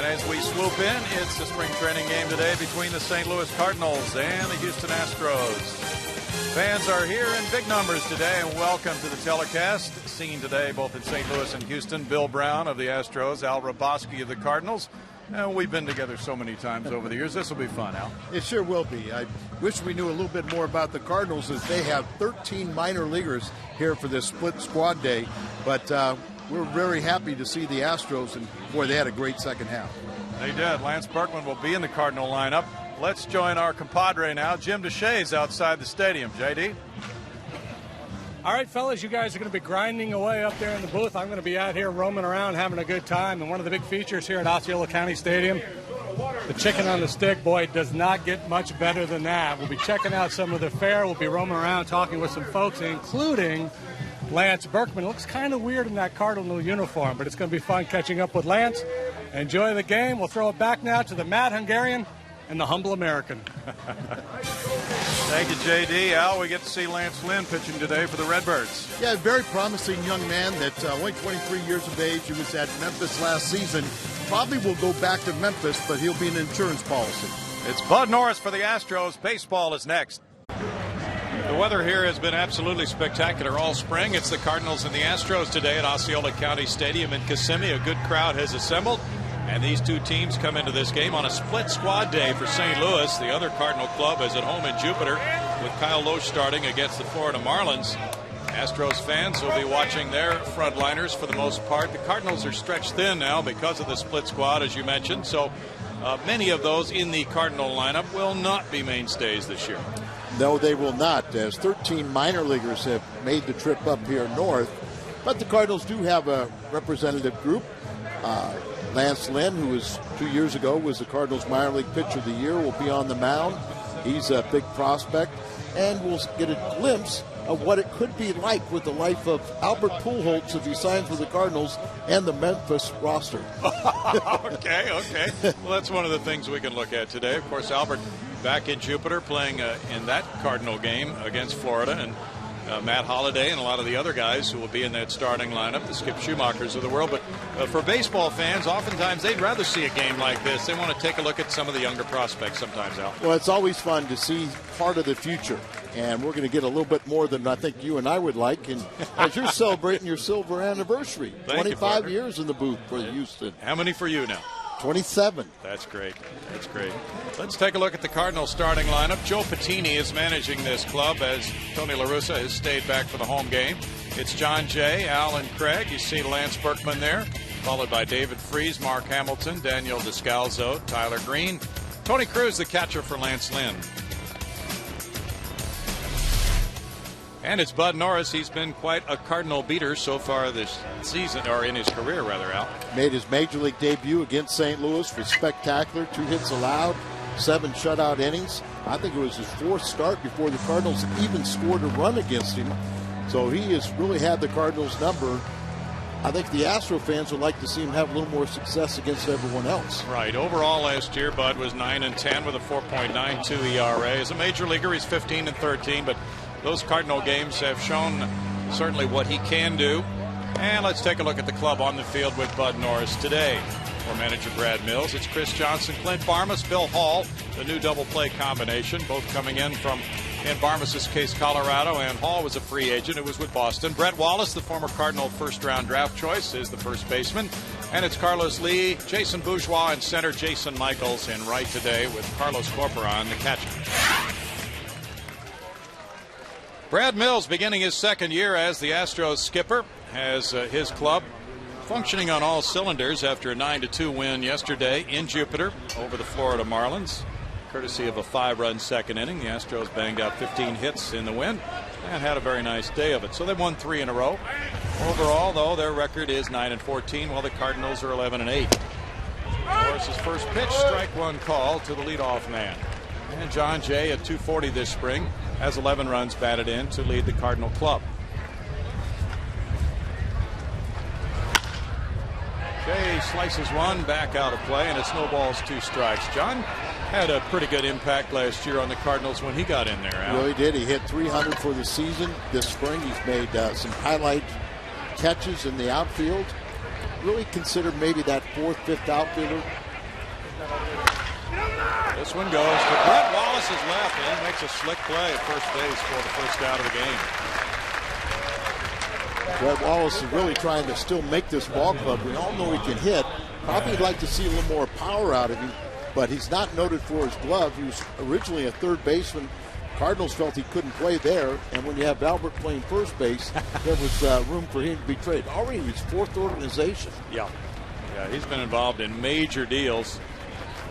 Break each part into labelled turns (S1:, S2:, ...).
S1: as we swoop in, it's the spring training game today between the St. Louis Cardinals and the Houston Astros. Fans are here in big numbers today, and welcome to the telecast. Seen today both in St. Louis and Houston, Bill Brown of the Astros, Al Raboski of the Cardinals. We've been together so many times over the years. This will be fun, Al.
S2: It sure will be. I wish we knew a little bit more about the Cardinals, as they have 13 minor leaguers here for this split squad day. But we're very happy to see the Astros, and boy, they had a great second half.
S1: They did. Lance Berkman will be in the Cardinal lineup. Let's join our compadre now. Jim Deshaies outside the stadium. JD?
S3: All right, fellas, you guys are going to be grinding away up there in the booth. I'm going to be out here roaming around having a good time. And one of the big features here at Osceola County Stadium, the chicken on the stick, boy, it does not get much better than that. We'll be checking out some of the fare. We'll be roaming around talking with some folks, including Lance Berkman. It looks kind of weird in that Cardinal uniform, but it's going to be fun catching up with Lance. Enjoy the game. We'll throw it back now to the Mad Hungarian and the humble American.
S1: Thank you, J.D. Al, we get to see Lance Lynn pitching today for the Redbirds.
S2: Yeah, a very promising young man that only 23 years of age. He was at Memphis last season. Probably will go back to Memphis, but he'll be an insurance policy.
S1: It's Bud Norris for the Astros. Baseball is next. The weather here has been absolutely spectacular all spring. It's the Cardinals and the Astros today at Osceola County Stadium in Kissimmee. A good crowd has assembled. And these two teams come into this game on a split squad day for St. Louis. The other Cardinal club is at home in Jupiter with Kyle Loesch starting against the Florida Marlins. Astros fans will be watching their frontliners for the most part. The Cardinals are stretched thin now because of the split squad, as you mentioned. So many of those in the Cardinal lineup will not be mainstays this year.
S2: No, they will not, as 13 minor leaguers have made the trip up here north. But the Cardinals do have a representative group. Lance Lynn, who was 2 years ago was the Cardinals minor league pitcher of the year, will be on the mound. He's a big prospect, and we'll get a glimpse of what it could be like with the life of Albert Pujols if he signs for the Cardinals and the Memphis roster.
S1: Okay. Well, that's one of the things we can look at today. Of course, Albert back in Jupiter playing in that Cardinal game against Florida, and Matt Holliday and a lot of the other guys who will be in that starting lineup, the Skip Schumachers of the world. But for baseball fans, oftentimes they'd rather see a game like this. They want to take a look at some of the younger prospects sometimes, Al.
S2: Well, it's always fun to see part of the future, and we're going to get a little bit more than I think you and I would like. And as you're celebrating your silver anniversary, 25 years in the booth for Houston.
S1: How many for you now?
S2: 27.
S1: That's great. Let's take a look at the Cardinals starting lineup. Joe Patini is managing this club as Tony La Russa has stayed back for the home game. It's John Jay, Alan Craig. You see Lance Berkman there, followed by David Freese, Mark Hamilton, Daniel Descalzo, Tyler Green. Tony Cruz, the catcher for Lance Lynn. And it's Bud Norris. He's been quite a Cardinal beater so far this season, or in his career, rather, Al.
S2: Made his major league debut against St. Louis, was spectacular. 2 hits allowed, 7 shutout innings. I think it was his 4th start before the Cardinals even scored a run against him. So he has really had the Cardinals' number. I think the Astro fans would like to see him have a little more success against everyone else.
S1: Right. Overall last year, Bud was 9-10 with a 4.92 ERA. As a major leaguer, he's 15-13, but those Cardinal games have shown certainly what he can do. And let's take a look at the club on the field with Bud Norris today. For manager Brad Mills, it's Chris Johnson, Clint Barmas, Bill Hall, the new double play combination, both coming in from, in Barmas' case, Colorado, and Hall was a free agent. It was with Boston. Brett Wallace, the former Cardinal first-round draft choice, is the first baseman. And it's Carlos Lee, Jason Bourgeois, and center Jason Michaels in right today with Carlos Corporon, the catcher. Brad Mills, beginning his second year as the Astros skipper, has his club functioning on all cylinders after a 9-2 win yesterday in Jupiter over the Florida Marlins, courtesy of a 5-run second inning. The Astros banged out 15 hits in the win and had a very nice day of it. So they won 3 in a row. Overall, though, their record is 9-14, while the Cardinals are 11-8. Norris's first pitch, strike one call to the leadoff man. And John Jay at .240 this spring has 11 runs batted in to lead the Cardinal club. Jay slices one back out of play, and it snowballs 2 strikes. John had a pretty good impact last year on the Cardinals when he got in there, Al.
S2: Really did. He hit 300 for the season this spring. He's made some highlight catches in the outfield. Really considered maybe that 4th, 5th outfielder.
S1: This one goes to Brett Wallace's left, and he makes a slick play at first base for the first out of the game.
S2: Brett Wallace is really trying to still make this ball club. We all know he can hit. Probably would like to see a little more power out of him, but he's not noted for his glove. He was originally a third baseman. Cardinals felt he couldn't play there, and when you have Albert playing first base, there was room for him to be traded. Already his fourth organization.
S1: Yeah, he's been involved in major deals,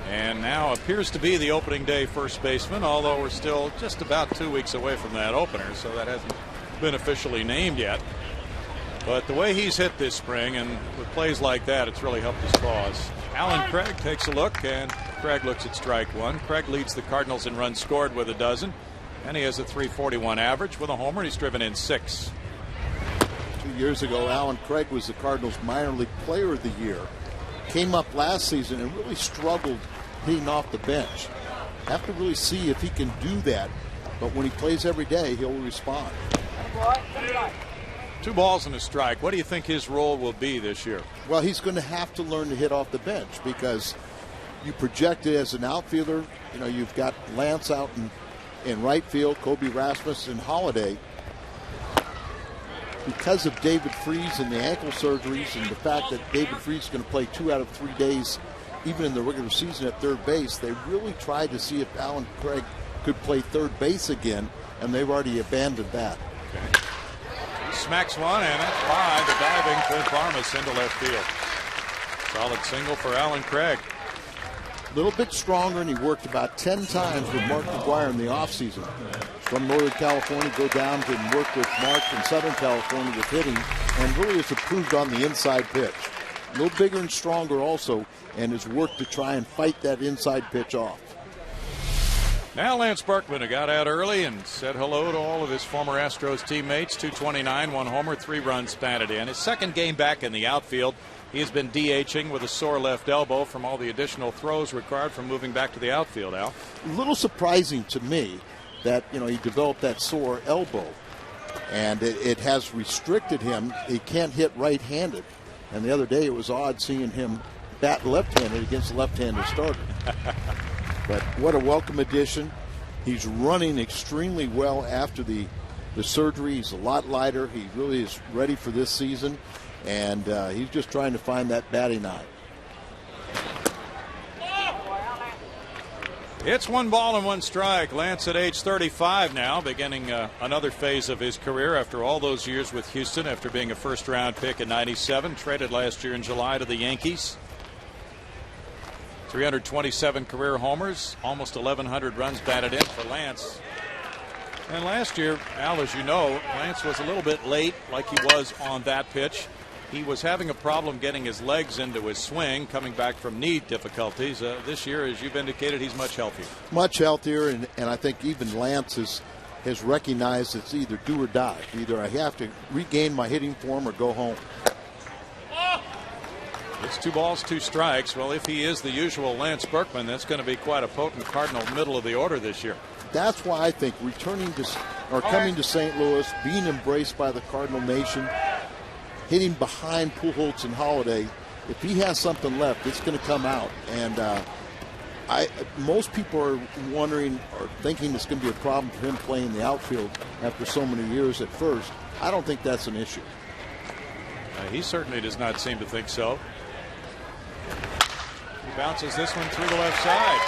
S1: and now appears to be the opening day first baseman, although we're still just about 2 weeks away from that opener, so that hasn't been officially named yet. But the way he's hit this spring, and with plays like that, it's really helped his cause. Alan Craig takes a look, and Craig looks at strike one. Craig leads the Cardinals in runs scored with a dozen, and he has a .341 average with a homer. He's driven in 6.
S2: 2 years ago, Alan Craig was the Cardinals minor league player of the year. Came up last season and really struggled hitting off the bench. Have to really see if he can do that, but when he plays every day, he'll respond.
S1: 2 balls and a strike. What do you think his role will be this year?
S2: Well, he's going to have to learn to hit off the bench, because you project it as an outfielder. You know, you've got Lance out in right field, Kobe Rasmus and Holiday. Because of David Freese and the ankle surgeries, and the fact that David Freese is going to play 2 out of 3 days, even in the regular season at third base, they really tried to see if Alan Craig could play third base again, and they've already abandoned that.
S1: Okay. Smacks one, and that's by the diving Clint Varmus into left field. Solid single for Alan Craig.
S2: A little bit stronger, and he worked about 10 times with Mark McGuire in the offseason. From Northern California, go down to work with Mark in Southern California with hitting, and really has improved on the inside pitch. A little bigger and stronger also, and has worked to try and fight that inside pitch off.
S1: Now Lance Berkman, who got out early and said hello to all of his former Astros teammates. 229, 1 homer, 3 runs batted in. His second game back in the outfield. He has been DHing with a sore left elbow from all the additional throws required from moving back to the outfield, Al.
S2: A little surprising to me that, you know, he developed that sore elbow, and it has restricted him. He can't hit right-handed. And the other day it was odd seeing him bat left-handed against a left-handed starter. But what a welcome addition. He's running extremely well after the surgery. He's a lot lighter. He really is ready for this season, and he's just trying to find that batting eye.
S1: It's 1 ball and 1 strike. Lance at age 35 now, beginning another phase of his career after all those years with Houston, after being a first-round pick in '97, traded last year in July to the Yankees. 327 career homers, almost 1,100 runs batted in for Lance. And last year, Al, as you know, Lance was a little bit late, like he was on that pitch. He was having a problem getting his legs into his swing, coming back from knee difficulties. This year, as you've indicated, he's much healthier. Much healthier,
S2: and I think even Lance has recognized it's either do or die. Either I have to regain my hitting form or go home.
S1: It's 2 balls, 2 strikes. Well, if he is the usual Lance Berkman, that's going to be quite a potent Cardinal middle of the order this year.
S2: That's why I think returning to, or coming to St. Louis, being embraced by the Cardinal Nation, hitting behind Pujols and Holiday, if he has something left, it's going to come out. And most people are wondering or thinking it's going to be a problem for him playing the outfield after so many years at first. I don't think that's an issue.
S1: He certainly does not seem to think so. He bounces this one through the left side.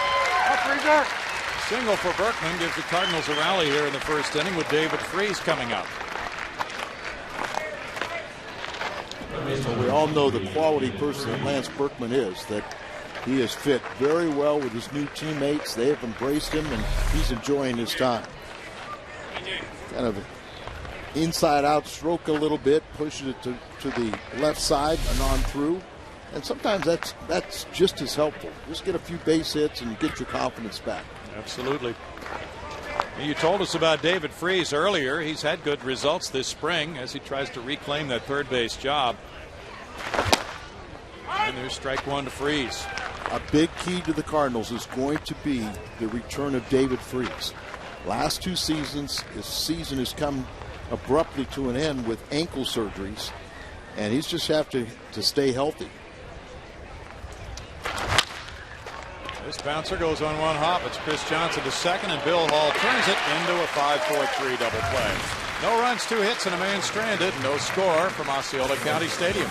S1: Single for Berkman gives the Cardinals a rally here in the first inning with David Freese coming up.
S2: So we all know the quality person that Lance Berkman is, that he has fit very well with his new teammates. They have embraced him, and he's enjoying his time. Kind of inside out stroke a little bit, pushes it to the left side and on through. And sometimes that's just as helpful. Just get a few base hits and get your confidence back.
S1: Absolutely. You told us about David Freese earlier. He's had good results this spring as he tries to reclaim that third base job. And there's strike 1 to Freese.
S2: A big key to the Cardinals is going to be the return of David Freese. Last 2 seasons, his season has come abruptly to an end with ankle surgeries, and he's just have to stay healthy.
S1: This bouncer goes on one hop. It's Chris Johnson to second, and Bill Hall turns it into a 5-4-3 double play. No runs, 2 hits, and a man stranded. No score from Osceola County Stadium.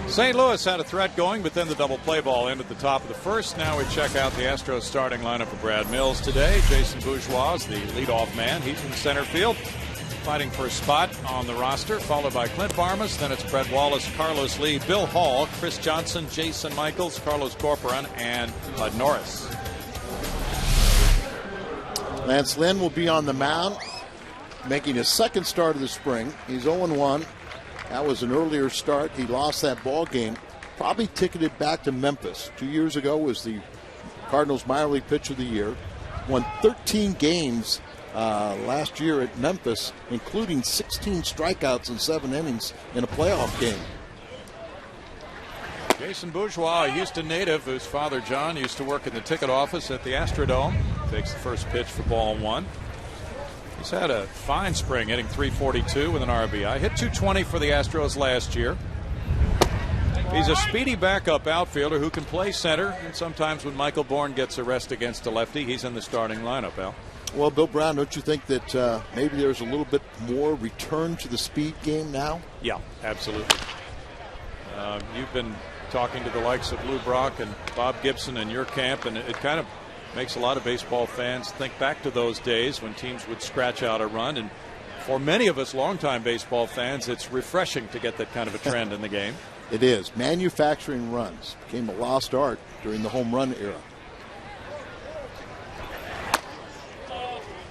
S1: St. Louis had a threat going, but then the double play ball ended at the top of the first. Now we check out the Astros starting lineup for Brad Mills today. Jason Bourgeois is the leadoff man. He's in center field, fighting for a spot on the roster, followed by Clint Barmas. Then it's Brett Wallace, Carlos Lee, Bill Hall, Chris Johnson, Jason Michaels, Carlos Corporan, and Bud Norris.
S2: Lance Lynn will be on the mound, making his second start of the spring. He's 0-1. That was an earlier start. He lost that ball game. Probably ticketed back to Memphis. 2 years ago was the Cardinals minor league pitcher of the year. Won 13 games last year at Memphis, including 16 strikeouts in 7 innings in a playoff game.
S1: Jason Bourgeois, a Houston native whose father John used to work in the ticket office at the Astrodome, takes the first pitch for ball 1. He's had a fine spring, hitting .342 with an RBI. Hit .220 for the Astros last year. He's a speedy backup outfielder who can play center, and sometimes when Michael Bourne gets a rest against a lefty, he's in the starting lineup, Al.
S2: Well, Bill Brown, don't you think that maybe there's a little bit more return to the speed game now?
S1: Yeah, absolutely. You've been talking to the likes of Lou Brock and Bob Gibson in your camp, and it kind of makes a lot of baseball fans think back to those days when teams would scratch out a run. And for many of us longtime baseball fans, it's refreshing to get that kind of a trend in the game.
S2: It is. Manufacturing runs became a lost art during the home run era.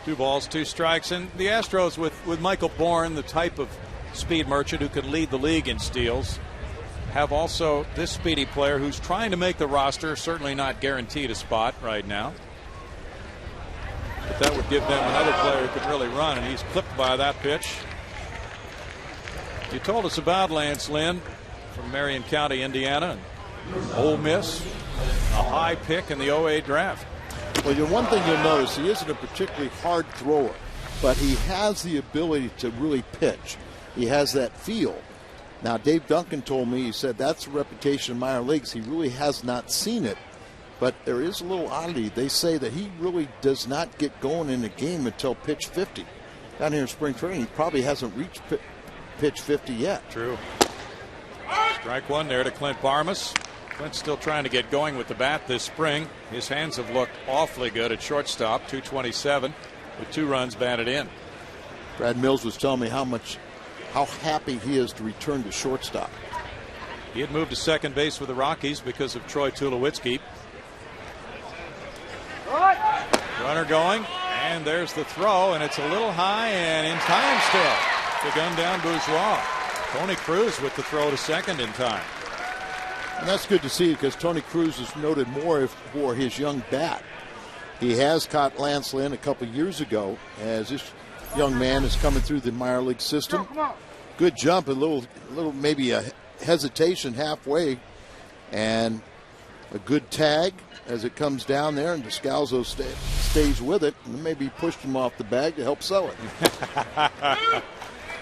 S1: 2 balls, 2 strikes. And the Astros with Michael Bourne, the type of speed merchant who could lead the league in steals, have also this speedy player who's trying to make the roster, certainly not guaranteed a spot right now. But that would give them another player who could really run, and he's clipped by that pitch. You told us about Lance Lynn from Marion County, Indiana, and Ole Miss, a high pick in the 08 draft.
S2: Well, one thing you'll notice, he isn't a particularly hard thrower, but he has the ability to really pitch. He has that feel. Now, Dave Duncan told me, he said that's a reputation in minor leagues. He really has not seen it, but there is a little oddity. They say that he really does not get going in a game until pitch 50. Down here in spring training, he probably hasn't reached pitch 50 yet.
S1: True. Strike 1 there to Clint Barmas. Clint's still trying to get going with the bat this spring. His hands have looked awfully good at shortstop, 227, with 2 runs batted in.
S2: Brad Mills was telling me how happy he is to return to shortstop.
S1: He had moved to second base with the Rockies because of Troy Tulowitzki. Runner going, and there's the throw, and it's a little high and in time still to gun down Bourgeois. Tony Cruz with the throw to second in time.
S2: And that's good to see because Tony Cruz is noted more for his young bat. He has caught Lance Lynn a couple years ago as this young man is coming through the minor league system. Good jump, a little maybe a hesitation halfway, and a good tag as it comes down there, and Descalzo stays with it, and maybe pushed him off the bag to help sell it.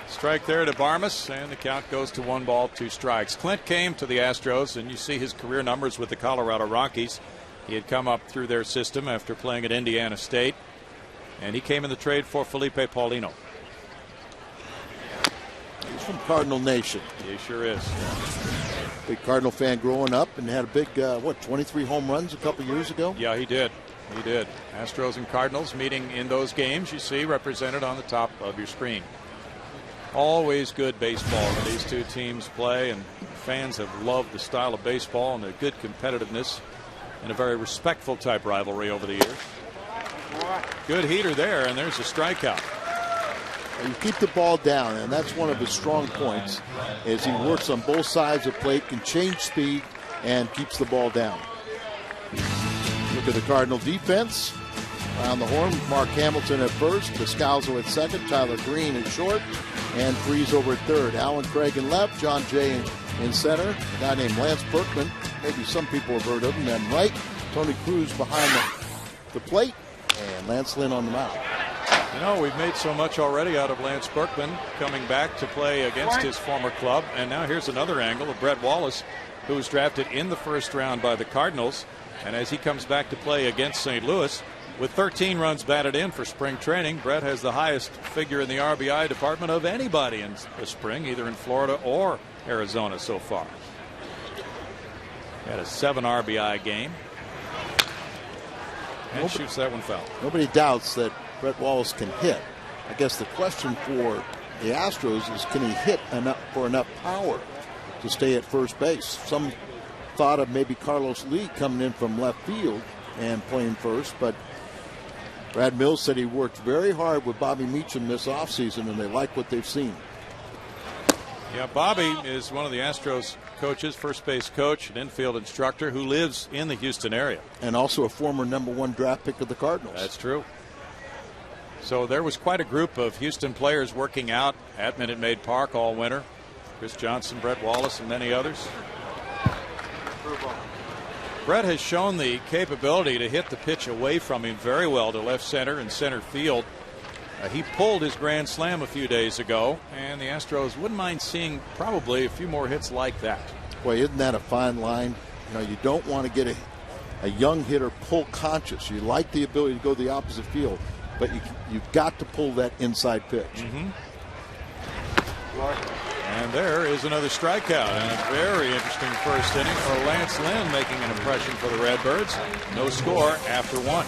S1: Strike there to Barmas, and the count goes to 1 ball, 2 strikes. Clint came to the Astros, and you see his career numbers with the Colorado Rockies. He had come up through their system after playing at Indiana State, and he came in the trade for Felipe Paulino.
S2: He's from Cardinal Nation.
S1: He sure is.
S2: Big Cardinal fan growing up, and had a big, 23 home runs a couple years ago?
S1: Yeah, he did. He did. Astros and Cardinals meeting in those games, you see represented on the top of your screen. Always good baseball when these two teams play, and fans have loved the style of baseball and the good competitiveness and a very respectful type rivalry over the years. Good heater there, and there's a strikeout.
S2: You keep the ball down, and that's one of his strong points, is he works on both sides of the plate, can change speed, and keeps the ball down. Look at the Cardinal defense. Around the horn, Mark Hamilton at first, Descalzo at second, Tyler Green at short, and Freeze over at third. Alan Craig in left, John Jay in center. A guy named Lance Berkman, maybe some people have heard of him, and right, Tony Cruz behind the plate, and Lance Lynn on the mound.
S1: You know, we've made so much already out of Lance Berkman coming back to play against his former club. And now here's another angle of Brett Wallace, who was drafted in the first round by the Cardinals. And as he comes back to play against St. Louis, with 13 runs batted in for spring training, Brett has the highest figure in the RBI department of anybody in the spring, either in Florida or Arizona so far. He had a 7 RBI game. And shoots that one foul.
S2: Nobody doubts that Brett Wallace can hit. I guess the question for the Astros is, can he hit enough power to stay at first base? Some thought of maybe Carlos Lee coming in from left field and playing first, but Brad Mills said he worked very hard with Bobby Meacham this offseason, and they like what they've seen.
S1: Yeah, Bobby is one of the Astros coaches, first base coach, an infield instructor who lives in the Houston area.
S2: And also a former #1 draft pick of the Cardinals.
S1: That's true. So there was quite a group of Houston players working out at Minute Maid Park all winter. Chris Johnson, Brett Wallace, and many others. Brett has shown the capability to hit the pitch away from him very well to left center and center field. He pulled his grand slam a few days ago, and the Astros wouldn't mind seeing probably a few more hits like that.
S2: Boy, isn't that a fine line? You know, you don't want to get a young hitter pull conscious. You like the ability to go the opposite field, but you've got to pull that inside pitch.
S1: And there is another strikeout, and a very interesting first inning for Lance Lynn, making an impression for the Redbirds. No score after 1.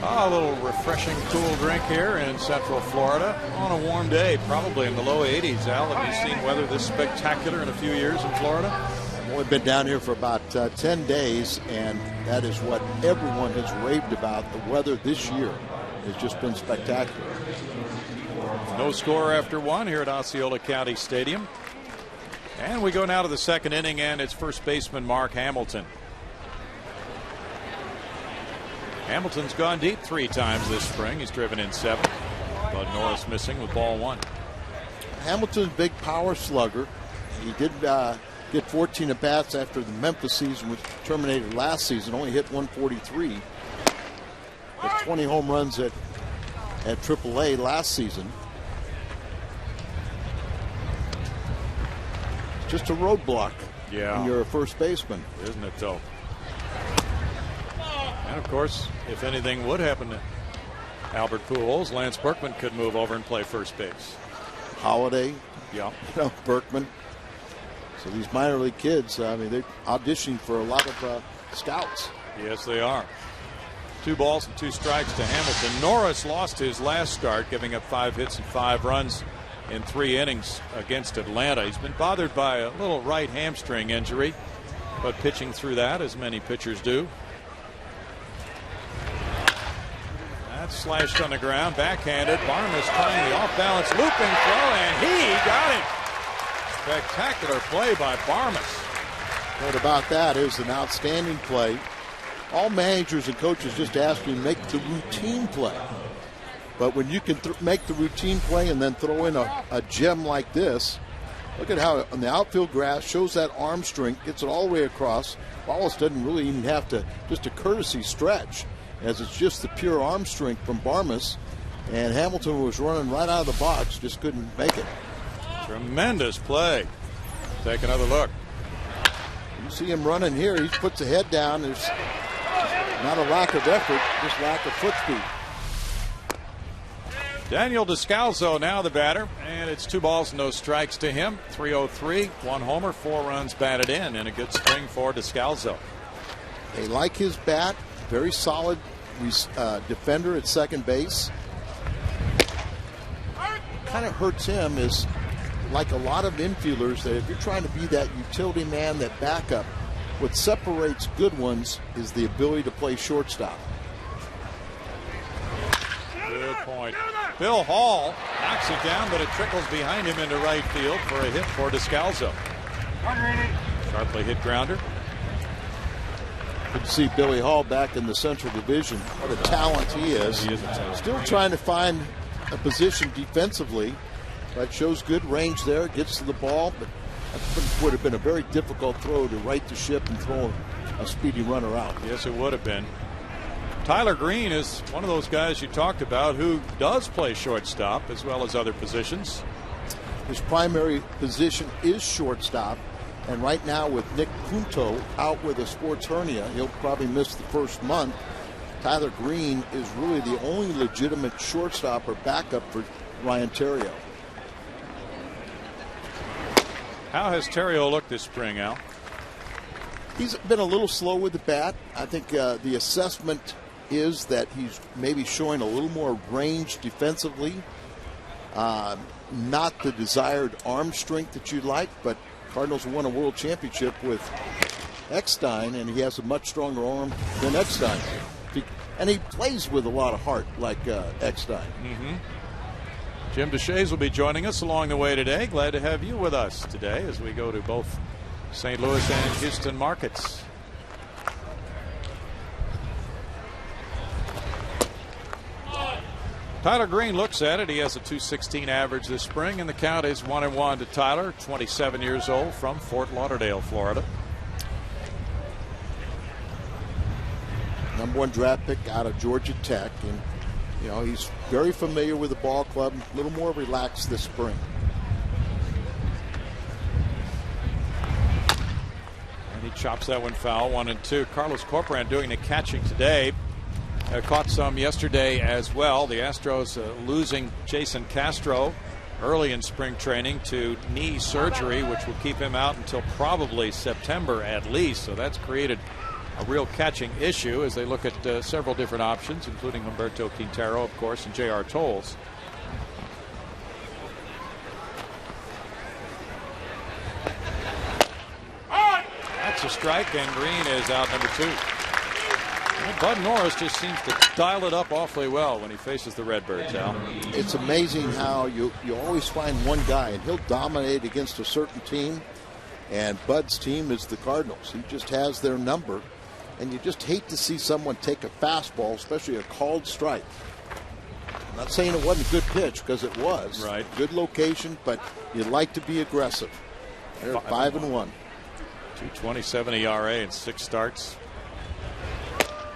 S1: A little refreshing cool drink here in Central Florida on a warm day, probably in the low 80s. Al, have you seen weather this spectacular in a few years in Florida?
S2: I've only been down here for about 10 days, and that is what everyone has raved about. The weather this year has just been spectacular.
S1: No score after 1 here at Osceola County Stadium. And we go now to the second inning, and it's first baseman Mark Hamilton. Hamilton's gone deep 3 times this spring. He's driven in 7. Bud Norris missing with ball 1.
S2: Hamilton's a big power slugger. He did get 14 at bats after the Memphis season, which terminated last season. Only hit 143. But 20 home runs at AAA last season. Just a roadblock when you're a first baseman.
S1: Isn't it, though? And, of course, if anything would happen to Albert Pujols, Lance Berkman could move over and play first base.
S2: Holiday.
S1: Yeah.
S2: Berkman. So these minor league kids, I mean, they're auditioning for a lot of scouts.
S1: Yes, they are. 2 balls and 2 strikes to Hamilton. Norris lost his last start, giving up 5 hits and 5 runs in 3 innings against Atlanta. He's been bothered by a little right hamstring injury, but pitching through that, as many pitchers do. That's slashed on the ground, backhanded. Barnes trying the off-balance looping throw, and he got it. Spectacular play by Barmes.
S2: What about that? It was an outstanding play. All managers and coaches just ask you to make the routine play. But when you can make the routine play and then throw in a gem like this, look at how on the outfield grass shows that arm strength, gets it all the way across. Wallace doesn't really even have to, just a courtesy stretch, as it's just the pure arm strength from Barmes. And Hamilton was running right out of the box, just couldn't make it.
S1: Tremendous play. Take another look.
S2: You see him running here. He puts the head down. There's not a lack of effort, just lack of foot speed.
S1: Daniel Descalzo now the batter, and it's 2 balls, no strikes to him. 303, 1 homer, 4 runs batted in, and a good spring for Descalzo.
S2: They like his bat. Very solid defender at second base. Kind of hurts him is, like a lot of infielders, that if you're trying to be that utility man, that backup, what separates good ones is the ability to play shortstop.
S1: Good point. Bill Hall knocks it down, but it trickles behind him into right field for a hit for Descalzo. Sharply hit grounder.
S2: Good to see Billy Hall back in the Central Division. What a talent he is.
S1: He is a talent.
S2: Still trying to find a position defensively, but shows good range there, gets to the ball, but That would have been a very difficult throw to right the ship and throw a speedy runner out.
S1: Yes, it would have been. Tyler Green is one of those guys you talked about who does play shortstop as well as other positions.
S2: His primary position is shortstop, and right now with Nick Punto out with a sports hernia, he'll probably miss the first month. Tyler Green is really the only legitimate shortstop or backup for Ryan Theriot.
S1: How has Theriot looked this spring, Al?
S2: He's been a little slow with the bat. I think the assessment is that he's maybe showing a little more range defensively. Not the desired arm strength that you'd like, but Cardinals won a world championship with Eckstein, and he has a much stronger arm than Eckstein. And he plays with a lot of heart like Eckstein.
S1: Jim DeShays will be joining us along the way today. Glad to have you with us today as we go to both St. Louis and Houston markets. Tyler Green looks at it. He has a .216 average this spring, and the count is 1-1 to Tyler, 27 years old, from Fort Lauderdale, Florida.
S2: #1 draft pick out of Georgia Tech, and you know he's very familiar with the ball club, a little more relaxed this spring.
S1: And he chops that one foul, 1-2. Carlos Corporan doing the catching today. Caught some yesterday as well. The Astros losing Jason Castro early in spring training to knee surgery, which will keep him out until probably September at least. So that's created a real catching issue as they look at several different options, including Humberto Quintero, of course, and J.R. Tolles. That's a strike, and Green is out, #2. Well, Bud Norris just seems to dial it up awfully well when he faces the Redbirds, Al.
S2: It's amazing how you always find one guy, and he'll dominate against a certain team, and Bud's team is the Cardinals. He just has their number. And you just hate to see someone take a fastball, especially a called strike. I'm not saying it wasn't a good pitch, because it was.
S1: Right.
S2: Good location, but you'd like to be aggressive. They're 5-1.
S1: 2.27 ERA in 6 starts.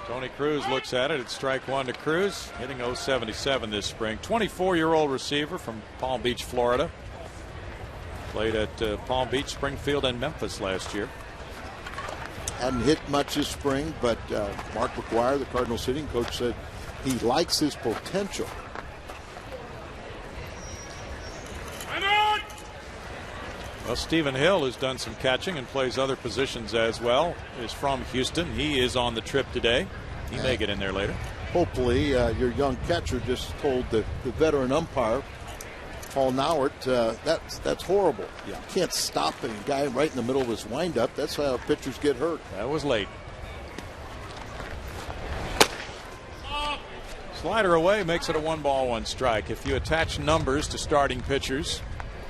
S1: Tony Cruz looks at it. It's strike 1 to Cruz, hitting .077 this spring. 24-year-old receiver from Palm Beach, Florida. Played at Palm Beach, Springfield, and Memphis last year.
S2: Hadn't hit much this spring, but Mark McGuire, the Cardinals hitting coach, said he likes his potential.
S1: Well, Stephen Hill has done some catching and plays other positions as well. Is from Houston. He is on the trip today. He may get in there later.
S2: Hopefully, your young catcher just told the veteran umpire, Paul Nauert, that's horrible.
S1: Yeah.
S2: You can't stop a guy right in the middle of his windup. That's how pitchers get hurt.
S1: That was late. Slider away makes it a 1-1 strike. If you attach numbers to starting pitchers,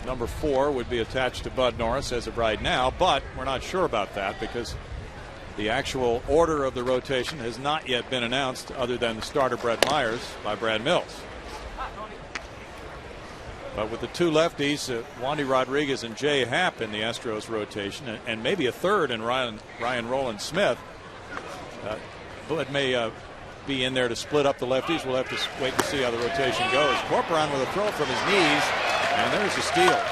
S1: number 4 would be attached to Bud Norris as of right now, but we're not sure about that because the actual order of the rotation has not yet been announced other than the starter Brett Myers by Brad Mills. But with the 2 lefties, Wandy Rodriguez and Jay Happ in the Astros rotation, and maybe a third in Ryan Roland Smith, Bud may be in there to split up the lefties. We'll have to wait and see how the rotation goes. Corporan with a throw from his knees, and there's a steal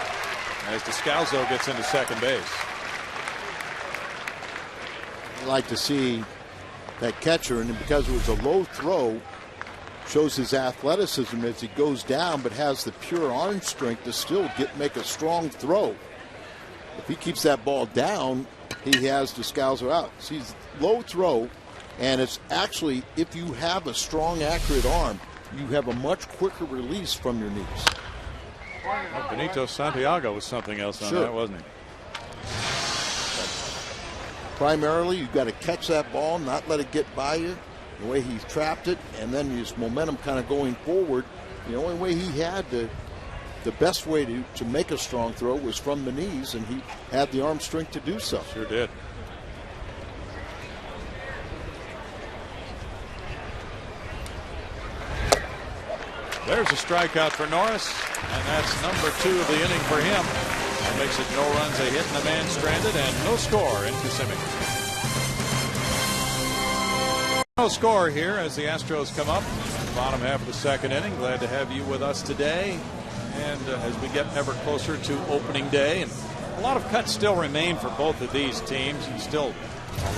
S1: as Descalzo gets into second base.
S2: I'd like to see that catcher, and because it was a low throw, shows his athleticism as he goes down, but has the pure arm strength to still make a strong throw. If he keeps that ball down, he has Descalzo out. See, low throw, and it's actually, if you have a strong, accurate arm, you have a much quicker release from your knees.
S1: Well, Benito Santiago was something else on that, wasn't he?
S2: Primarily, you've got to catch that ball, not let it get by you. The way he trapped it, and then his momentum kind of going forward. The only way he had the best way to make a strong throw was from the knees, and he had the arm strength to do so.
S1: Sure did. There's a strikeout for Norris, and that's number 2 of the inning for him. And makes it no runs, a hit, and a man stranded, and no score in Kissimmee. No score here as the Astros come up. Bottom half of the second inning. Glad to have you with us today. And as we get ever closer to opening day, and a lot of cuts still remain for both of these teams, and still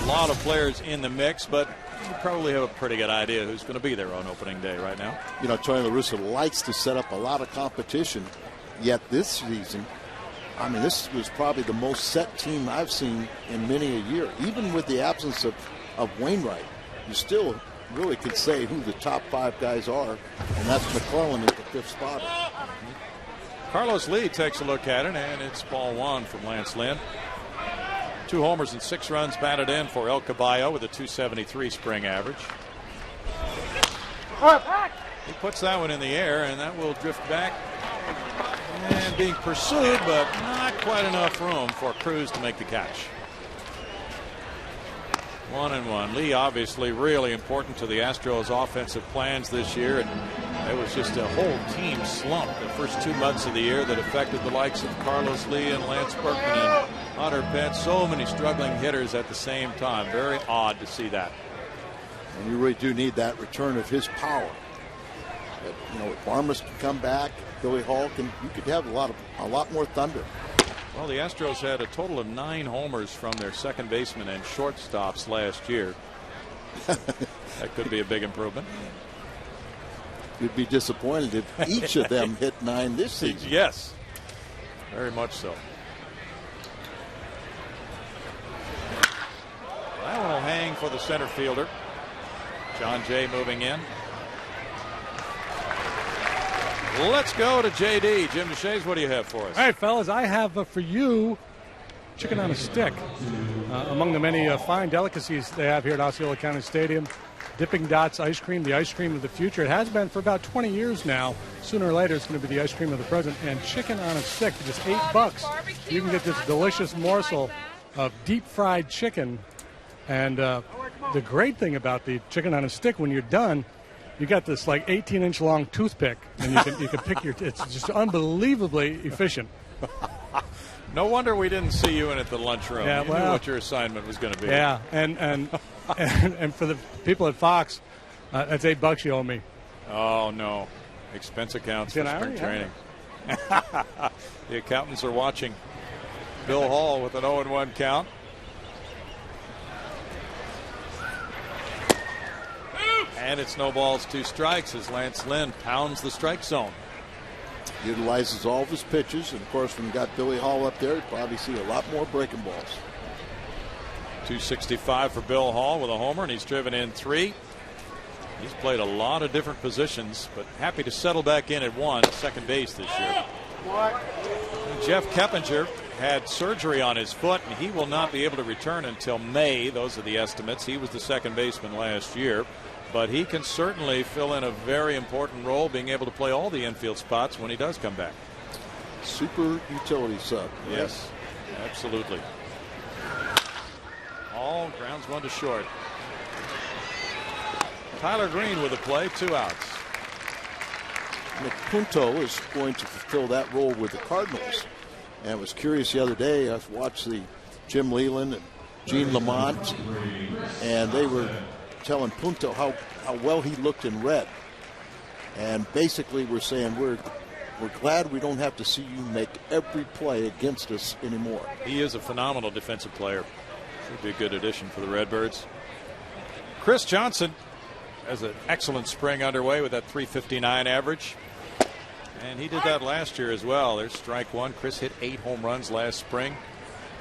S1: a lot of players in the mix, but you probably have a pretty good idea who's going to be there on opening day right now.
S2: You know, Tony La Russa likes to set up a lot of competition, yet this season, I mean, this was probably the most set team I've seen in many a year. Even with the absence of Wainwright, you still really could say who the top 5 guys are, and that's McClellan at the 5th spot.
S1: Carlos Lee takes a look at it, and it's ball 1 from Lance Lynn. 2 homers and 6 runs batted in for El Caballo with a .273 spring average. He puts that one in the air, and that will drift back. And being pursued, but not quite enough room for Cruz to make the catch. 1-1. Lee obviously really important to the Astros offensive plans this year, and it was just a whole team slump the first 2 months of the year that affected the likes of Carlos Lee and Lance Berkman and Hunter Pence. So many struggling hitters at the same time. Very odd to see that.
S2: And you really do need that return of his power. But, you know, if Armas can come back, Billy Hall can, you could have a lot more thunder.
S1: Well, the Astros had a total of 9 homers from their second baseman and shortstops last year. That could be a big improvement.
S2: You'd be disappointed if each of them hit 9 this season.
S1: Yes, very much so. That one will hang for the center fielder. John Jay moving in. Let's go to JD. Jim DeShays, what do you have for us?
S3: All right, fellas, I have for you chicken on a stick. Among the many fine delicacies they have here at Osceola County Stadium, Dipping Dots ice cream, the ice cream of the future. It has been for about 20 years now. Sooner or later, it's going to be the ice cream of the present. And chicken on a stick for just $8. You can get this delicious morsel of deep-fried chicken. And the great thing about the chicken on a stick, when you're done, you got this like 18-inch long toothpick, and you can pick your. It's just unbelievably efficient.
S1: No wonder we didn't see you in at the lunchroom.
S3: Yeah,
S1: you knew what your assignment was going to be.
S3: Yeah, and for the people at Fox, that's $8 you owe me.
S1: Oh no, expense accounts for spring training. The accountants are watching. Bill Hall with an 0-1 count. And it's no balls, 2 strikes as Lance Lynn pounds the strike zone.
S2: Utilizes all of his pitches, and of course, when you got Billy Hall up there, you probably see a lot more breaking balls.
S1: 265 for Bill Hall with a homer, and he's driven in 3. He's played a lot of different positions, but happy to settle back in at 1, second base this year. Jeff Keppinger had surgery on his foot, and he will not be able to return until May. Those are the estimates. He was the second baseman last year. But he can certainly fill in a very important role, being able to play all the infield spots when he does come back.
S2: Super utility sub.
S1: Yes, absolutely. All grounds 1 to short. Tyler Green with a play, 2 outs.
S2: Nick Punto is going to fulfill that role with the Cardinals. And it was curious the other day, I watched the Jim Leland and Gene Lamont, and they were telling Punto how well he looked in red, and basically we're saying we're glad we don't have to see you make every play against us anymore.
S1: He is a phenomenal defensive player. Should be a good addition for the Redbirds. Chris Johnson has an excellent spring underway with that .359 average, and he did that last year as well. There's strike 1. Chris hit 8 home runs last spring.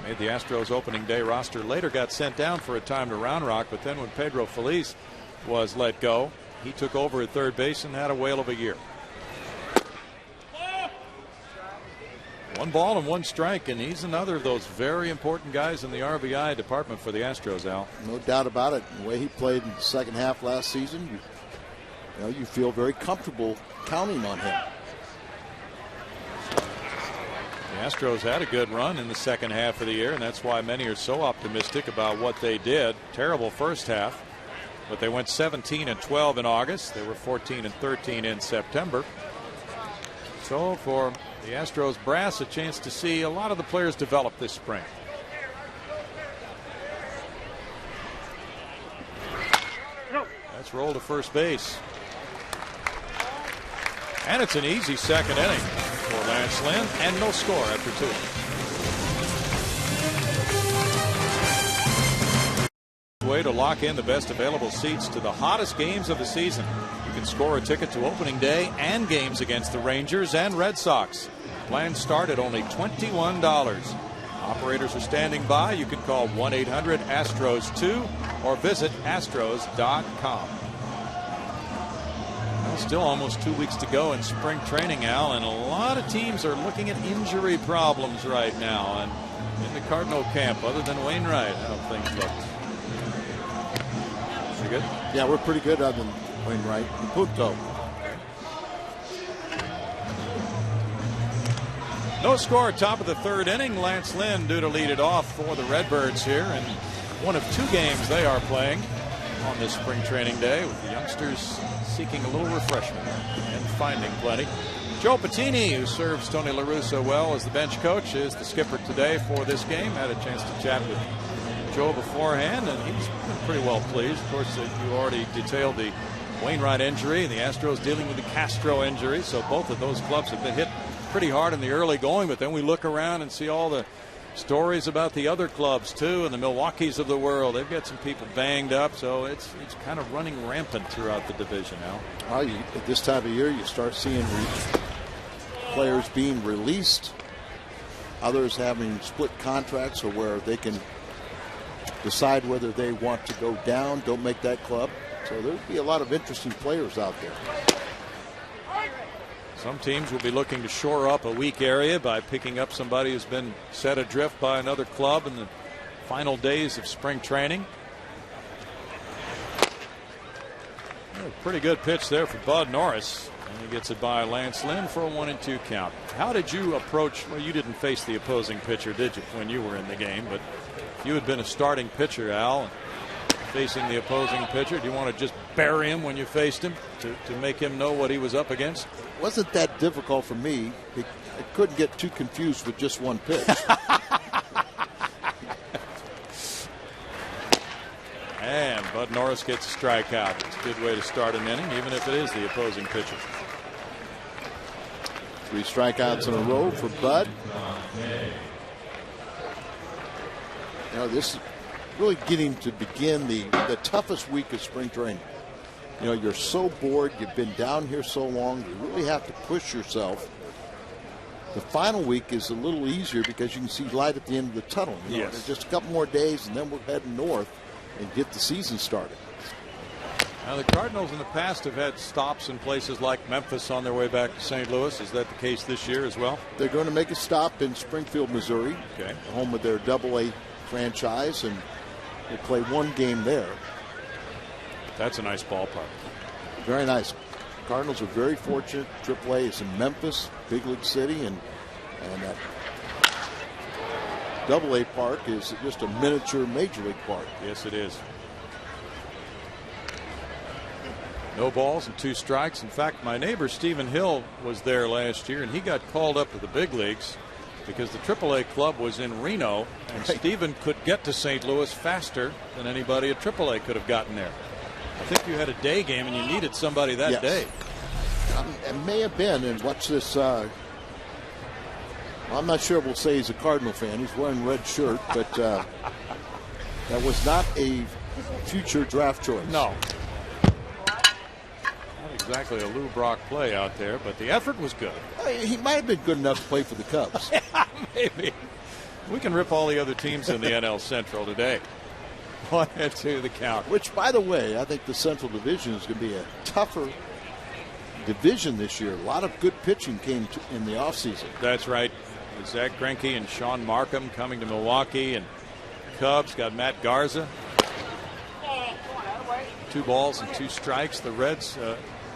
S1: Made the Astros opening day roster. Later got sent down for a time to Round Rock, but then when Pedro Feliz was let go, he took over at third base and had a whale of a year. 1 ball and 1 strike, and he's another of those very important guys in the RBI department for the Astros, Al.
S2: No doubt about it. The way he played in the second half last season, you feel very comfortable counting on him.
S1: The Astros had a good run in the second half of the year, and that's why many are so optimistic about what they did. Terrible first half, but they went 17-12 in August. They were 14-13 in September. So for the Astros brass, a chance to see a lot of the players develop this spring. That's rolled to first base. And it's an easy second inning for Lance Lynn, and no score after 2. Way to lock in the best available seats to the hottest games of the season. You can score a ticket to opening day and games against the Rangers and Red Sox. Plans start at only $21. Operators are standing by. You can call 1-800-ASTROS-2 or visit astros.com. Well, still almost 2 weeks to go in spring training, Al, and a lot of teams are looking at injury problems right now. And in the Cardinal camp, other than Wainwright, how things look. Pretty good?
S2: Yeah, we're pretty good other than Wainwright and Punto.
S1: No score, top of the 3rd inning. Lance Lynn due to lead it off for the Redbirds here, and one of 2 games they are playing on this spring training day, with the youngsters seeking a little refreshment and finding plenty. Joe Patini, who serves Tony La Russa well as the bench coach, is the skipper today for this game. Had a chance to chat with Joe beforehand, and he's been pretty well pleased. Of course, you already detailed the Wainwright injury, and the Astros dealing with the Castro injury, so both of those clubs have been hit pretty hard in the early going. But then we look around and see all the stories about the other clubs too, and the Milwaukees of the world. They've got some people banged up, so it's kind of running rampant throughout the division now.
S2: Well, at this time of year, you start seeing players being released, others having split contracts, or where they can decide whether they want to go down, don't make that club. So there'll be a lot of interesting players out there.
S1: Some teams will be looking to shore up a weak area by picking up somebody who's been set adrift by another club in the final days of spring training. A pretty good pitch there for Bud Norris, and he gets it by Lance Lynn for a 1-2 count. How did you approach? Well, you didn't face the opposing pitcher, did you, when you were in the game? But if you had been a starting pitcher, Al, facing the opposing pitcher, do you want to just bury him when you faced him to make him know what he was up against?
S2: It wasn't that difficult for me. I couldn't get too confused with just one pitch.
S1: And Bud Norris gets a strikeout. It's a good way to start an inning, even if it is the opposing pitcher.
S2: 3 strikeouts in a row for Bud. You know, this is really getting to begin the toughest week of spring training. You know, you're so bored. You've been down here so long. You really have to push yourself. The final week is a little easier because you can see light at the end of the tunnel. You know,
S1: yes.
S2: There's just a couple more days, and then we're heading north and get the season started.
S1: Now, the Cardinals in the past have had stops in places like Memphis on their way back to St. Louis. Is that the case this year as well?
S2: They're going to make a stop in Springfield, Missouri,
S1: okay,
S2: home of their AA franchise, and they play 1 game there.
S1: That's a nice ballpark.
S2: Very nice. Cardinals are very fortunate. AAA is in Memphis, big league city, and that AA park is just a miniature major league park.
S1: Yes, it is. No balls and 2 strikes. In fact, my neighbor Stephen Hill was there last year, and he got called up to the big leagues because the AAA club was in Reno, and Stephen could get to St. Louis faster than anybody at AAA could have gotten there. I think you had a day game and you needed somebody that day.
S2: It may have been, and watch this. I'm not sure we'll say he's a Cardinal fan. He's wearing red shirt, but that was not a future draft choice.
S1: No. Not exactly a Lou Brock play out there, but the effort was good.
S2: He might have been good enough to play for the Cubs.
S1: Yeah, maybe. We can rip all the other teams in the NL Central today. 1-2 the count.
S2: Which, by the way, I think the Central Division is going to be a tougher division this year. A lot of good pitching came in the offseason.
S1: That's right. Zach Greinke and Sean Markham coming to Milwaukee, and Cubs got Matt Garza. 2 balls and 2 strikes. The Reds,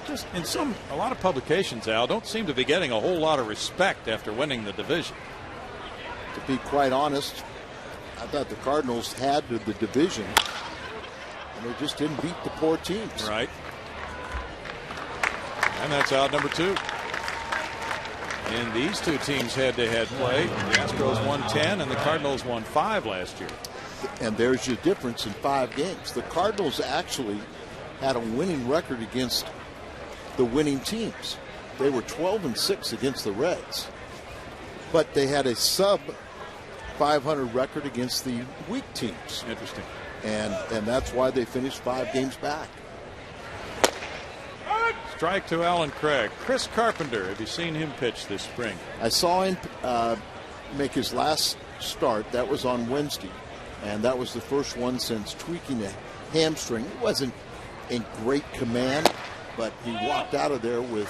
S1: just in a lot of publications, Al, don't seem to be getting a whole lot of respect after winning the division.
S2: To be quite honest, I thought the Cardinals had the division, and they just didn't beat the poor teams.
S1: Right. And that's out number 2. in these two teams head-to-head play. The Astros won 10 and the Cardinals won 5 last year.
S2: And there's your difference in 5 games. The Cardinals actually had a winning record against the winning teams. They were 12-6 against the Reds. But they had a sub 500 record against the weak teams.
S1: Interesting.
S2: And that's why they finished 5 games back.
S1: Strike to Alan Craig. Chris Carpenter, have you seen him pitch this spring?
S2: I saw him make his last start. That was on Wednesday. And that was the first one since tweaking a hamstring. It wasn't in great command, but he walked out of there with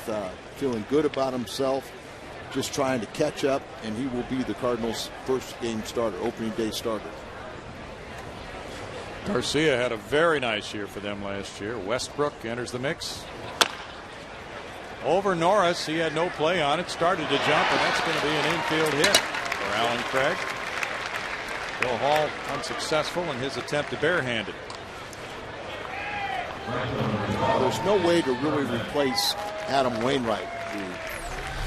S2: feeling good about himself, just trying to catch up, and he will be the Cardinals' first game starter, opening day starter.
S1: Garcia had a very nice year for them last year. Westbrook enters the mix. Over Norris, he had no play on it, started to jump, and that's going to be an infield hit for Alan Craig. Bill Hall unsuccessful in his attempt to barehand it.
S2: There's no way to really replace Adam Wainwright, who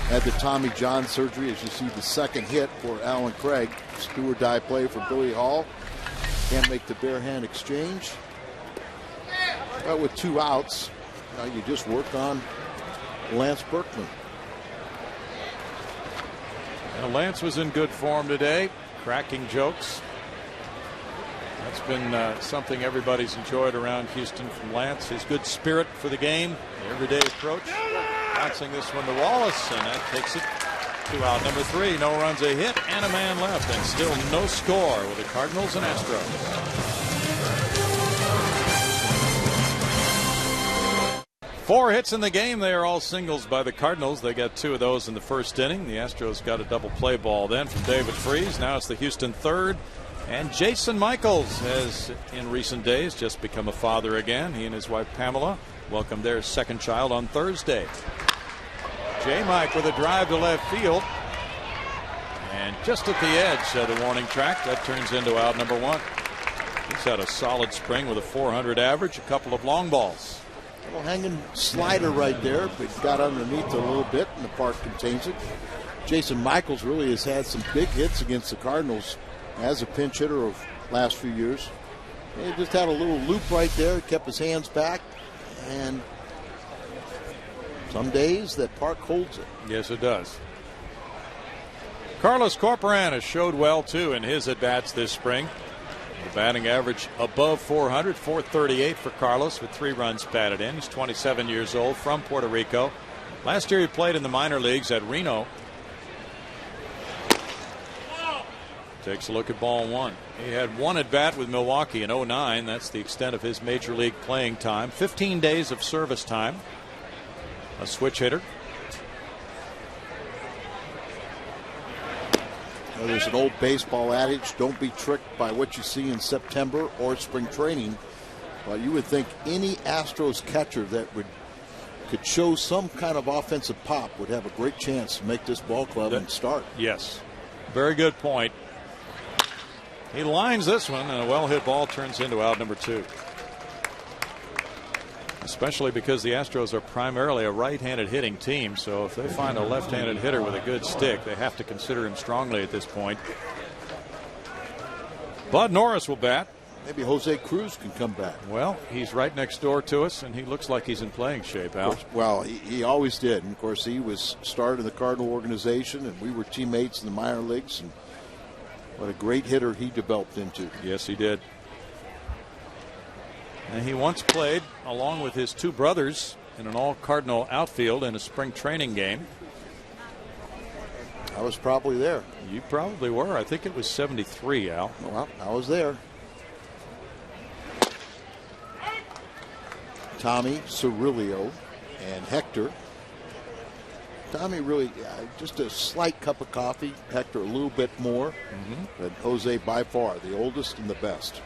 S2: had the Tommy John surgery. As you see, the second hit for Alan Craig. Do or die play for Billy Hall. Can't make the barehand exchange. But with 2 outs, you just work on Lance Berkman.
S1: Now, Lance was in good form today, cracking jokes. That's been something everybody's enjoyed around Houston from Lance. His good spirit for the game, the everyday approach. Bouncing this one to Wallace, and that takes it to out number 3. No runs, a hit, and a man left, and still no score with the Cardinals and Astros. 4 hits in the game. They are all singles by the Cardinals. They got 2 of those in the first inning. The Astros got a double play ball then from David Freese. Now it's the Houston third. And Jason Michaels has, in recent days, just become a father again. He and his wife Pamela welcomed their second child on Thursday. J-Mike with a drive to left field. And just at the edge of the warning track, that turns into out number 1. He's had a solid spring with a .400 average, a couple of long balls.
S2: A little hanging slider right there, but got underneath a little bit, and the park contains it. Jason Michaels really has had some big hits against the Cardinals as a pinch hitter of last few years. He just had a little loop right there, kept his hands back, and some days that park holds it.
S1: Yes, it does. Carlos Corporan has showed well, too, in his at-bats this spring. The batting average above .400, .438 for Carlos with 3 runs batted in. He's 27 years old, from Puerto Rico. Last year he played in the minor leagues at Reno. Takes a look at ball 1. He had 1 at bat with Milwaukee in '09. That's the extent of his major league playing time. 15 days of service time. A switch hitter.
S2: Well, there's an old baseball adage, don't be tricked by what you see in September or spring training. Well, you would think any Astros catcher that could show some kind of offensive pop would have a great chance to make this ball club and start.
S1: Yes. Very good point. He lines this one, and a well-hit ball turns into out number 2. Especially because the Astros are primarily a right-handed hitting team, so if they find a left-handed hitter with a good stick, they have to consider him strongly at this point. Bud Norris will bat.
S2: Maybe Jose Cruz can come back.
S1: Well, he's right next door to us, and he looks like he's in playing shape, Al.
S2: Well, he always did. And, of course, he was started in the Cardinal organization, and we were teammates in the minor leagues. And what a great hitter he developed into.
S1: Yes, he did. And he once played along with his 2 brothers in an all-Cardinal outfield in a spring training game.
S2: I was probably there.
S1: You probably were. I think it was '73, Al.
S2: Well, I was there. Tommy, Cirillo, and Hector. Tommy really just a slight cup of coffee. Hector a little bit more. But Jose by far the oldest and the best.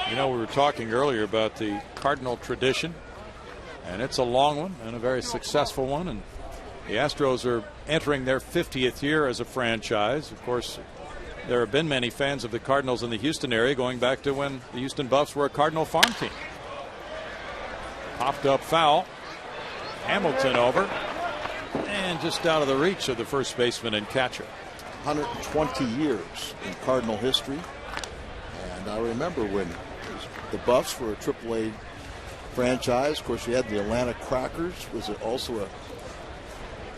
S1: You know, we were talking earlier about the Cardinal tradition, and it's a long one and a very successful one. And the Astros are entering their 50th year as a franchise. Of course, there have been many fans of the Cardinals in the Houston area going back to when the Houston Buffs were a Cardinal farm team. Popped up foul. Hamilton over. And just out of the reach of the first baseman and catcher.
S2: 120 years in Cardinal history. And I remember when the Buffs were a AAA franchise. Of course, you had the Atlanta Crackers, was also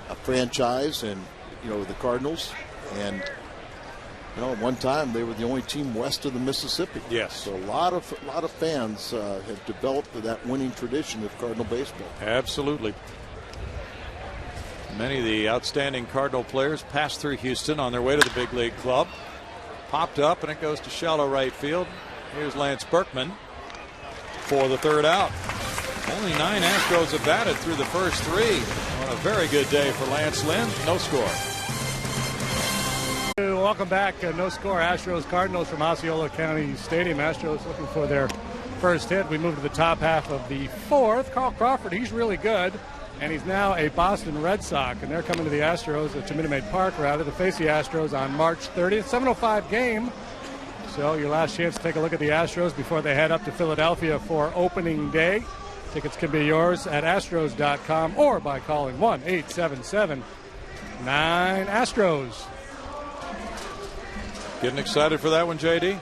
S2: a franchise, and the Cardinals. And at one time they were the only team west of the Mississippi.
S1: Yes.
S2: So a lot of fans have developed that winning tradition of Cardinal baseball.
S1: Absolutely. Many of the outstanding Cardinal players passed through Houston on their way to the big league club. Popped up, and it goes to shallow right field. Here's Lance Berkman for the third out. Only 9 Astros have batted through the first 3. On a very good day for Lance Lynn. No score.
S3: Welcome back. No score. Astros Cardinals from Osceola County Stadium. Astros looking for their first hit. We move to the top half of the 4th. Carl Crawford, he's really good. And he's now a Boston Red Sox, and they're coming to the Astros, to Minute Maid Park, rather, to face the Astros on March 30th. 7:05 game. So your last chance to take a look at the Astros before they head up to Philadelphia for opening day. Tickets can be yours at Astros.com or by calling 1-877-9-ASTROS.
S1: Getting excited for that one, JD?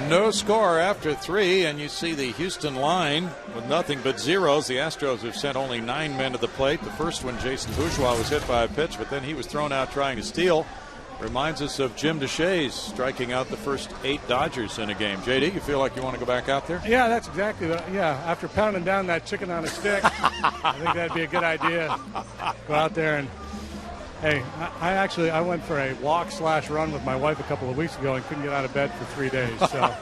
S1: No score after 3, and you see the Houston line with nothing but zeros. The Astros have sent only 9 men to the plate. The first one, Jason Bourgeois, was hit by a pitch, but then he was thrown out trying to steal. Reminds us of Jim DeShays striking out the first 8 Dodgers in a game. JD, you feel like you want to go back out there?
S3: Yeah, that's exactly after pounding down that chicken on a stick, I think that'd be a good idea. Go out there and, hey, I went for a walk/run with my wife a couple of weeks ago and couldn't get out of bed for 3 days. So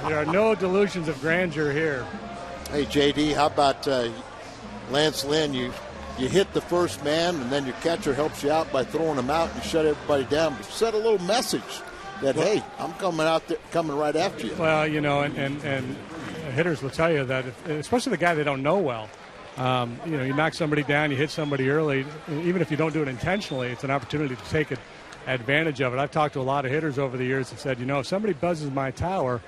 S3: there are no delusions of grandeur here.
S2: Hey, JD, how about Lance Lynn? You hit the first man, and then your catcher helps you out by throwing him out and shut everybody down. But set a little message that, hey, I'm coming out there, coming right after you.
S3: Well, and hitters will tell you that, especially the guy they don't know well. You knock somebody down, you hit somebody early, even if you don't do it intentionally, it's an opportunity to take advantage of it. I've talked to a lot of hitters over the years that said, if somebody buzzes my tower,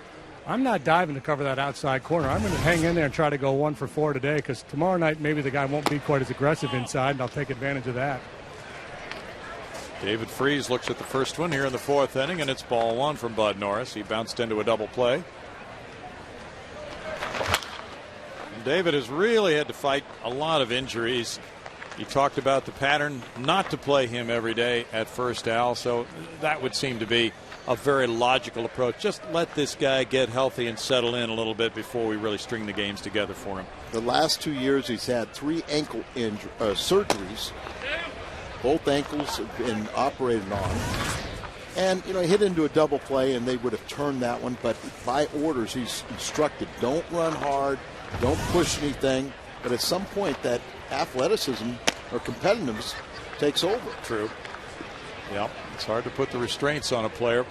S3: I'm not diving to cover that outside corner. I'm going to hang in there and try to go 1 for 4 today, because tomorrow night maybe the guy won't be quite as aggressive inside, and I'll take advantage of that.
S1: David Freese looks at the first one here in the 4th inning, and it's ball 1 from Bud Norris. He bounced into a double play. And David has really had to fight a lot of injuries. He talked about the pattern not to play him every day at first, Al, so that would seem to be a very logical approach. Just let this guy get healthy and settle in a little bit before we really string the games together for him.
S2: The last 2 years he's had 3 ankle surgeries. Both ankles have been operated on. And, he hit into a double play and they would have turned that one. But by orders, he's instructed, don't run hard, don't push anything. But at some point that athleticism or competitiveness takes over.
S1: True. Yep, it's hard to put the restraints on a player.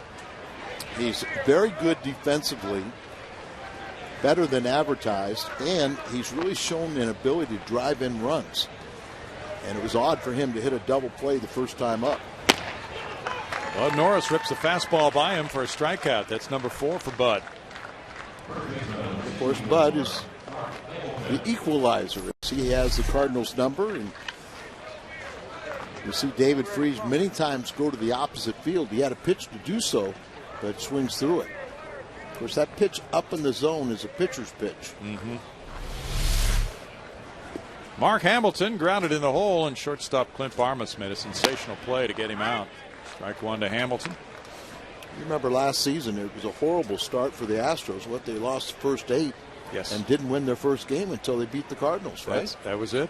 S2: He's very good defensively, better than advertised, and he's really shown an ability to drive in runs. And it was odd for him to hit a double play the first time up.
S1: Bud Norris rips a fastball by him for a strikeout. That's number 4 for Bud.
S2: Of course, Bud is the equalizer. He has the Cardinals number, and you see David Freese many times go to the opposite field. He had a pitch to do so, but swings through it. Of course, that pitch up in the zone is a pitcher's pitch.
S1: Mm-hmm. Mark Hamilton grounded in the hole, and shortstop Clint Barmas made a sensational play to get him out. Strike 1 to Hamilton.
S2: You remember last season, it was a horrible start for the Astros. They lost the first 8
S1: yes,
S2: and didn't win their first game until they beat the Cardinals, right?
S1: That was it.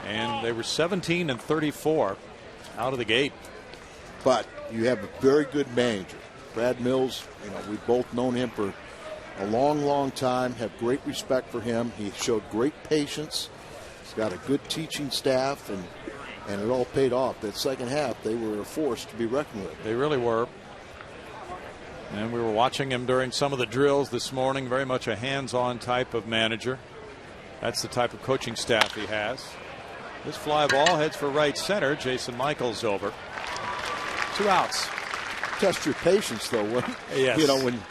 S1: And they were 17-34 out of the gate.
S2: But you have a very good manager. Brad Mills, we've both known him for a long, long time, have great respect for him. He showed great patience. He's got a good teaching staff, and it all paid off. That second half, they were a force to be reckoned with.
S1: They really were. And we were watching him during some of the drills this morning. Very much a hands-on type of manager. That's the type of coaching staff he has. This fly ball heads for right center. Jason Michaels over. 2 outs.
S2: test your patience, though. When,
S1: Yes.
S2: when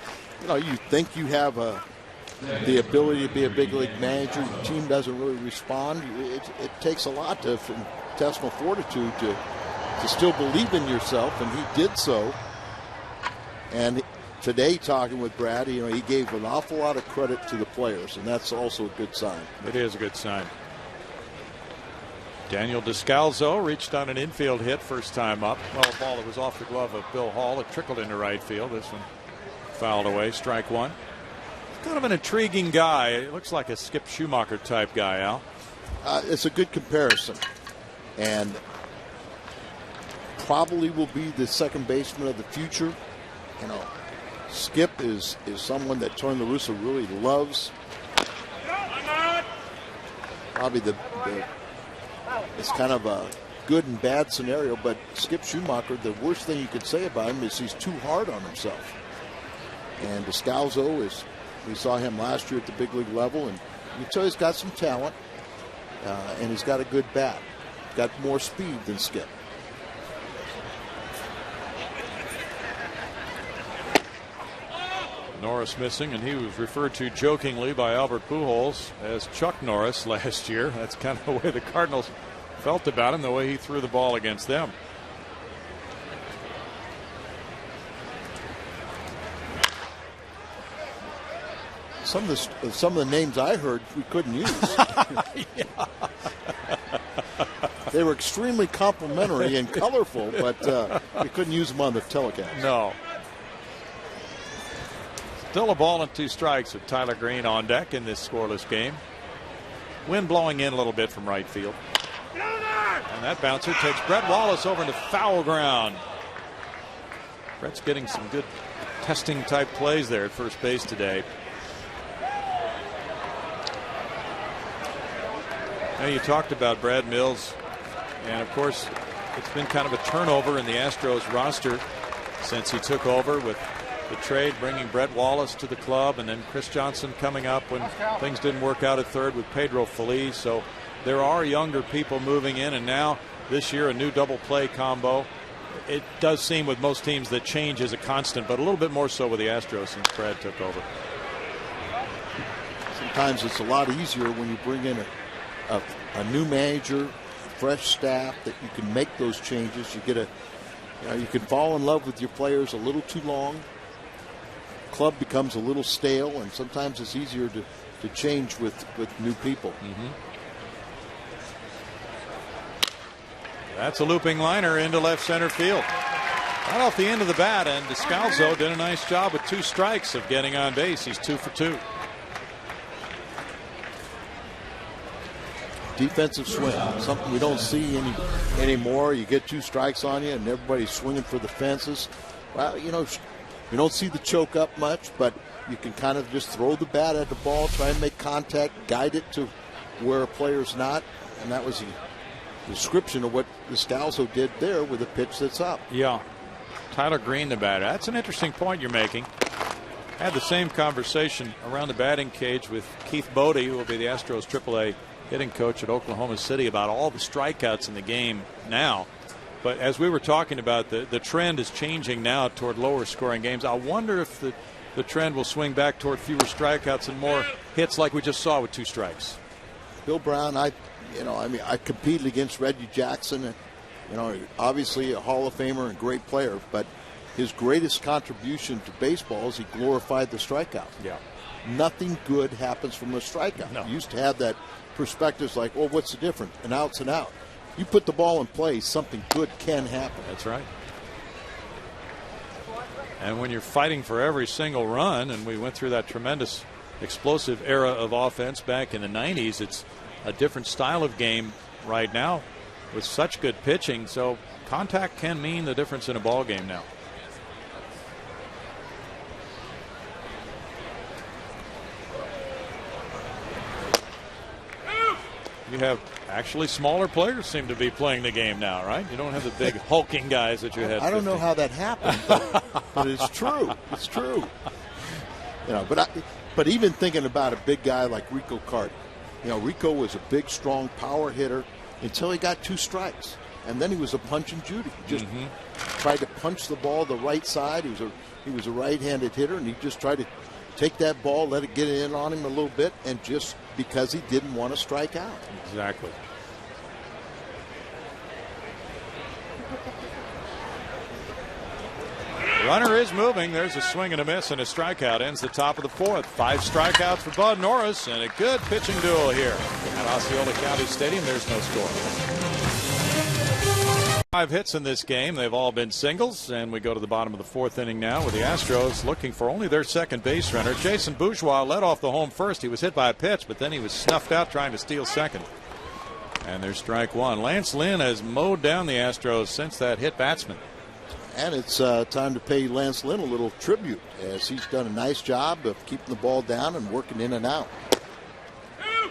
S2: you think you have the ability to be a big league manager, your team doesn't really respond. It takes a lot of intestinal fortitude to still believe in yourself, and he did so. And today, talking with Brad, he gave an awful lot of credit to the players, and that's also a good sign.
S1: It is a good sign. Daniel Descalzo reached on an infield hit first time up. Well, a ball that was off the glove of Bill Hall. It trickled into right field. This one fouled away. Strike one. Kind of an intriguing guy. It looks like a Skip Schumacher type guy, Al.
S2: It's a good comparison, and probably will be the second baseman of the future. Skip is someone that Tony La Russa really loves. Probably it's kind of a good and bad scenario, but Skip Schumacher, the worst thing you could say about him is he's too hard on himself. And Descalzo we saw him last year at the big league level, and you can tell he's got some talent, and he's got a good bat. Got more speed than Skip.
S1: Norris missing, and he was referred to jokingly by Albert Pujols as Chuck Norris last year. That's kind of the way the Cardinals felt about him, the way he threw the ball against them.
S2: Some of the names I heard we couldn't use. They were extremely complimentary and colorful, but we couldn't use them on the telecast.
S1: No. Still a ball and 2 strikes with Tyler Green on deck in this scoreless game. Wind blowing in a little bit from right field. And that bouncer takes Brett Wallace over into foul ground. Brett's getting some good testing type plays there at first base today. Now, you talked about Brad Mills, and of course it's been kind of a turnover in the Astros roster since he took over with the trade, bringing Brett Wallace to the club, and then Chris Johnson coming up when things didn't work out at third with Pedro Feliz. So there are younger people moving in, and now this year a new double play combo. It does seem with most teams that change is a constant, but a little bit more so with the Astros since Brad took over.
S2: Sometimes it's a lot easier when you bring in a new manager, fresh staff, that you can make those changes. You get you can fall in love with your players a little too long. Club becomes a little stale, and sometimes it's easier to change with new people.
S1: Mm-hmm. That's a looping liner into left center field. Right off the end of the bat, and Descalzo did a nice job with 2 strikes of getting on base. He's 2 for 2.
S2: Defensive swing, something we don't see anymore. You get 2 strikes on you, and everybody's swinging for the fences. Well, you don't see the choke up much, but you can kind of just throw the bat at the ball, try and make contact, guide it to where a player's not, and that was the description of what Descalzo did there with a pitch that's up.
S1: Yeah. Tyler Green, the batter. That's an interesting point you're making. Had the same conversation around the batting cage with Keith Bodie, who will be the Astros AAA hitting coach at Oklahoma City, about all the strikeouts in the game now. But as we were talking about, the trend is changing now toward lower scoring games. I wonder if the trend will swing back toward fewer strikeouts and more hits like we just saw with 2 strikes.
S2: Bill Brown, I competed against Reggie Jackson, obviously a Hall of Famer and great player, but his greatest contribution to baseball is he glorified the strikeout.
S1: Yeah.
S2: Nothing good happens from a strikeout.
S1: No.
S2: You used to have that perspective like, well, what's the difference? An out's an out. You put the ball in play, something good can happen.
S1: That's right. And when you're fighting for every single run, and we went through that tremendous explosive era of offense back in the 90s, it's a different style of game right now with such good pitching. So contact can mean the difference in a ball game now. You have actually smaller players seem to be playing the game now, right? You don't have the big hulking guys that you had.
S2: I don't know how that happened, but it's true. It's true. But even thinking about a big guy like Rico Carter, Rico was a big, strong power hitter until he got 2 strikes. and then he was a punch and Judy. Just tried to punch the ball the right side. He was a right-handed hitter, and he just tried to take that ball, let it get in on him a little bit, and just because he didn't want to strike out.
S1: Exactly. Runner is moving. There's a swing and a miss and a strikeout. Ends the top of the fourth. 5 strikeouts for Bud Norris and a good pitching duel here at Osceola County Stadium. There's no score. 5 hits in this game. They've all been singles, and we go to the bottom of the 4th inning now with the Astros looking for only their second base runner. Jason Bourgeois led off the home first. He was hit by a pitch, but then he was snuffed out trying to steal second. And there's strike 1. Lance Lynn has mowed down the Astros since that hit batsman.
S2: And it's time to pay Lance Lynn a little tribute, as he's done a nice job of keeping the ball down and working in and out.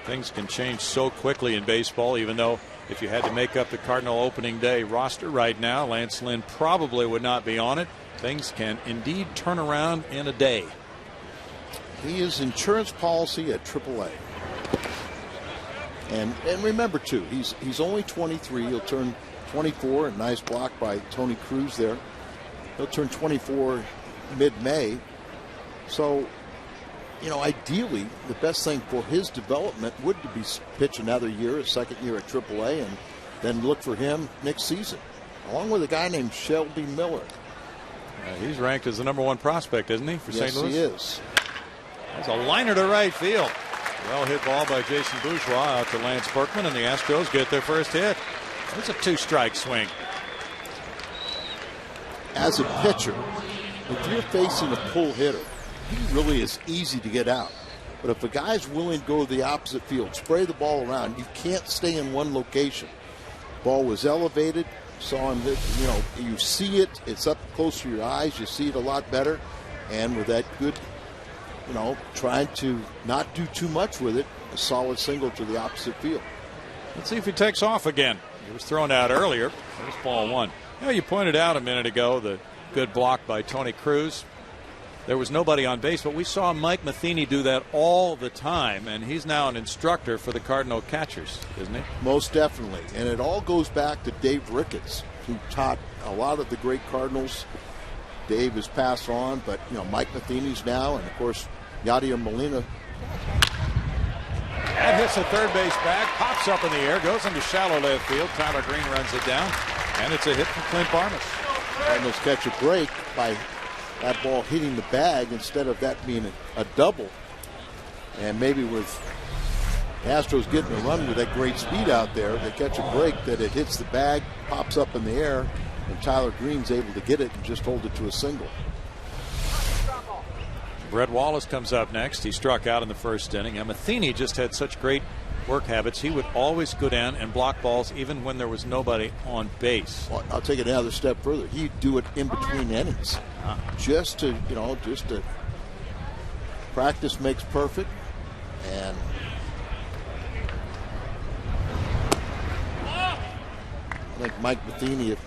S1: Things can change so quickly in baseball, even though if you had to make up the Cardinal opening day roster right now, Lance Lynn probably would not be on it. Things can indeed turn around in a day.
S2: He is insurance policy at AAA. And remember, too, he's only 23. He'll turn 24. A nice block by Tony Cruz there. He'll turn 24 mid-May. So, you know, ideally, the best thing for his development would be pitch another year, a second year at AAA, and then look for him next season, along with a guy named Shelby Miller.
S1: He's ranked as the #1 prospect, isn't he, for St. Louis?
S2: Yes, he is.
S1: That's a liner to right field. Well hit ball by Jason Bourgeois out to Lance Berkman, and the Astros get their first hit. It's a 2-strike swing.
S2: As a pitcher, if you're facing a pull hitter, he really is easy to get out. But if a guy's willing to go to the opposite field, spray the ball around, you can't stay in one location. Ball was elevated, saw him, you know, you see it, it's up close to your eyes, you see it a lot better. And with that good, you know, trying to not do too much with it, a solid single to the opposite field.
S1: Let's see if he takes off again. He was thrown out earlier. There's ball 1. You know, you pointed out a minute ago the good block by Tony Cruz. There was nobody on base, but we saw Mike Matheny do that all the time, and he's now an instructor for the Cardinal catchers, isn't he?
S2: Most definitely. And it all goes back to Dave Ricketts, who taught a lot of the great Cardinals. Dave has passed on, but, you know, Mike Matheny's now, and, of course, Yadier Molina.
S1: That hits the third base bag, pops up in the air, goes into shallow left field. Tyler Green runs it down, and it's a hit from Clint Barnes.
S2: Cardinals catch a break by that ball hitting the bag instead of that being a double. And maybe with Astros getting a run with that great speed out there, they catch a break that it hits the bag, pops up in the air, and Tyler Green's able to get it and just hold it to a single.
S1: Brett Wallace comes up next. He struck out in the first inning. And Matheny just had such great work habits. He would always go down and block balls even when there was nobody on base.
S2: Well, I'll take it another step further. He'd do it in between innings. Just to, you know, just to practice makes perfect. And I think Mike Matheny,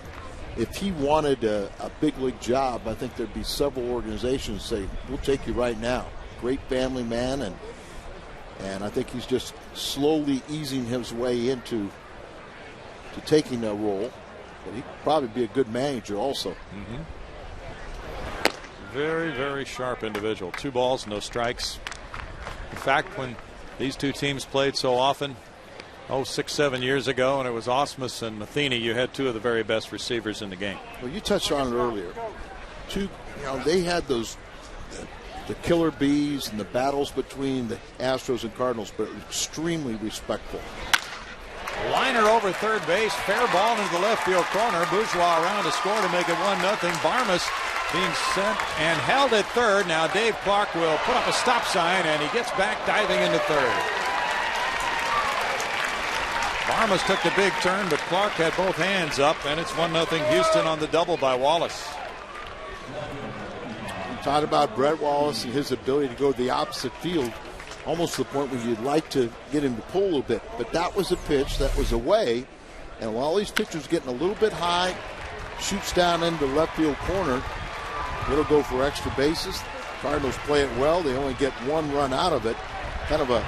S2: if he wanted a big league job, I think there'd be several organizations say, we'll take you right now. Great family man, and I think he's just slowly easing his way into taking that role. But he'd probably be a good manager also.
S1: Very, very sharp individual. 2 balls, no strikes. In fact, when these two teams played so often, 6-7 years ago, and it was Osmus and Matheny, you had 2 of the very best receivers in the game.
S2: Well, you touched on it earlier. They had those the killer bees and the battles between the Astros and Cardinals, but extremely respectful.
S1: Liner over third base, fair ball into the left field corner. Bourgeois around to score to make it 1-0. Barmas being sent and held at third. Now Dave Clark will put up a stop sign, and he gets back diving into third. Barmas took the big turn, but Clark had both hands up, and it's 1-0 Houston on the double by Wallace.
S2: We talked about Brett Wallace and his ability to go to the opposite field, almost to the point where you'd like to get him to pull a little bit. But that was a pitch that was away, and while these pitchers getting a little bit high, shoots down into the left field corner. It'll go for extra bases. Cardinals play it well. They only get 1 run out of it. Kind of a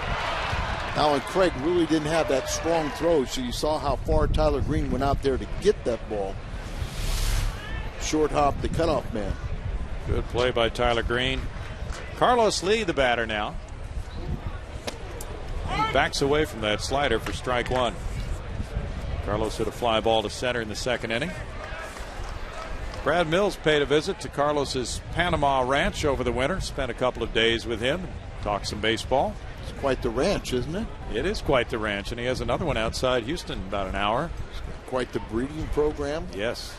S2: Now, and Craig really didn't have that strong throw, so you saw how far Tyler Green went out there to get that ball. Short hop the cutoff man.
S1: Good play by Tyler Green. Carlos Lee, the batter now. He backs away from that slider for strike one. Carlos hit a fly ball to center in the second inning. Brad Mills paid a visit to Carlos's Panama ranch over the winter. Spent a couple of days with him. Talked some baseball.
S2: It's quite the ranch, isn't it?
S1: It is quite the ranch, and he has another one outside Houston in about an hour.
S2: Quite the breeding program.
S1: Yes.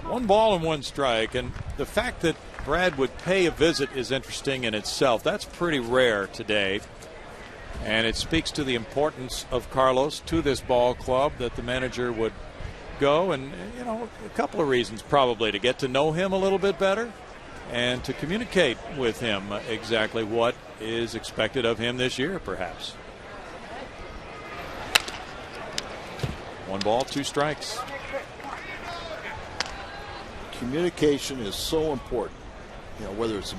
S1: 1 ball and 1 strike, and the fact that Brad would pay a visit is interesting in itself. That's pretty rare today, and it speaks to the importance of Carlos to this ball club, that the manager would go, and a couple of reasons probably: to get to know him a little bit better and to communicate with him exactly what is expected of him this year, perhaps. 1 ball, 2 strikes.
S2: Communication is so important. Whether it's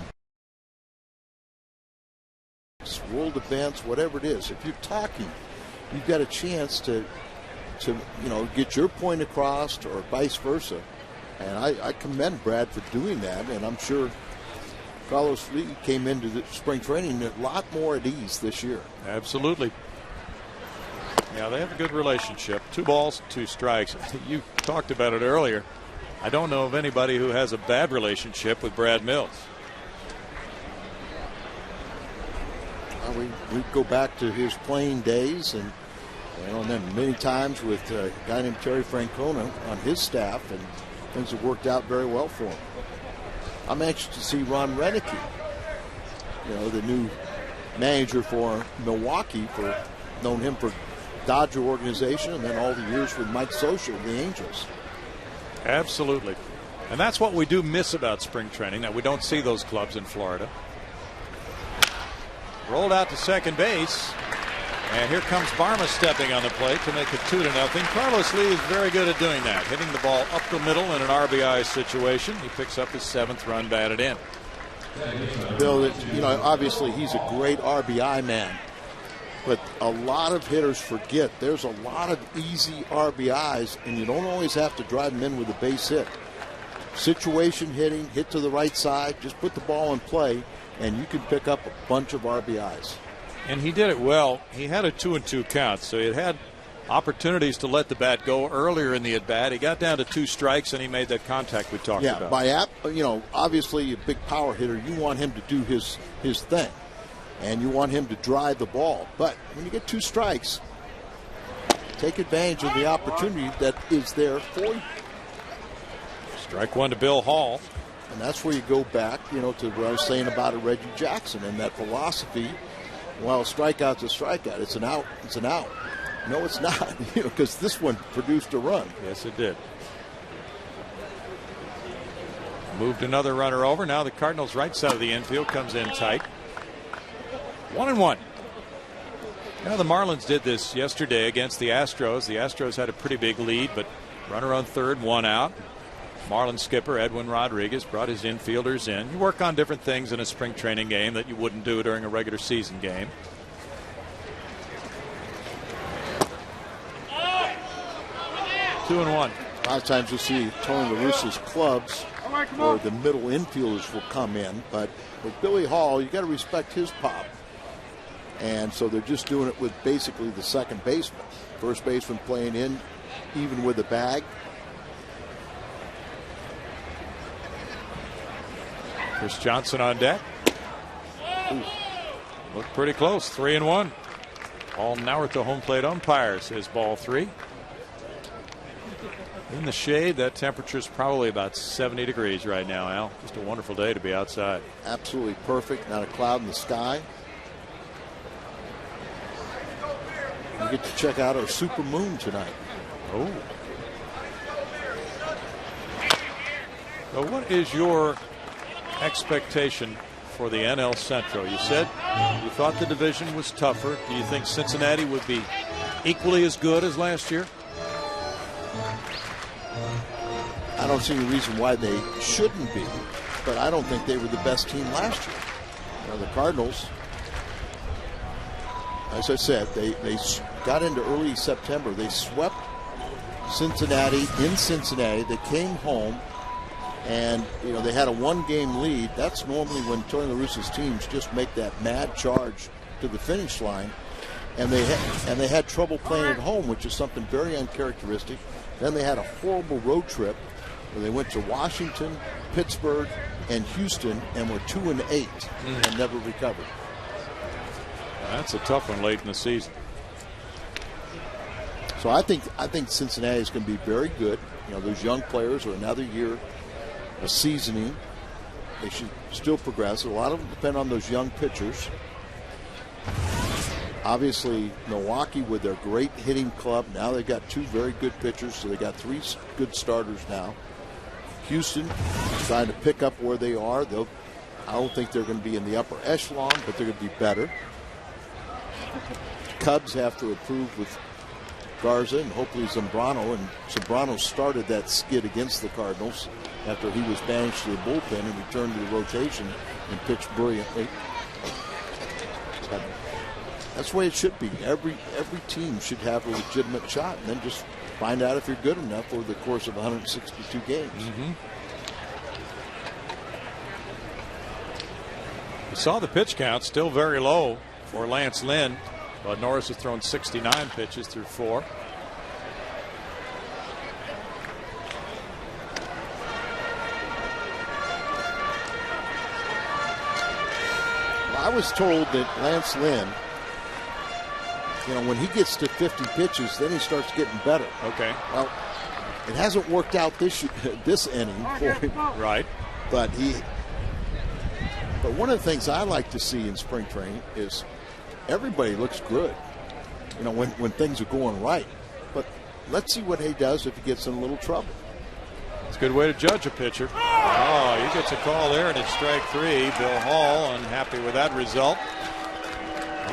S2: world events, whatever it is. If you're talking, you've got a chance to get your point across, or vice versa. And I commend Brad for doing that, and I'm sure Carlos Lee came into the spring training a lot more at ease this year.
S1: Absolutely. Yeah, they have a good relationship. 2 balls, 2 strikes. You talked about it earlier. I don't know of anybody who has a bad relationship with Brad Mills.
S2: We go back to his playing days, and then many times with a guy named Terry Francona on his staff, and things have worked out very well for him. I'm anxious to see Ron Renicky, the new manager for Milwaukee, known him for Dodger organization, and then all the years with Mike Scioscia of the Angels.
S1: Absolutely. And that's what we do miss about spring training, that we don't see those clubs in Florida. Rolled out to second base. And here comes Barma stepping on the plate to make it 2-0. Carlos Lee is very good at doing that, hitting the ball up the middle in an RBI situation. He picks up his 7th run batted in.
S2: Bill, obviously he's a great RBI man, but a lot of hitters forget there's a lot of easy RBIs, and you don't always have to drive them in with a base hit. Situation hitting, hit to the right side, just put the ball in play, and you can pick up a bunch of RBIs.
S1: And he did it well. He had a 2-2 count, so he had opportunities to let the bat go earlier in the at-bat. He got down to 2 strikes, and he made that contact we talked about.
S2: Obviously a big power hitter, you want him to do his thing, and you want him to drive the ball. But when you get 2 strikes, take advantage of the opportunity that is there for you.
S1: Strike 1 to Bill Hall.
S2: And that's where you go back, to what I was saying about a Reggie Jackson and that philosophy. Well, strikeout's a strikeout. It's an out. It's an out. No, it's not, because this one produced a run.
S1: Yes, it did. Moved another runner over. Now the Cardinals' right side of the infield comes in tight. 1-1. The Marlins did this yesterday against the Astros. The Astros had a pretty big lead, but runner on third, 1 out. Marlins skipper Edwin Rodriguez brought his infielders in. You work on different things in a spring training game that you wouldn't do during a regular season game. Two and one.
S2: A lot of times you'll see Tony La Russa's clubs where the middle infielders will come in, but with Billy Hall, you got to respect his pop. And so they're just doing it with basically the second baseman. First baseman playing in, even with the bag.
S1: Chris Johnson on deck. Looked pretty close. 3-1. All now at the home plate umpire says ball 3. In the shade, that temperature is probably about 70 degrees right now, Al. Just a wonderful day to be outside.
S2: Absolutely perfect. Not a cloud in the sky. We get to check out our super moon tonight.
S1: Oh. So what is your expectation for the NL Central? You said you thought the division was tougher. Do you think Cincinnati would be equally as good as last year?
S2: I don't see any reason why they shouldn't be, but I don't think they were the best team last year. The Cardinals as I said, they got into early September. They swept Cincinnati in Cincinnati. They came home, and they had a 1-game lead. That's normally when Tony La Russa's teams just make that mad charge to the finish line, and they had trouble playing at home, which is something very uncharacteristic. Then they had a horrible road trip where they went to Washington, Pittsburgh, and Houston, and were 2-8 and never recovered.
S1: That's a tough one late in the season.
S2: So I think Cincinnati is going to be very good. Those young players are another year of seasoning. They should still progress. A lot of them depend on those young pitchers. Obviously, Milwaukee with their great hitting club. Now they've got 2 very good pitchers, so they got 3 good starters now. Houston trying to pick up where they are. I don't think they're going to be in the upper echelon, but they're going to be better. Cubs have to improve with Garza and hopefully Zambrano. And Zambrano started that skid against the Cardinals after he was banished to the bullpen and returned to the rotation and pitched brilliantly. But that's the way it should be. Every team should have a legitimate shot, and then just find out if you're good enough over the course of 162 games.
S1: We saw the pitch count still very low for Lance Lynn. Bud Norris has thrown 69 pitches through 4.
S2: Well, I was told that Lance Lynn, when he gets to 50 pitches, then he starts getting better.
S1: Okay.
S2: Well, it hasn't worked out this inning for him.
S1: Right.
S2: But one of the things I like to see in spring training is everybody looks good, when things are going right. But let's see what he does if he gets in a little trouble.
S1: It's a good way to judge a pitcher. Oh, he gets a call there, and it's strike 3. Bill Hall unhappy with that result.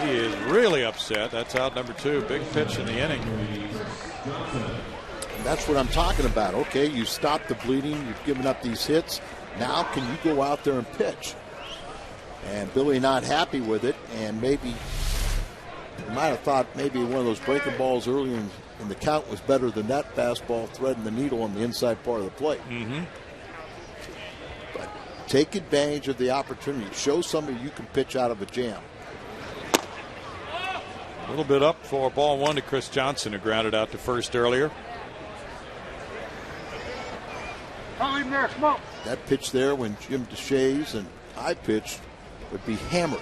S1: He is really upset. That's out number 2. Big pitch in the inning.
S2: And that's what I'm talking about. Okay, you stopped the bleeding. You've given up these hits. Now can you go out there and pitch? And Billy not happy with it, and maybe you might have thought maybe one of those breaking balls early in the count was better than that fastball threading the needle on the inside part of the plate. But take advantage of the opportunity. Show somebody you can pitch out of a jam.
S1: A little bit up for ball 1 to Chris Johnson, who grounded out to first earlier.
S2: That pitch there when Jim DeShays and I pitched would be hammered.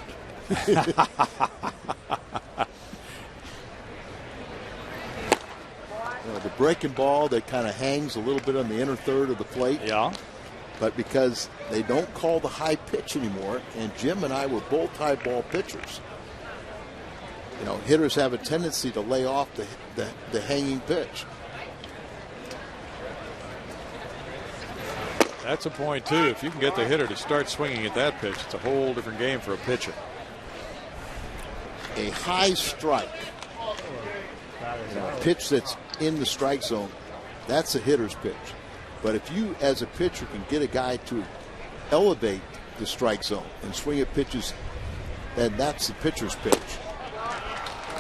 S2: The breaking ball that kind of hangs a little bit on the inner third of the plate.
S1: Yeah.
S2: But because they don't call the high pitch anymore, and Jim and I were both high ball pitchers, hitters have a tendency to lay off the hanging pitch.
S1: That's a point, too. If you can get the hitter to start swinging at that pitch, it's a whole different game for a pitcher.
S2: A high strike, a pitch that's in the strike zone, that's a hitter's pitch. But if you, as a pitcher, can get a guy to elevate the strike zone and swing at pitches, then that's the pitcher's pitch.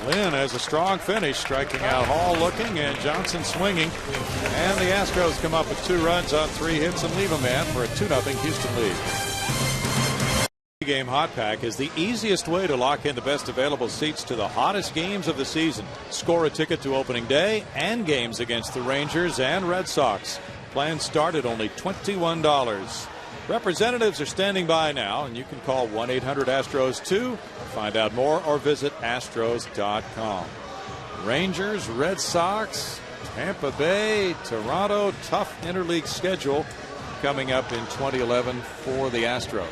S1: Lynn has a strong finish, striking out Hall looking and Johnson swinging. And the Astros come up with 2 runs on 3 hits and leave a man for a 2-0 Houston lead. Game Hot Pack is the easiest way to lock in the best available seats to the hottest games of the season. Score a ticket to opening day and games against the Rangers and Red Sox. Plans start at only $21. Representatives are standing by now, and you can call 1-800-ASTROS-2. Find out more or visit Astros.com. Rangers, Red Sox, Tampa Bay, Toronto, tough interleague schedule coming up in 2011 for the Astros.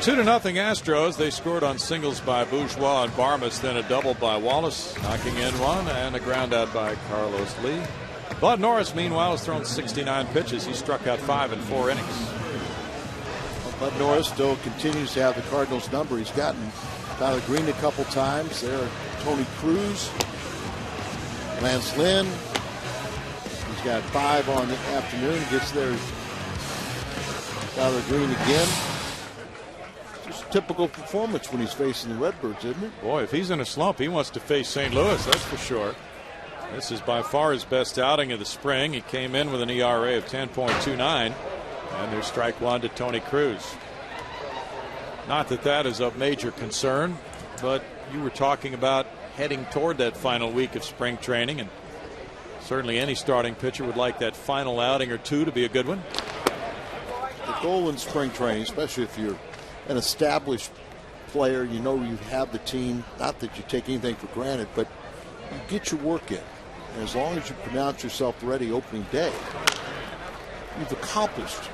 S1: Two to nothing Astros. They scored on singles by Bourgeois and Barmas, then a double by Wallace, knocking in one, and a ground out by Carlos Lee. Bud Norris, meanwhile, has thrown 69 pitches. He struck out 5 in 4 innings.
S2: Well, Bud Norris still continues to have the Cardinals' number. He's gotten Tyler Green a couple times. There, Tony Cruz, Lance Lynn. He's got 5 on the afternoon. Gets there. Tyler Green again. Just a typical performance when he's facing the Redbirds, isn't it?
S1: Boy, if he's in a slump, he wants to face St. Louis, that's for sure. This is by far his best outing of the spring. He came in with an ERA of 10.29. And there's strike one to Tony Cruz. Not that that is of major concern, but you were talking about heading toward that final week of spring training, and certainly any starting pitcher would like that final outing or two to be a good one.
S2: The goal in spring training, especially if you're an established player, you know you have the team, not that you take anything for granted, but you get your work in. And as long as you pronounce yourself ready opening day, you've accomplished,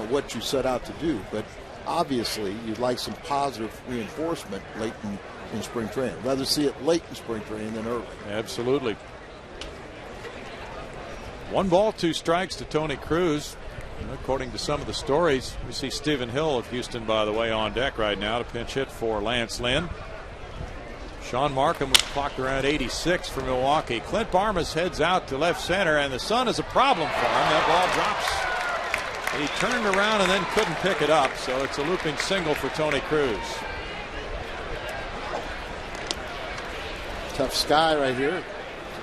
S2: what you set out to do. But obviously, you'd like some positive reinforcement late in spring training. Rather see it late in spring training than early.
S1: Absolutely. 1 ball, 2 strikes to Tony Cruz. According to some of the stories, we see Stephen Hill of Houston, by the way, on deck right now to pinch hit for Lance Lynn. Sean Markham was clocked around 86 for Milwaukee. Clint Barmas heads out to left center, and the sun is a problem for him. That ball drops. He turned around and then couldn't pick it up, so it's a looping single for Tony Cruz.
S2: Tough sky right here.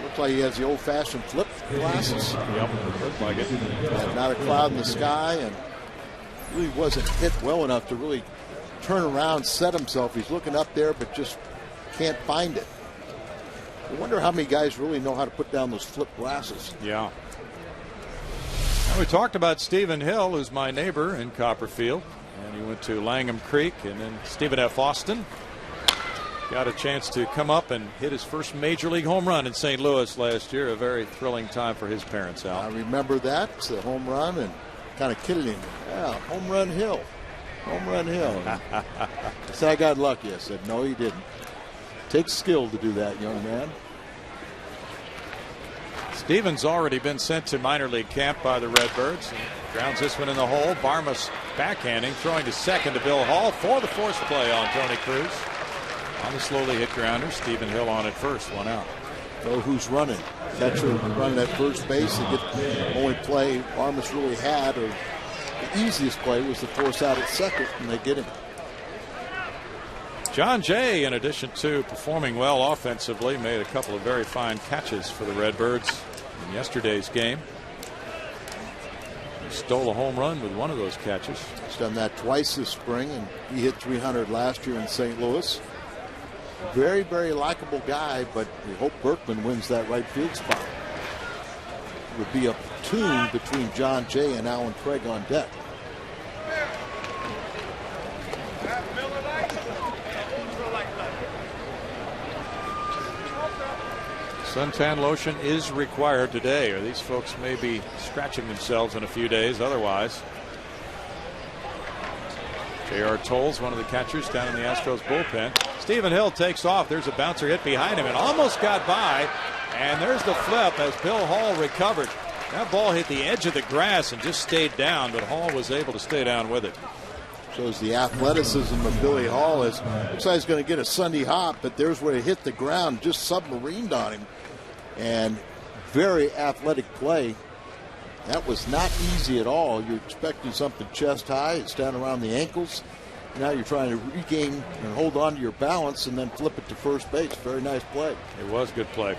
S2: Looks like he has the old-fashioned flip glasses.
S1: Yep, looks like it.
S2: Not a cloud in the sky, and really wasn't hit well enough to really turn around, set himself. He's looking up there, but just can't find it. I wonder how many guys really know how to put down those flip glasses.
S1: Yeah. We talked about Stephen Hill, who's my neighbor in Copperfield, and he went to Langham Creek, and then Stephen F. Austin got a chance to come up and hit his first major league home run in St. Louis last year. A very thrilling time for his parents, Al.
S2: I remember that. It's a home run, and kind of kidded him. Yeah, home run Hill. Home run Hill. I said, I got lucky. I said, no, you didn't. Takes skill to do that, young man.
S1: Stevens already been sent to minor league camp by the Redbirds. And grounds this one in the hole. Barmas backhanding, throwing to second to Bill Hall for the force play on Tony Cruz. On the slowly hit grounder, Stephen Hill on at first, 1 out.
S2: So who's running? Catcher running at first base. And the only play Barmas really had, or the easiest play, was the force out at second, and they get him.
S1: John Jay, in addition to performing well offensively, made a couple of very fine catches for the Redbirds in yesterday's game. He stole a home run with one of those catches.
S2: He's done that twice this spring, and he hit 300 last year in St. Louis. Very, very likable guy, but we hope Berkman wins that right field spot. It would be a platoon between John Jay and Alan Craig on deck.
S1: Suntan lotion is required today, or these folks may be scratching themselves in a few days otherwise. J.R. Tolles, one of the catchers down in the Astros bullpen. Stephen Hill takes off. There's a bouncer hit behind him and almost got by. And there's the flip as Bill Hall recovered. That ball hit the edge of the grass and just stayed down, but Hall was able to stay down with it.
S2: Shows the athleticism of Billy Hall. Looks like he's going to get a Sunday hop, but there's where it hit the ground, just submarined on him. And very athletic play. That was not easy at all. You're expecting something chest high. It's down around the ankles. Now you're trying to regain and hold on to your balance and then flip it to first base. Very nice play.
S1: It was good play.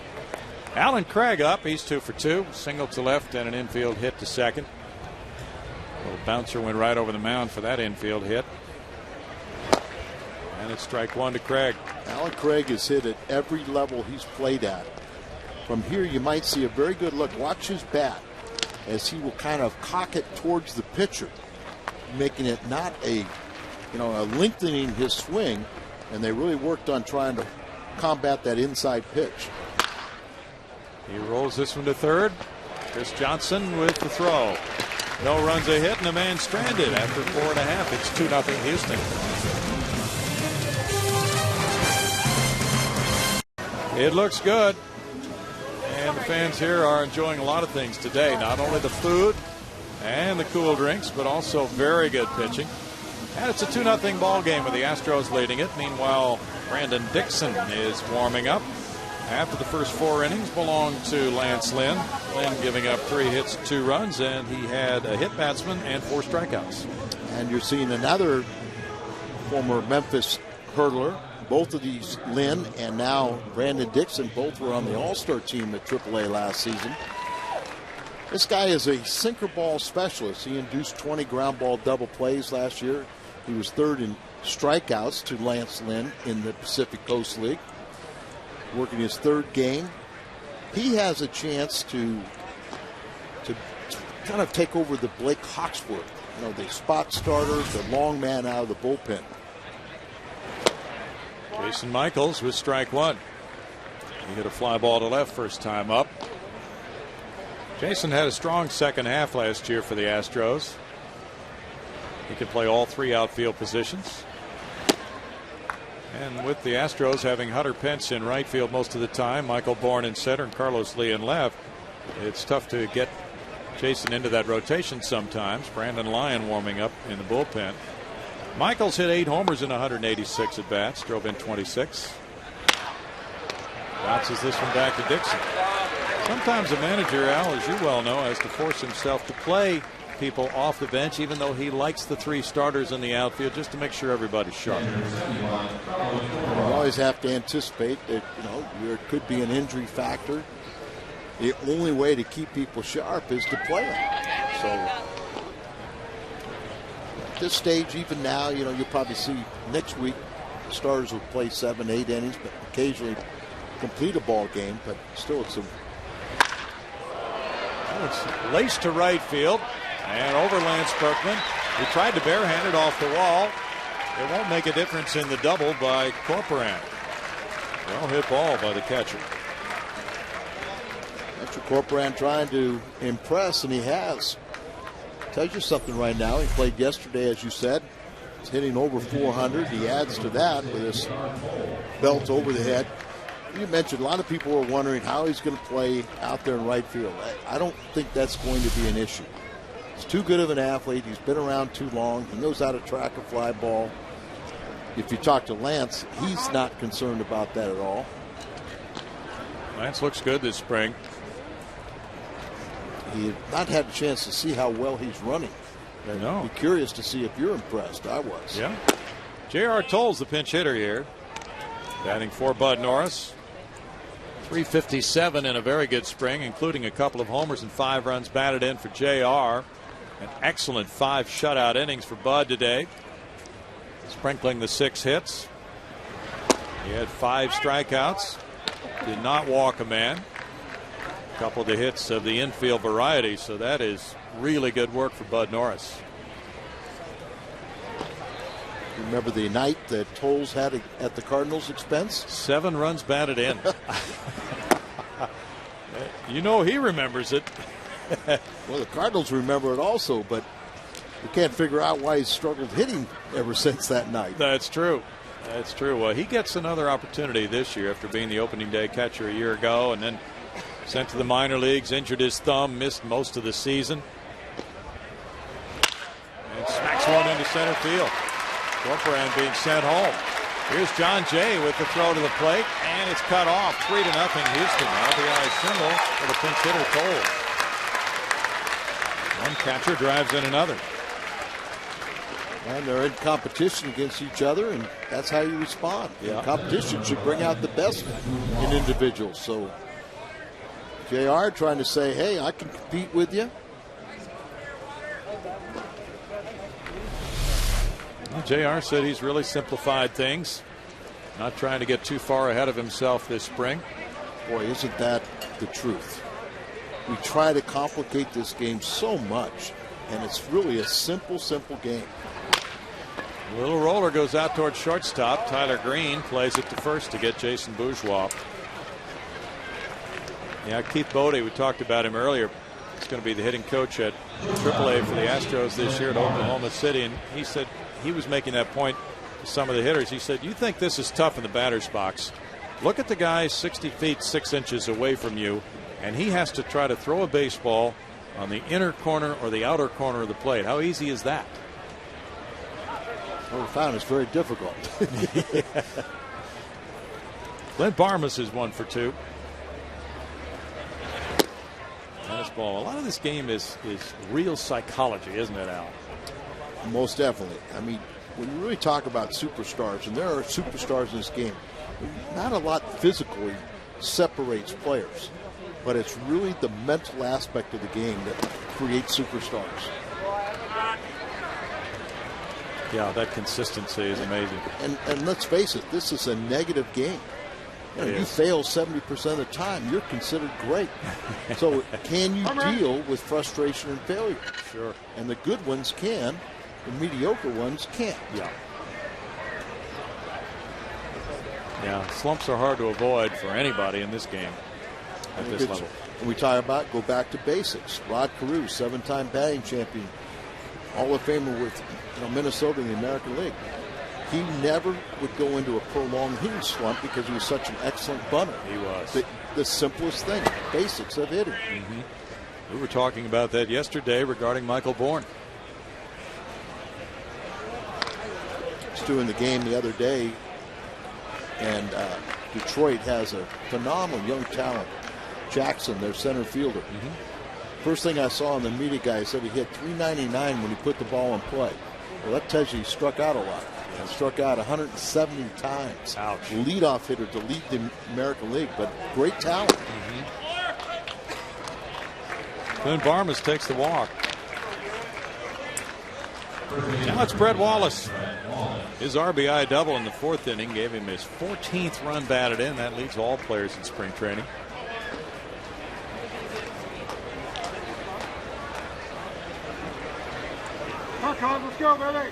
S1: Alan Craig up. He's 2 for 2. Single to left and an infield hit to second. Little bouncer went right over the mound for that infield hit. And it's strike 1 to Craig.
S2: Alan Craig has hit at every level he's played at. From here you might see a very good look. Watch his bat as he will kind of cock it towards the pitcher, making it not a lengthening his swing, and they really worked on trying to combat that inside pitch.
S1: He rolls this one to third. Chris Johnson with the throw. No runs a hit and a man stranded after 4.5. It's 2-0 Houston. It looks good. And the fans here are enjoying a lot of things today. Not only the food and the cool drinks, but also very good pitching. And it's a 2-0 ball game with the Astros leading it. Meanwhile, Brandon Dixon is warming up. after the first 4 innings belonged to Lance Lynn. Lynn giving up 3 hits, 2 runs, and he had a hit batsman and 4 strikeouts.
S2: And you're seeing another former Memphis hurdler. Both of these, Lynn and now Brandon Dixon, both were on the All-Star team at AAA last season. This guy is a sinker ball specialist. He induced 20 ground ball double plays last year. He was 3rd in strikeouts to Lance Lynn in the Pacific Coast League. Working his 3rd game. He has a chance to kind of take over the Blake Hawksworth, the spot starter, the long man out of the bullpen.
S1: Jason Michaels with strike 1. He hit a fly ball to left first time up. Jason had a strong second half last year for the Astros. He can play all 3 outfield positions. And with the Astros having Hunter Pence in right field most of the time, Michael Bourne in center, and Carlos Lee in left, it's tough to get Jason into that rotation sometimes. Brandon Lyon warming up in the bullpen. Michaels hit 8 homers in 186 at bats, drove in 26. Bounces this one back to Dixon. Sometimes a manager, Al, as you well know, has to force himself to play people off the bench, even though he likes the 3 starters in the outfield, just to make sure everybody's sharp.
S2: You always have to anticipate that there could be an injury factor. The only way to keep people sharp is to play them. So at this stage, even now, you'll probably see next week the starters will play 7, 8 innings, but occasionally complete a ball game. But still, it's
S1: laced to right field and over Lance Berkman. He tried to barehand it off the wall. It won't make a difference in the double by Corcoran. Well hit ball by the catcher.
S2: Catcher Corcoran trying to impress, and he has. Tells you something right now. He played yesterday, as you said. He's hitting over 400. He adds to that with his belt over the head. You mentioned a lot of people are wondering how he's going to play out there in right field. I don't think that's going to be an issue. He's too good of an athlete. He's been around too long. He knows how to track a fly ball. If you talk to Lance, he's not concerned about that at all.
S1: Lance looks good this spring.
S2: He had not had a chance to see how well he's running.
S1: No.
S2: Be curious to see if you're impressed. I was.
S1: Yeah. J.R. Tolles, the pinch hitter here. Batting for Bud Norris. 357 in a very good spring, including a couple of homers and 5 runs batted in for J.R. An excellent 5 shutout innings for Bud today. Sprinkling the 6 hits. He had 5 strikeouts. Did not walk a man. A couple of the hits of the infield variety, so that is really good work for Bud Norris.
S2: Remember the night that Tolles had at the Cardinals' expense?
S1: 7 runs batted in. He remembers it.
S2: Well, the Cardinals remember it also, but we can't figure out why he's struggled hitting ever since that night.
S1: That's true. That's true. Well, he gets another opportunity this year after being the opening day catcher a year ago and then sent to the minor leagues, injured his thumb, missed most of the season. And smacks one into center field. Corcoran being sent home. Here's John Jay with the throw to the plate, and it's cut off. 3-0 Houston. RBI single for the pinch hitter Tolles. One catcher drives in another.
S2: And they're in competition against each other, and that's how you respond.
S1: Yeah.
S2: Competition should bring out the best in individuals. So JR trying to say, hey, I can compete with you.
S1: Well, JR said he's really simplified things. Not trying to get too far ahead of himself this spring.
S2: Boy, isn't that the truth? We try to complicate this game so much, and it's really a simple game.
S1: Little roller goes out towards shortstop. Tyler Green plays it to first to get Jason Bourgeois. Yeah, Keith Bodie, we talked about him earlier. He's going to be the hitting coach at AAA for the Astros this year at Oklahoma City, and he said he was making that point to some of the hitters. He said, you think this is tough in the batter's box. Look at the guy 60 feet 6 inches away from you, and he has to try to throw a baseball on the inner corner or the outer corner of the plate. How easy is that?
S2: Well, we found it's very difficult.
S1: Clint Barmas is 1 for 2. Tennis ball. A lot of this game is real psychology, isn't it, Al?
S2: Most definitely. I mean, when you really talk about superstars, and there are superstars in this game, not a lot physically separates players, but it's really the mental aspect of the game that creates superstars.
S1: Yeah, that consistency is amazing.
S2: And let's face it, this is a negative game. You fail 70% of the time, you're considered great. So can you deal with frustration and failure?
S1: Sure.
S2: And the good ones can, the mediocre ones can't.
S1: Yeah. Yeah, slumps are hard to avoid for anybody in this game at this level.
S2: We talk about go back to basics. Rod Carew, 7-time batting champion, Hall of Famer with Minnesota in the American League. He never would go into a prolonged hitting slump because he was such an excellent bunter.
S1: He was.
S2: The simplest thing, basics of hitting.
S1: Mm-hmm. We were talking about that yesterday regarding Michael Bourne.
S2: I was doing the game the other day, and Detroit has a phenomenal young talent. Jackson, their center fielder. Mm-hmm. First thing I saw on the media guy said he hit .399 when he put the ball in play. Well, that tells you he struck out a lot. He struck out 170 times.
S1: Ouch.
S2: Leadoff hitter to lead the American League, but great talent.
S1: Clint Barmas takes the walk. Now it's Brett Wallace. His RBI double in the 4th inning gave him his 14th run batted in. That leads all players in spring training.
S3: Let's go, baby.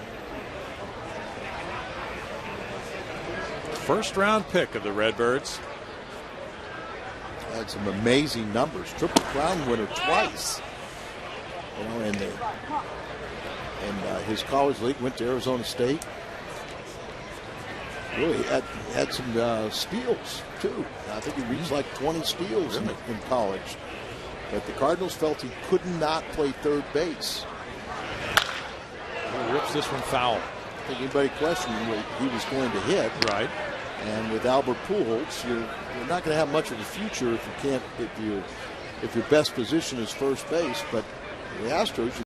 S1: First round pick of the Redbirds.
S2: Had some amazing numbers. Triple Crown winner twice. In his college league, went to Arizona State. Really had some steals too. I think he reached like 20 steals in college. But the Cardinals felt he could not play third base.
S1: He rips this one foul.
S2: I think anybody questioned what he was going to hit.
S1: Right.
S2: And with Albert Pujols, you're not going to have much of a future if your best position is first base. But the Astros are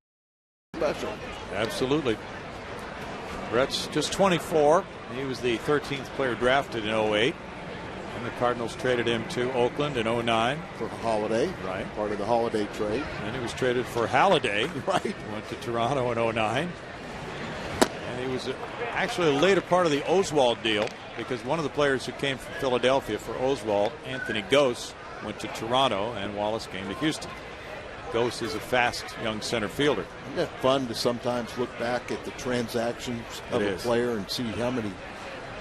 S2: special.
S1: Absolutely. Brett's just 24. He was the 13th player drafted in 08. And the Cardinals traded him to Oakland in 09.
S2: For Holiday.
S1: Right.
S2: Part of the Holiday trade.
S1: And he was traded for Halliday.
S2: Right.
S1: Went to Toronto in 09. And he was actually a later part of the Oswald deal, because one of the players who came from Philadelphia for Oswald, Anthony Gose, went to Toronto, and Wallace came to Houston. Gose is a fast young center fielder.
S2: Isn't that fun to sometimes look back at the transactions of a player and see how many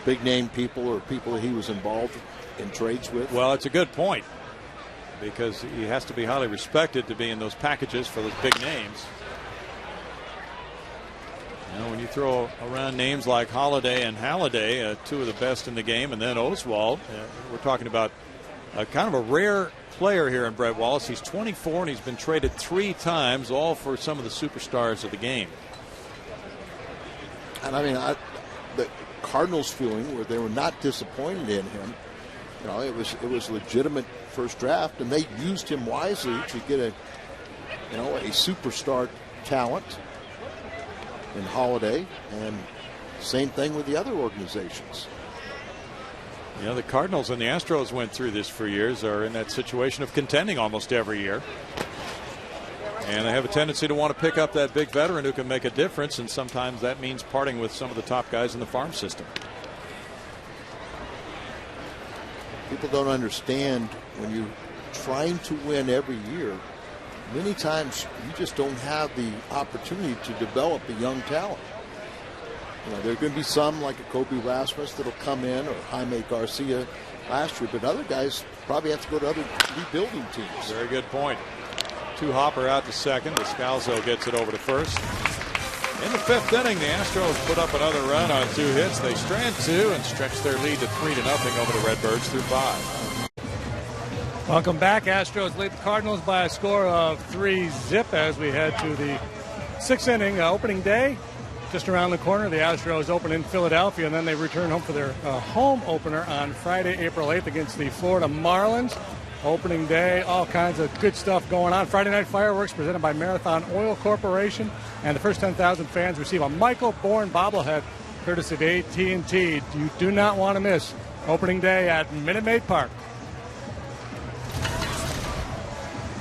S2: big name people or people that he was involved in trades with?
S1: Well, it's a good point, because he has to be highly respected to be in those packages for those big names. When you throw around names like Holiday and Halliday, two of the best in the game, and then Oswald, we're talking about kind of a rare player here in Brett Wallace. He's 24 and he's been traded 3 times, all for some of the superstars of the game.
S2: And I mean, the Cardinals' feeling where they were not disappointed in him. It was legitimate first draft, and they used him wisely to get a superstar talent in Holiday, and same thing with the other organizations.
S1: The Cardinals and the Astros went through this for years, are in that situation of contending almost every year. And they have a tendency to want to pick up that big veteran who can make a difference, and sometimes that means parting with some of the top guys in the farm system.
S2: People don't understand, when you're trying to win every year, many times you just don't have the opportunity to develop a young talent. There are going to be some like a Kobe Rasmus that'll come in, or Jaime Garcia last year, but other guys probably have to go to other rebuilding teams.
S1: Very good point. 2 Hopper out to second. Descalzo gets it over to first. In the 5th inning, the Astros put up another run on 2 hits. They strand 2 and stretch their lead to 3-0 over the Redbirds through 5.
S3: Welcome back. Astros lead the Cardinals by a score of 3-0 as we head to the 6th inning, opening day. just around the corner. The Astros open in Philadelphia, and then they return home for their home opener on Friday, April 8th against the Florida Marlins. Opening day, all kinds of good stuff going on. Friday night fireworks presented by Marathon Oil Corporation, and the first 10,000 fans receive a Michael Bourne bobblehead courtesy of AT&T. You do not want to miss opening day at Minute Maid Park.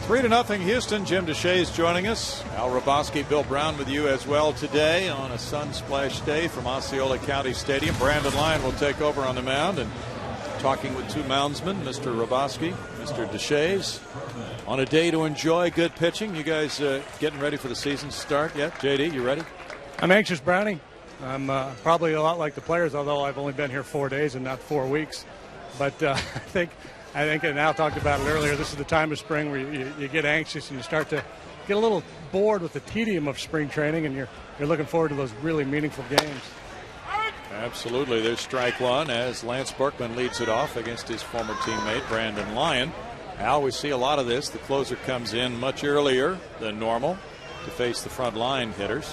S1: 3-0 Houston. Jim Deshaies joining us. Al Roboski, Bill Brown with you as well today on a sun-splashed day from Osceola County Stadium. Brandon Lyon will take over on the mound and talking with two moundsmen, Mr. Roboski, Mr. Deshaies, on a day to enjoy good pitching. You guys getting ready for the season start yet? JD, you ready?
S3: I'm anxious, Brownie. I'm probably a lot like the players, although I've only been here 4 days and not 4 weeks. But I think, and Al talked about it earlier, this is the time of spring where you get anxious and you start to get a little bored with the tedium of spring training, and you're looking forward to those really meaningful games.
S1: Absolutely. There's strike one as Lance Berkman leads it off against his former teammate Brandon Lyon. Al, we see a lot of this. The closer comes in much earlier than normal to face the front line hitters.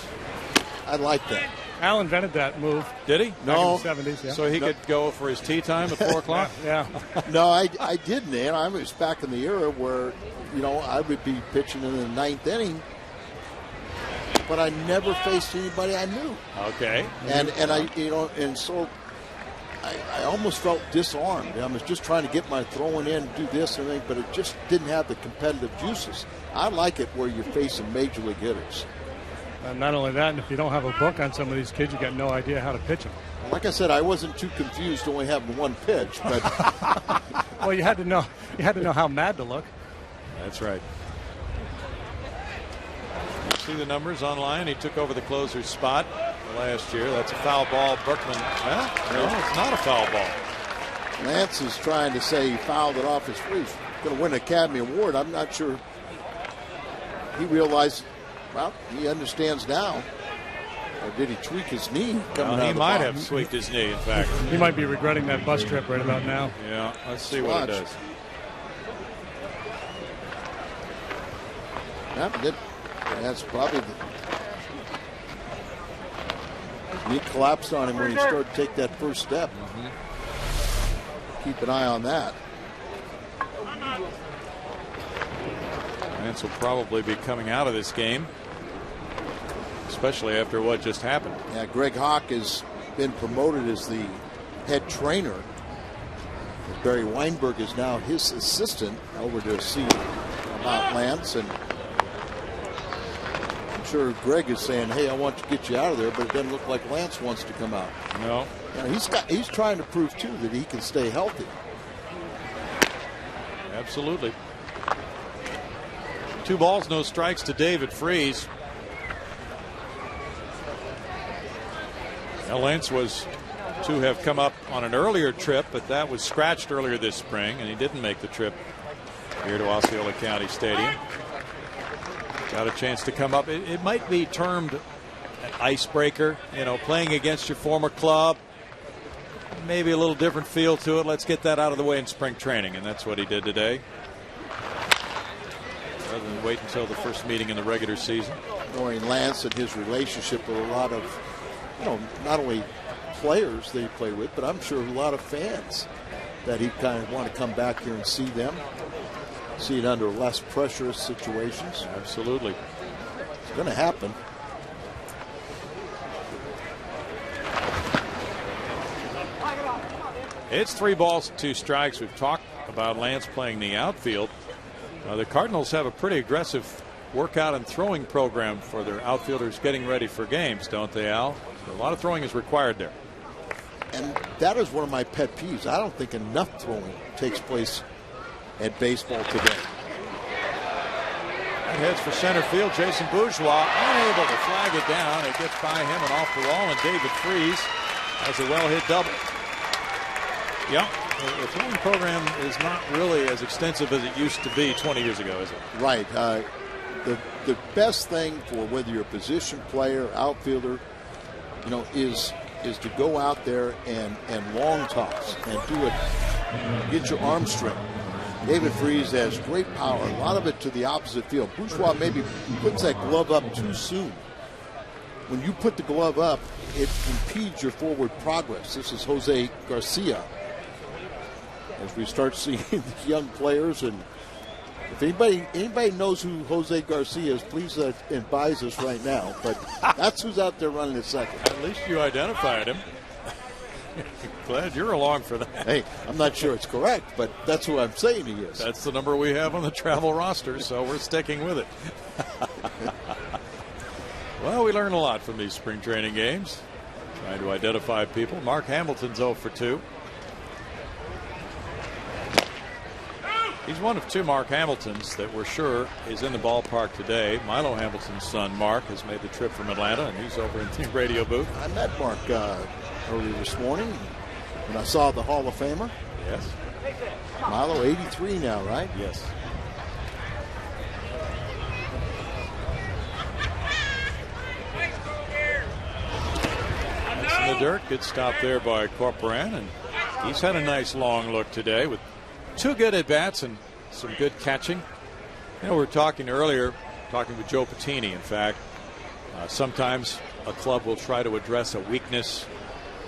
S2: I like that.
S3: Al invented that move.
S1: Did he?
S2: No.
S3: Back in the 70s, yeah.
S1: So he could go for his tea time at 4 o'clock?
S3: Yeah.
S2: No, I didn't. And I was back in the era where, I would be pitching in the 9th inning, but I never faced anybody I knew.
S1: Okay.
S2: And so I almost felt disarmed. I was just trying to get my throwing in, do this and everything, but it just didn't have the competitive juices. I like it where you're facing major league hitters.
S3: Not only that, and if you don't have a book on some of these kids, you got no idea how to pitch them.
S2: Like I said, I wasn't too confused only having one pitch, but
S3: well, you had to know how mad to look.
S1: That's right. You see the numbers online. He took over the closer's spot last year. That's a foul ball. Berkman. Well, no, it's not a foul ball.
S2: Lance is trying to say he fouled it off his feet. He's going to win an Academy Award. I'm not sure he realized. Well, he understands now. Or did he tweak his knee?
S1: He might have tweaked his knee, in fact.
S3: He might be regretting that bus trip right about now.
S1: Yeah, let's see what it does.
S2: Yeah, that's probably the knee collapsed on him when he started to take that first step. Keep an eye on that.
S1: Lance will probably be coming out of this game, especially after what just happened.
S2: Yeah, Greg Hawk has been promoted as the head trainer. Barry Weinberg is now his assistant over to see about Lance, and I'm sure Greg is saying, hey, I want to get you out of there, but it doesn't look like Lance wants to come out.
S1: No.
S2: He's trying to prove too that he can stay healthy.
S1: Absolutely. 2 balls, no strikes to David Freese. Now Lance was to have come up on an earlier trip, but that was scratched earlier this spring, and he didn't make the trip here to Osceola County Stadium. Got a chance to come up. It might be termed an icebreaker, playing against your former club. Maybe a little different feel to it. Let's get that out of the way in spring training, and that's what he did today. Rather than wait until the first meeting in the regular season.
S2: Knowing Lance and his relationship with a lot of, not only players that he played with, but I'm sure a lot of fans that he kind of want to come back here and see them, see it under less pressurous situations.
S1: Absolutely.
S2: It's going to happen.
S1: It's 3 balls, 2 strikes. We've talked about Lance playing the outfield. The Cardinals have a pretty aggressive workout and throwing program for their outfielders getting ready for games, don't they, Al? So a lot of throwing is required there.
S2: And that is one of my pet peeves. I don't think enough throwing takes place at baseball today.
S1: That heads for center field. Jason Bourgeois unable to flag it down. It gets by him and off the wall, and David Freese has a well-hit double. Yeah. The throwing program is not really as extensive as it used to be 20 years ago, is it?
S2: Right. The best thing for whether you're a position player, outfielder, is to go out there and long toss and do it, get your arm straight. David Freese has great power, a lot of it to the opposite field. Bourgeois maybe puts that glove up too soon. when you put the glove up, it impedes your forward progress. This is Jose Garcia. As we start seeing these young players, and if anybody knows who Jose Garcia is, please advise us right now. But that's who's out there running at second.
S1: At least you identified him. Glad you're along for that.
S2: Hey, I'm not sure it's correct, but that's who I'm saying he is.
S1: That's the number we have on the travel roster, so we're sticking with it. Well, we learn a lot from these spring training games. Trying to identify people. Mark Hamilton's 0 for 2. He's one of 2 Mark Hamiltons that we're sure is in the ballpark today. Milo Hamilton's son, Mark, has made the trip from Atlanta, and he's over in the radio booth.
S2: I met Mark earlier this morning when I saw the Hall of Famer.
S1: Yes.
S2: Milo, 83 now, right?
S1: Yes. That's in the dirt. Good stop there by Corporan, and he's had a nice long look today with 2 good at-bats and some good catching. You know, we were talking earlier, with Joe Patini, in fact. Sometimes a club will try to address a weakness,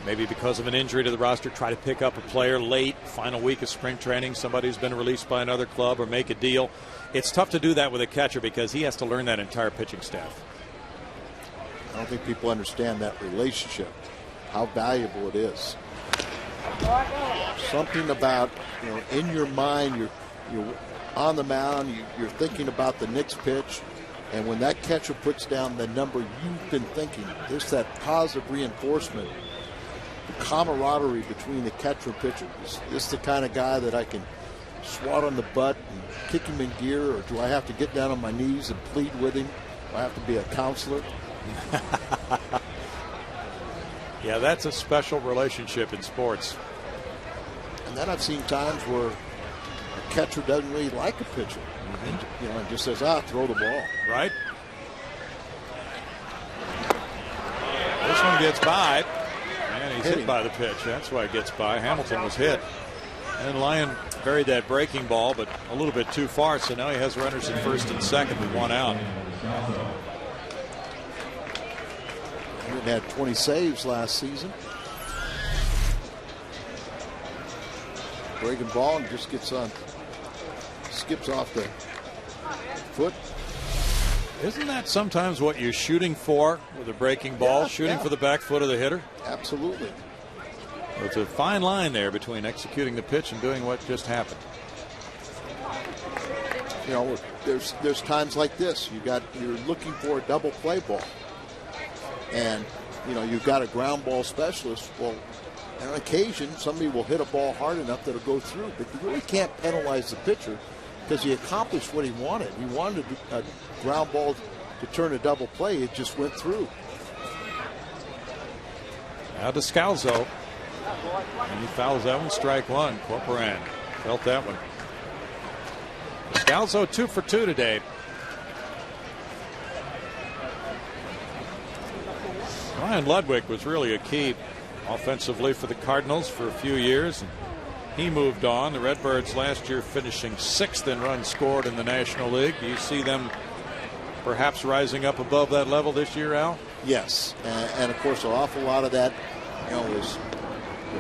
S1: maybe because of an injury to the roster, try to pick up a player late, final week of spring training, somebody who's been released by another club, or make a deal. It's tough to do that with a catcher because he has to learn that entire pitching staff.
S2: I don't think people understand that relationship, how valuable it is. Something about, in your mind, you're on the mound, you're thinking about the next pitch, and when that catcher puts down the number you've been thinking, there's that positive reinforcement, the camaraderie between the catcher and pitcher. Is this the kind of guy that I can swat on the butt and kick him in gear, or do I have to get down on my knees and plead with him? Do I have to be a counselor?
S1: Yeah, that's a special relationship in sports.
S2: And then I've seen times where a catcher doesn't really like a pitcher. And just says, throw the ball.
S1: Right. This one gets by. And he's hit by the pitch. That's why it gets by. Hamilton was hit. And Lyon buried that breaking ball, but a little bit too far. So now he has runners at first and second with 1 out.
S2: He had 20 saves last season. Breaking ball and just gets on, skips off the foot.
S1: Isn't that sometimes what you're shooting for with a breaking ball? Shooting for the back foot of the hitter?
S2: Absolutely.
S1: It's a fine line there between executing the pitch and doing what just happened.
S2: There's times like this. You're looking for a double play ball. And, you've got a ground ball specialist. Well, on occasion, somebody will hit a ball hard enough that it'll go through. But you really can't penalize the pitcher because he accomplished what he wanted. He wanted a ground ball to turn a double play. It just went through.
S1: Now to Scalzo. And he fouls that one, strike 1. Corporan felt that one. Scalzo 2 for 2 today. Ryan Ludwig was really a key offensively for the Cardinals for a few years. And he moved on. The Redbirds last year finishing 6th in runs scored in the National League. Do you see them perhaps rising up above that level this year, Al?
S2: Yes. And of course, an awful lot of that is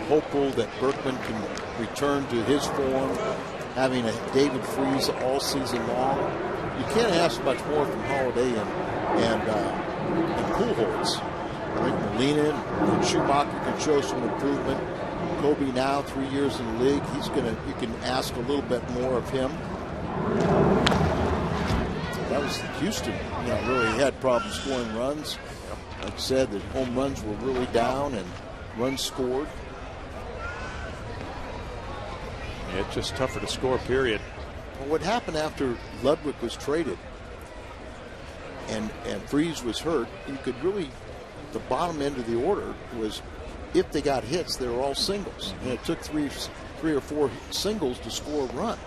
S2: hopeful that Berkman can return to his form, having a David Freese all season long. You can't ask much more from Holiday and Pujols. I think Molina and Schumacher can show some improvement. Kobe now 3 years in the league. You can ask a little bit more of him. That was Houston. Really had problems scoring runs. Like I said, the home runs were really down and runs scored.
S1: Yeah, it's just tougher to score, period.
S2: Well, what happened after Ludwig was traded and Freese was hurt, you could really, the bottom end of the order was, if they got hits, they were all singles. And it took three or four singles to score a run.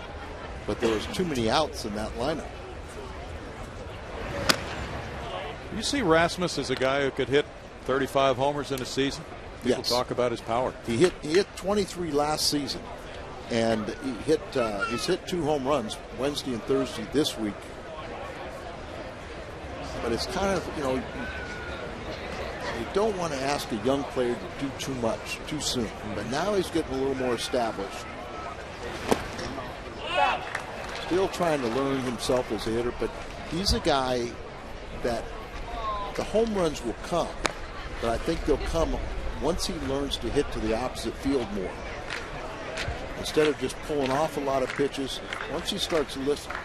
S2: But there was too many outs in that lineup.
S1: You see Rasmus as a guy who could hit 35 homers in a season? People talk about his power.
S2: He hit 23 last season. And he's hit 2 home runs Wednesday and Thursday this week. But it's kind of, you don't want to ask a young player to do too much too soon. But now he's getting a little more established. Still trying to learn himself as a hitter, but he's a guy that the home runs will come, but I think they'll come once he learns to hit to the opposite field more. Instead of just pulling off a lot of pitches, once he starts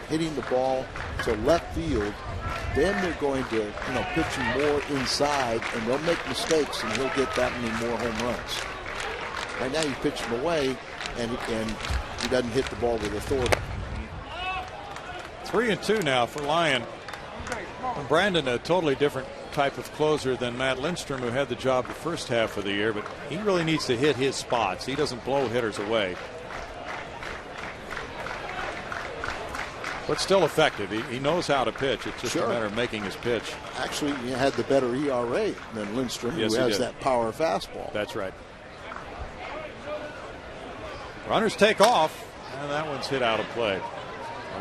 S2: hitting the ball to left field, then they're going to, pitch him more inside, and they'll make mistakes, and he'll get that many more home runs. Right now, you pitch him away, and he doesn't hit the ball with authority.
S1: 3-2 now for Lyon. Brandon, a totally different type of closer than Matt Lindstrom, who had the job the first half of the year, but he really needs to hit his spots. He doesn't blow hitters away. But still effective. He knows how to pitch. It's just a matter of making his pitch.
S2: Actually, he had the better ERA than Lindstrom, who has that power fastball.
S1: That's right. Runners take off, and that one's hit out of play.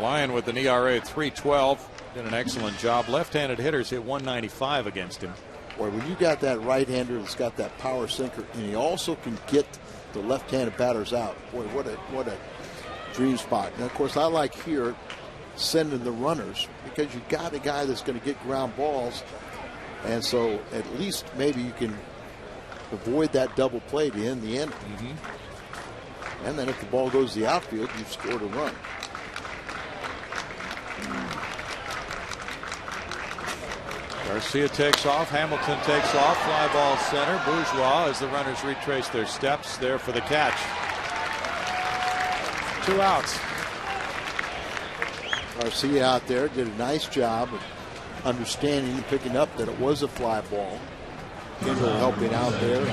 S1: Lyon with an ERA at 3.12 did an excellent job. Left-handed hitters hit 195 against him.
S2: Boy, when you got that right-hander that's got that power sinker, and he also can get the left-handed batters out. Boy, what a dream spot. And of course, I like here sending the runners because you got a guy that's going to get ground balls, and so at least maybe you can avoid that double play to end the inning. And then if the ball goes to the outfield, you've scored a run.
S1: Garcia takes off. Hamilton takes off. Fly ball center. Bourgeois as the runners retrace their steps there for the catch. 2 outs.
S2: Garcia out there did a nice job of understanding and picking up that it was a fly ball. Kendall helping out there.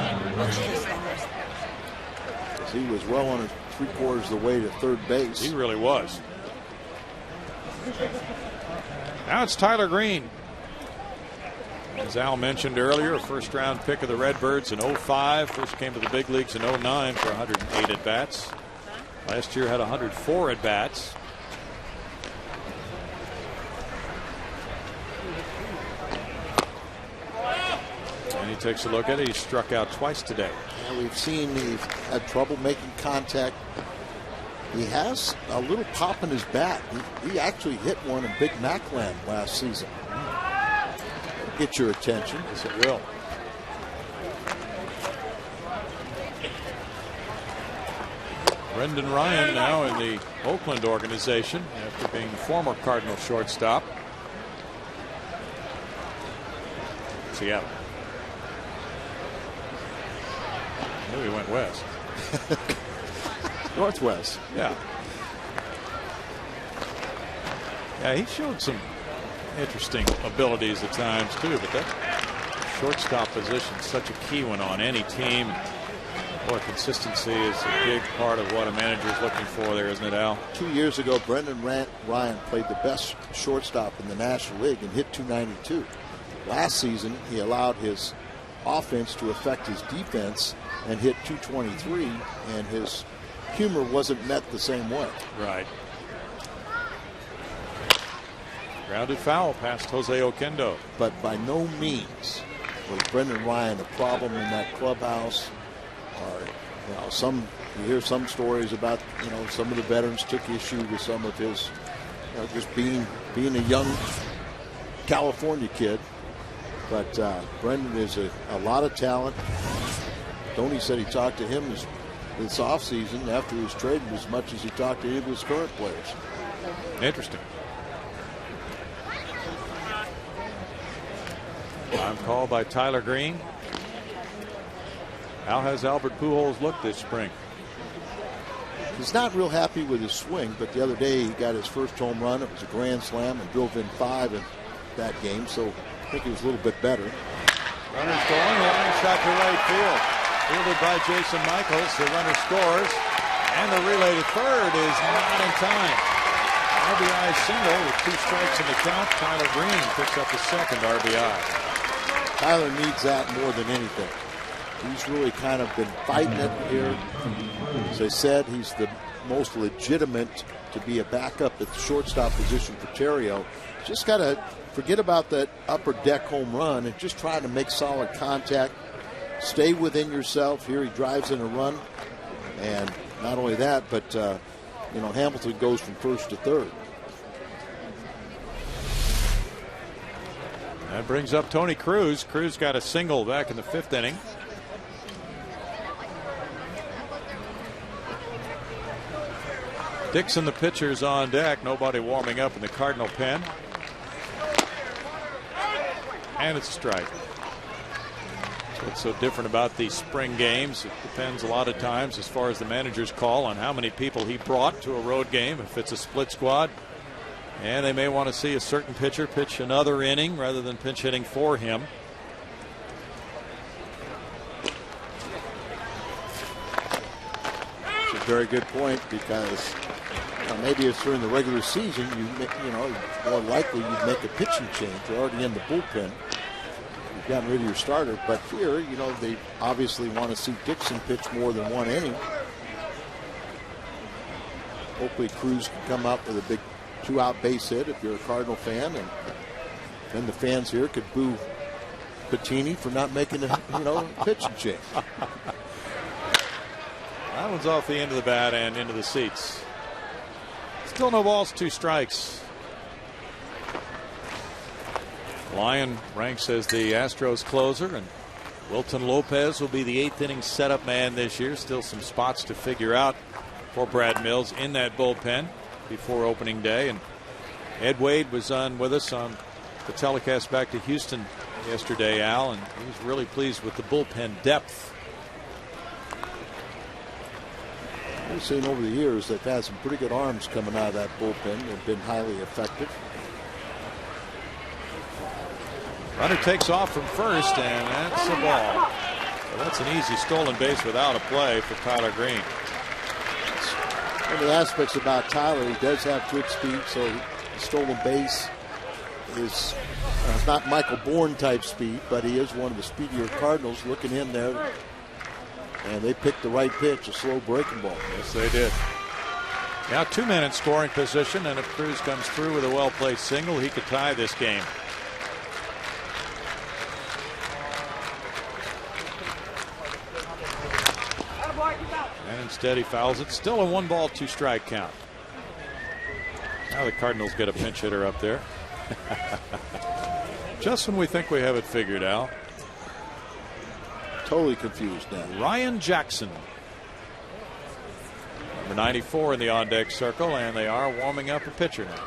S2: He was well on 3/4 of the way to third base.
S1: He really was. Now it's Tyler Green. As Al mentioned earlier, a first-round pick of the Redbirds in 05. First came to the big leagues in 09 for 108 at-bats. Last year had 104 at-bats. And he takes a look at it. He struck out twice today.
S2: Yeah, we've seen he's had trouble making contact. He has a little pop in his bat. He actually hit one in Big Mac Land last season. Get your attention.
S1: Yes, it will. Brendan Ryan now in the Oakland organization after being former Cardinal shortstop. Seattle. I knew he went west.
S2: Northwest.
S1: Yeah. Yeah, he showed some interesting abilities at times too, but that shortstop position is such a key one on any team. Boy, consistency is a big part of what a manager is looking for there, isn't it, Al?
S2: 2 years ago, Brendan Ryan played the best shortstop in the National League and hit 292. Last season, he allowed his offense to affect his defense and hit 223, and his humor wasn't met the same way.
S1: Right. Grounded foul past Jose Oquendo.
S2: But by no means was Brendan Ryan a problem in that clubhouse. Or, you hear some stories about, some of the veterans took issue with some of his, just being a young California kid. But Brendan is a lot of talent. Tony said he talked to him this offseason after he was traded as much as he talked to any of his current players.
S1: Interesting. Time call by Tyler Green. How has Albert Pujols looked this spring?
S2: He's not real happy with his swing, but the other day he got his first home run. It was a grand slam and drove in 5 in that game, so I think he was a little bit better.
S1: Runner's going, line shot to right field. Fielded by Jason Michaels. The runner scores, and the relay to third is not in time. RBI single with 2 strikes in the count. Tyler Green picks up the second RBI.
S2: Tyler needs that more than anything. He's really kind of been fighting it here. As I said, he's the most legitimate to be a backup at the shortstop position for Terrio. Just got to forget about that upper deck home run and just try to make solid contact. Stay within yourself. Here he drives in a run. And not only that, but, Hamilton goes from first to third.
S1: That brings up Tony Cruz. Cruz got a single back in the 5th inning. Dixon, the pitcher's on deck. Nobody warming up in the Cardinal pen. And it's a strike. What's so different about these spring games? It depends a lot of times, as far as the manager's call, on how many people he brought to a road game. If it's a split squad, and they may want to see a certain pitcher pitch another inning rather than pinch hitting for him.
S2: It's a very good point, because maybe if during the regular season, more likely you'd make a pitching change. You're already in the bullpen. You've gotten rid of your starter. But here, they obviously want to see Dixon pitch more than one inning. Hopefully Cruz can come up with a big 2-out base hit if you're a Cardinal fan. And then the fans here could boo Patini for not making a pitching change.
S1: That one's off the end of the bat and into the seats. Still no balls, 2 strikes. Lyon ranks as the Astros closer, and Wilton Lopez will be the 8th inning setup man this year. Still some spots to figure out for Brad Mills in that bullpen before opening day. And Ed Wade was on with us on the telecast back to Houston yesterday, Al, and he was really pleased with the bullpen depth.
S2: We've seen over the years they've had some pretty good arms coming out of that bullpen. They've been highly effective.
S1: Runner takes off from first, and that's a ball. So that's an easy stolen base without a play for Tyler Green.
S2: One of the aspects about Tyler, he does have good speed, so the stolen base is not Michael Bourne type speed, but he is one of the speedier Cardinals. Looking in there, and they picked the right pitch, a slow breaking ball.
S1: Yes, they did. Now 2 men in scoring position, and if Cruz comes through with a well-placed single, he could tie this game. And instead he fouls it. Still a 1-ball, 2-strike count. Now the Cardinals get a pinch hitter up there. Just when we think we have it figured out.
S2: Totally confused now.
S1: Ryan Jackson, number 94 in the on-deck circle, and they are warming up a pitcher now.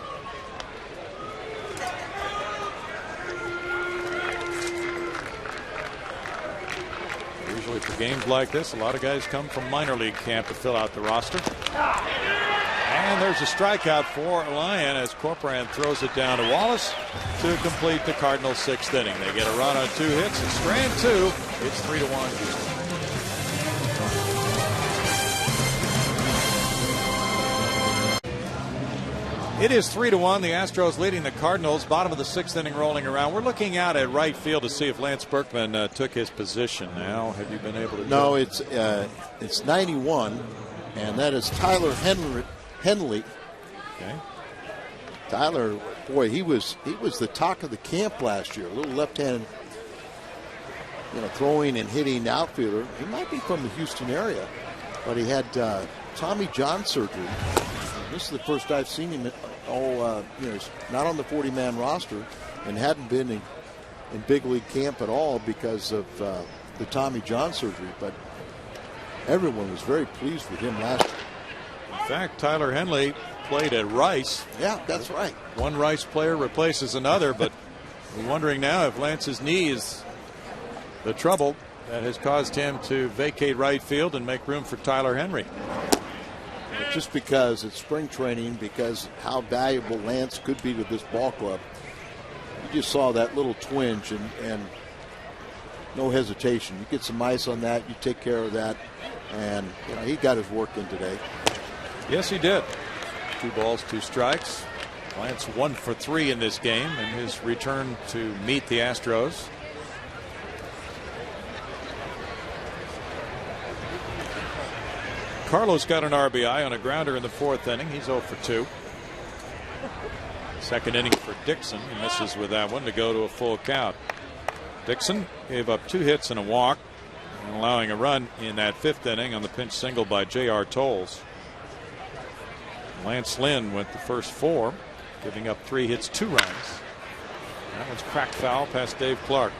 S1: Usually for games like this, a lot of guys come from minor league camp to fill out the roster. And there's a strikeout for Lyon as Corporan throws it down to Wallace to complete the Cardinals' 6th inning. They get a run on 2 hits and strand 2. It's 3-1 Houston. It is 3-1. The Astros leading the Cardinals. Bottom of the 6th inning rolling around. We're looking out at right field to see if Lance Berkman took his position. Now, have you been able to?
S2: No, it's 91, and that is Tyler Henley.
S1: Okay.
S2: Tyler, boy, he was the talk of the camp last year. A little left-handed, throwing and hitting outfielder. He might be from the Houston area, but he had Tommy John surgery. This is the first I've seen him he's not on the 40-man roster and hadn't been in big league camp at all because of the Tommy John surgery. But everyone was very pleased with him last year.
S1: In fact, Tyler Henley played at Rice.
S2: Yeah, that's right.
S1: One Rice player replaces another, but we're wondering now if Lance's knee is the trouble that has caused him to vacate right field and make room for Tyler Henry.
S2: Just because it's spring training, because how valuable Lance could be to this ball club. You just saw that little twinge and no hesitation. You get some ice on that, you take care of that, and he got his work in today.
S1: Yes, he did. 2 balls, 2 strikes. Lance 1 for 3 in this game in his return to meet the Astros. Carlos got an RBI on a grounder in the 4th inning. He's 0 for 2. Second inning for Dixon. He misses with that one to go to a full count. Dixon gave up 2 hits and a walk, and allowing a run in that 5th inning on the pinch single by J.R. Tolles. Lance Lynn went the first 4, giving up 3 hits, 2 runs. That one's cracked foul past Dave Clark.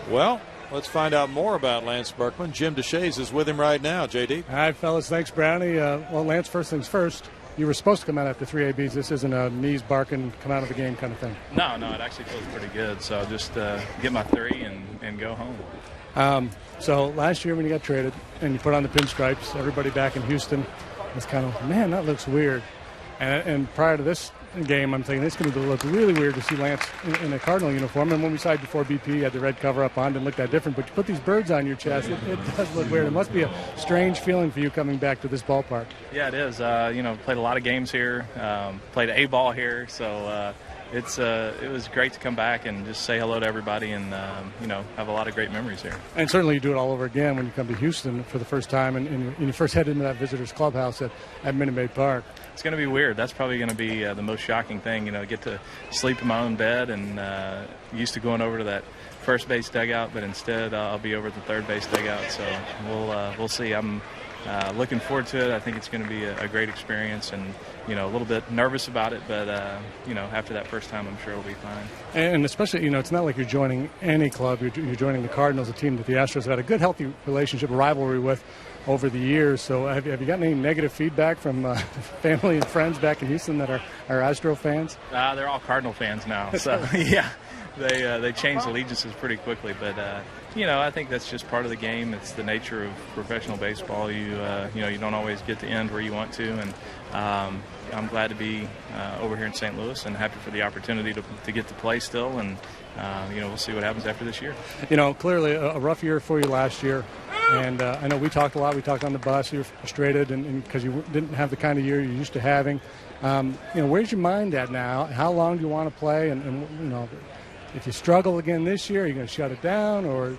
S1: Well, let's find out more about Lance Berkman. Jim DeShays is with him right now. JD.
S3: All right, fellas. Thanks, Brownie. Well, Lance, first things first. You were supposed to come out after 3 ABs. This isn't a knees barking, come out of the game kind of thing.
S4: No, it actually feels pretty good. So I'll just get my 3 and go home.
S3: So last year when you got traded and you put on the pinstripes, everybody back in Houston was kind of, man, that looks weird. And prior to this game, I'm thinking it's going to look really weird to see Lance in a Cardinal uniform. And when we signed before BP, you had the red cover up on, didn't look that different. But you put these birds on your chest, it does look weird. It must be a strange feeling for you coming back to this ballpark.
S4: Yeah, it is. Played a lot of games here, played A-ball here, so it was great to come back and just say hello to everybody and have a lot of great memories here.
S3: And certainly you do it all over again when you come to Houston for the first time and you first head into that visitors clubhouse at Minute Maid Park.
S4: It's going to be weird. That's probably going to be the most shocking thing. Get to sleep in my own bed and used to going over to that first base dugout, but instead I'll be over at the third base dugout. So we'll see. I'm looking forward to it. I think it's going to be a great experience, and a little bit nervous about it, but after that first time, I'm sure it'll be fine. And
S3: especially, it's not like you're joining any club. You're joining the Cardinals, a team that the Astros have had a good, healthy relationship, rivalry with over the years. So have you gotten any negative feedback from family and friends back in Houston that are Astro fans?
S4: They're all Cardinal fans now. So yeah, they changed allegiances pretty quickly, but. I think that's just part of the game. It's the nature of professional baseball. You don't always get to end where you want to, and I'm glad to be over here in St. Louis and happy for the opportunity to get to play still, and we'll see what happens after this year.
S3: Clearly a rough year for you last year, and I know we talked a lot. We talked on the bus. You were frustrated, and because you didn't have the kind of year you're used to having. Where's your mind at now? How long do you want to play? And if you struggle again this year, are you going to shut it down, or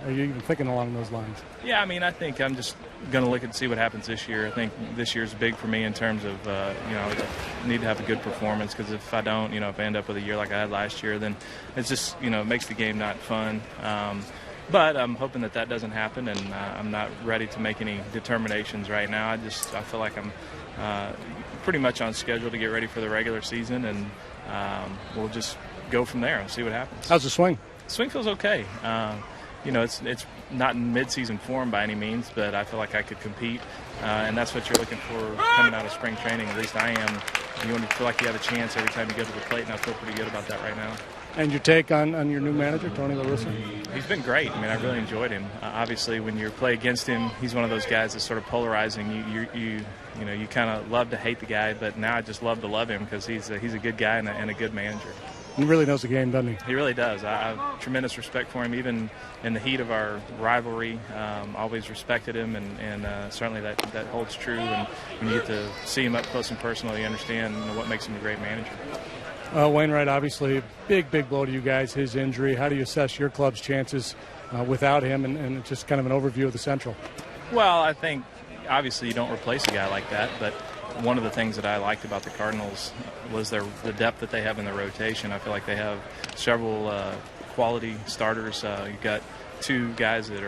S3: are you even thinking along those lines?
S4: Yeah, I think I'm just going to look and see what happens this year. I think this year's big for me in terms of I need to have a good performance, because if I don't, if I end up with a year like I had last year, then it's just it makes the game not fun. But I'm hoping that doesn't happen, and I'm not ready to make any determinations right now. I feel like I'm pretty much on schedule to get ready for the regular season, and we'll just go from there and see what happens.
S3: How's the swing?
S4: The swing feels okay. It's not in mid-season form by any means, but I feel like I could compete, and that's what you're looking for coming out of spring training. At least I am. You want to feel like you have a chance every time you go to the plate, and I feel pretty good about that right now.
S3: And your take on your new manager, Tony La Russa?
S4: He's been great. I really enjoyed him. Obviously, when you play against him, he's one of those guys that's sort of polarizing. You kind of love to hate the guy, but now I just love to love him because he's a good guy and a good manager.
S3: He really knows the game, doesn't he?
S4: He really does. I have tremendous respect for him, even in the heat of our rivalry. Always respected him, and certainly that holds true. And when you get to see him up close and personal, you understand what makes him a great manager.
S3: Wainwright, obviously, big blow to you guys, his injury. How do you assess your club's chances without him, and just kind of an overview of the Central?
S4: Well, I think obviously you don't replace a guy like that, but one of the things that I liked about the Cardinals was the depth that they have in their rotation. I feel like they have several quality starters. You've got 2 guys that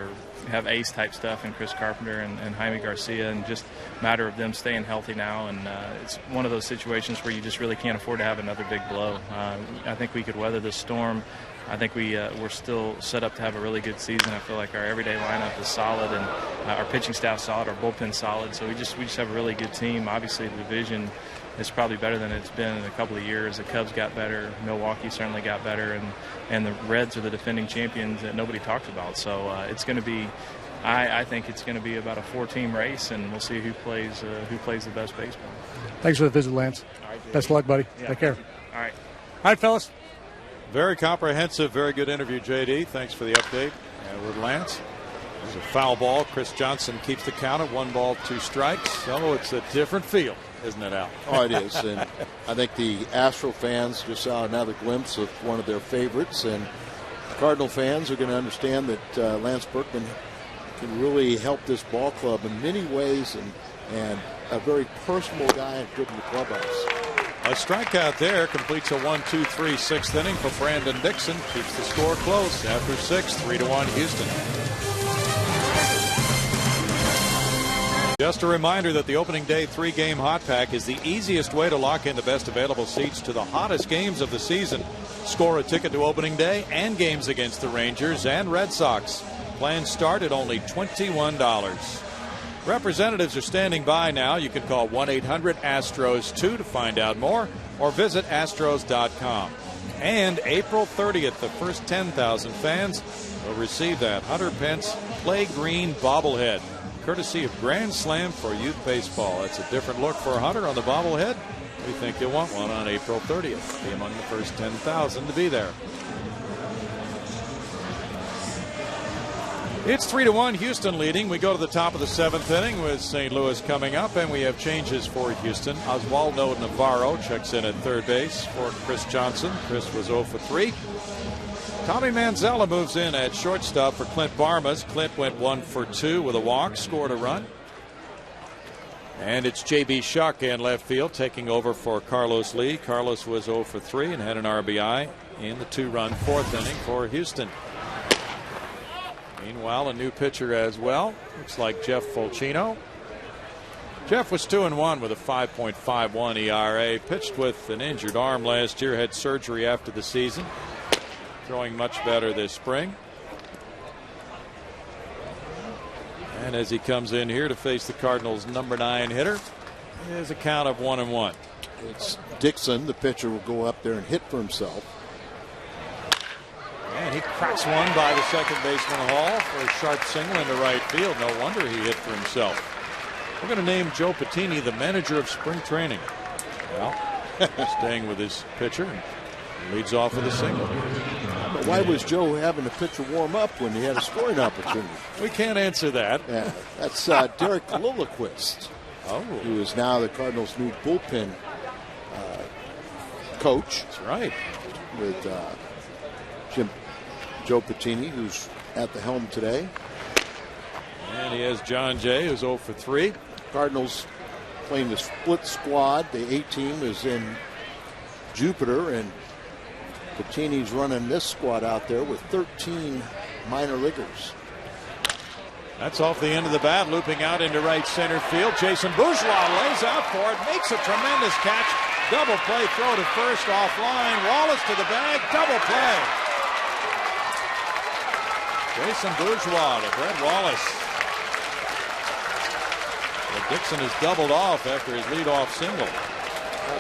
S4: have ace-type stuff in Chris Carpenter and Jaime Garcia, and just a matter of them staying healthy now. And it's one of those situations where you just really can't afford to have another big blow. I think we could weather this storm. I think we're still set up to have a really good season. I feel like our everyday lineup is solid, and our pitching staff solid, our bullpen solid. So we just have a really good team. Obviously, the division is probably better than it's been in a couple of years. The Cubs got better. Milwaukee certainly got better, and the Reds are the defending champions that nobody talks about. So it's going to be, I think it's going to be about a 4-team race, and we'll see who plays the best baseball.
S3: Thanks for the visit, Lance.
S4: Right,
S3: best of luck, buddy.
S4: Yeah,
S3: take care.
S4: All
S3: right, fellas.
S1: Very comprehensive, very good interview, JD. Thanks for the update with Lance. There's a foul ball. Chris Johnson keeps the count at 1 ball, 2 strikes. So it's a different feel, isn't it, Al?
S2: Oh, it is. And I think the Astro fans just saw another glimpse of one of their favorites. And Cardinal fans are going to understand that Lance Berkman can really help this ball club in many ways. And and a very personal guy and good in the clubhouse.
S1: A strikeout there completes a 1-2-3 sixth inning for Brandon Dixon. Keeps the score close after 6, 3-1 Houston. Just a reminder that the opening day 3-game hot pack is the easiest way to lock in the best available seats to the hottest games of the season. Score a ticket to opening day and games against the Rangers and Red Sox. Plans start at only $21. Representatives are standing by now. You can call 1-800-ASTROS-2 to find out more or visit astros.com. And April 30th, the first 10,000 fans will receive that Hunter Pence Play Green bobblehead, courtesy of Grand Slam for Youth Baseball. That's a different look for Hunter on the bobblehead. We think you'll want one on April 30th. Be among the first 10,000 to be there. It's 3-1 Houston leading. We go to the top of the 7th inning with St. Louis coming up, and we have changes for Houston. Oswaldo Navarro checks in at third base for Chris Johnson. Chris was 0 for 3. Tommy Manzella moves in at shortstop for Clint Barmas. Clint went 1 for 2 with a walk, scored a run. And it's J.B. Shuck in left field taking over for Carlos Lee. Carlos was 0 for 3 and had an RBI in the 2-run 4th inning for Houston. Meanwhile, a new pitcher as well. Looks like Jeff Fulcino. Jeff was 2-1 with a 5.51 ERA. Pitched with an injured arm last year. Had surgery after the season. Throwing much better this spring. And as he comes in here to face the Cardinals' number 9 hitter, is a count of 1-1.
S2: It's Dixon. The pitcher will go up there and hit for himself.
S1: And he cracks one by the second baseman Hall for a sharp single into right field. No wonder he hit for himself. We're going to name Joe Patini the manager of spring training. Well, staying with his pitcher and leads off with a single.
S2: But why was Joe having the pitcher warm up when he had a scoring opportunity?
S1: We can't answer that.
S2: Yeah, that's Derek Lilliquist, who is now the Cardinals' new bullpen coach.
S1: That's right.
S2: With Joe Patini, who's at the helm today.
S1: And he has John Jay, who's 0 for 3.
S2: Cardinals playing the split squad. The A team is in Jupiter, and Patini's running this squad out there with 13 minor leaguers.
S1: That's off the end of the bat, looping out into right center field. Jason Bourgeois lays out for it, makes a tremendous catch. Double play throw to first offline. Wallace to the bag, double play. Jason Bourgeois to Brett Wallace. But Dixon is doubled off after his leadoff single.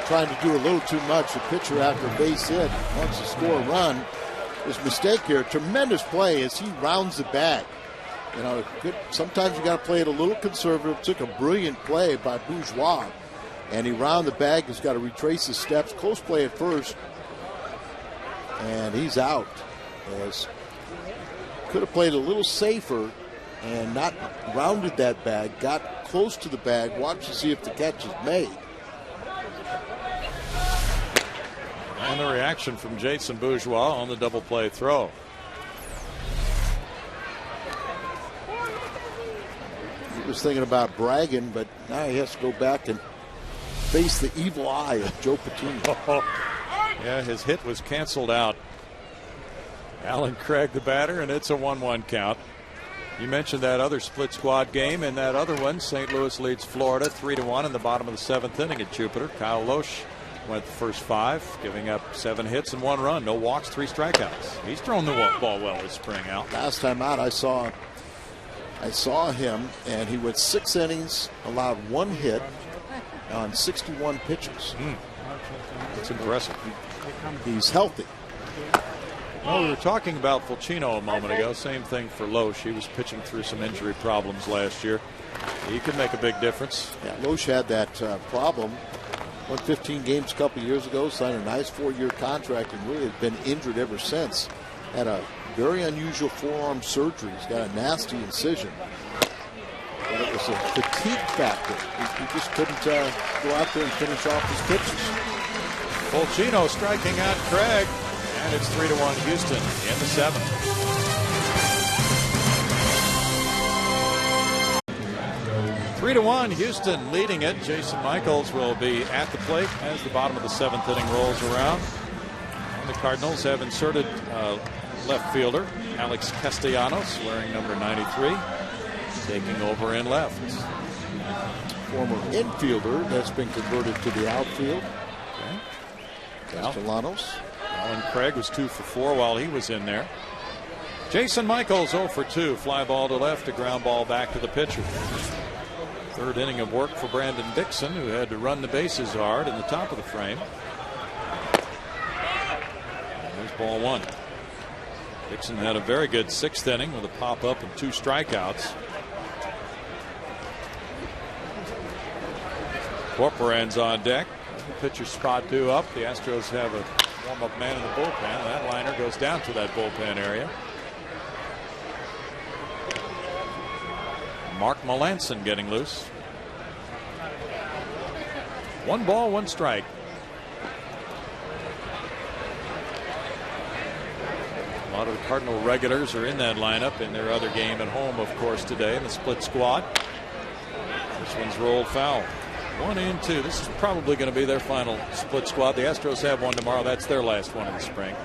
S2: Trying to do a little too much. The pitcher after base hit wants to score a run. His mistake here, tremendous play as he rounds the bag. You know, sometimes you got to play it a little conservative. Took a brilliant play by Bourgeois, and he rounded the bag. He's got to retrace his steps. Close play at first, and he's out. As could have played a little safer and not rounded that bag. Got close to the bag. Watch to see if the catch is made.
S1: And the reaction from Jason Bourgeois on the double play throw.
S2: He was thinking about bragging, but now he has to go back and face the evil eye of Joe Patini.
S1: Yeah, his hit was canceled out. Alan Craig the batter, and it's a 1-1 count. You mentioned that other split squad game. In that other one, St. Louis leads Florida 3-1 in the bottom of the 7th inning at Jupiter. Kyle Loesch went the first 5, giving up 7 hits and 1 run. No walks, 3 strikeouts. He's thrown the ball well this spring out.
S2: Last time out, I saw him, and he went 6 innings, allowed 1 hit on 61 pitches.
S1: That's impressive.
S2: He's healthy.
S1: Well, we were talking about Fulcino a moment ago. Same thing for Loesch. He was pitching through some injury problems last year. He could make a big difference.
S2: Yeah, Loesch had that problem. Won 15 games a couple years ago, signed a nice 4-year contract, and really has been injured ever since. Had a very unusual forearm surgery. He's got a nasty incision. But it was a fatigue factor. He just couldn't go out there and finish off his pitches.
S1: Fulcino striking out Craig, and it's 3-1 Houston in the 7th. 3-1, Houston leading it. Jason Michaels will be at the plate as the bottom of the 7th inning rolls around. And the Cardinals have inserted left fielder Alex Castellanos, wearing number 93, taking over in left.
S2: Former infielder that's been converted to the outfield.
S1: Okay.
S2: Castellanos.
S1: Alan Craig was 2 for 4 while he was in there. Jason Michaels 0 for 2. Fly ball to left, a ground ball back to the pitcher. 3rd inning of work for Brandon Dixon, who had to run the bases hard in the top of the frame. There's ball 1. Dixon had a very good 6th inning with a pop up and 2 strikeouts. Corporan's on deck. Pitcher spot due up. The Astros have a warm-up man in the bullpen. That liner goes down to that bullpen area. Mark Melanson getting loose. 1 ball, 1 strike. A lot of the Cardinal regulars are in that lineup in their other game at home, of course, today in the split squad. This one's rolled foul. 1-2. This is probably going to be their final split squad. The Astros have one tomorrow. That's their last one of the spring.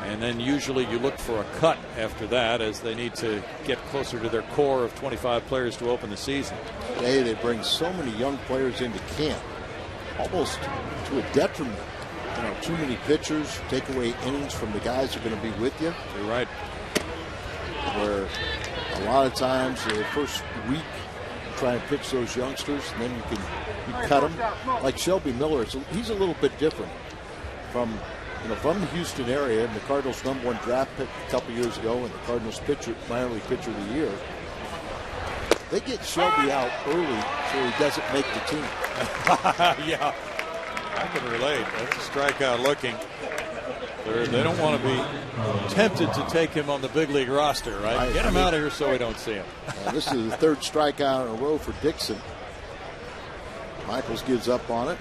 S1: And then usually you look for a cut after that, as they need to get closer to their core of 25 players to open the season.
S2: Today they bring so many young players into camp, almost to a detriment. You know, too many pitchers, take away innings from the guys who are going to be with you.
S1: You're right.
S2: Where a lot of times the first week you try and pitch those youngsters, and then you cut them. Like Shelby Miller, he's a little bit different from the Houston area, and the Cardinals' #1 draft pick a couple years ago, and the Cardinals minor league pitcher of the year. They get Shelby out early so he doesn't make the team.
S1: Yeah, I can relate. That's a strikeout looking. They don't want to be tempted to take him on the big league roster, right? Get him out of here so we don't see him.
S2: This is the 3rd strikeout in a row for Dixon. Michaels gives up on it.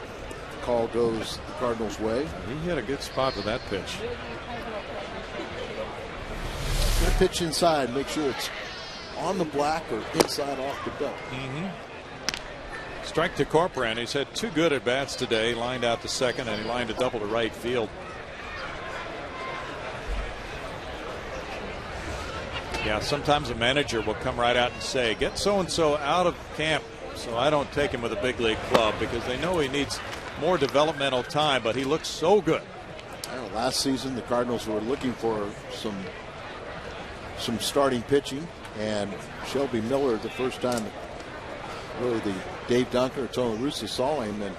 S2: The call goes the Cardinals' way.
S1: He hit a good spot with that pitch.
S2: Gonna pitch inside, make sure it's on the black or inside off the belt.
S1: Strike to Corporan. He's had 2 good at bats today. Lined out to second, and he lined a double to right field. Yeah, sometimes a manager will come right out and say, get so-and-so out of camp so I don't take him with a big league club, because they know he needs more developmental time, but he looks so good.
S2: Well, last season the Cardinals were looking for some starting pitching, and Shelby Miller, the first time really the Dave Duncan or Tony Russo saw him, and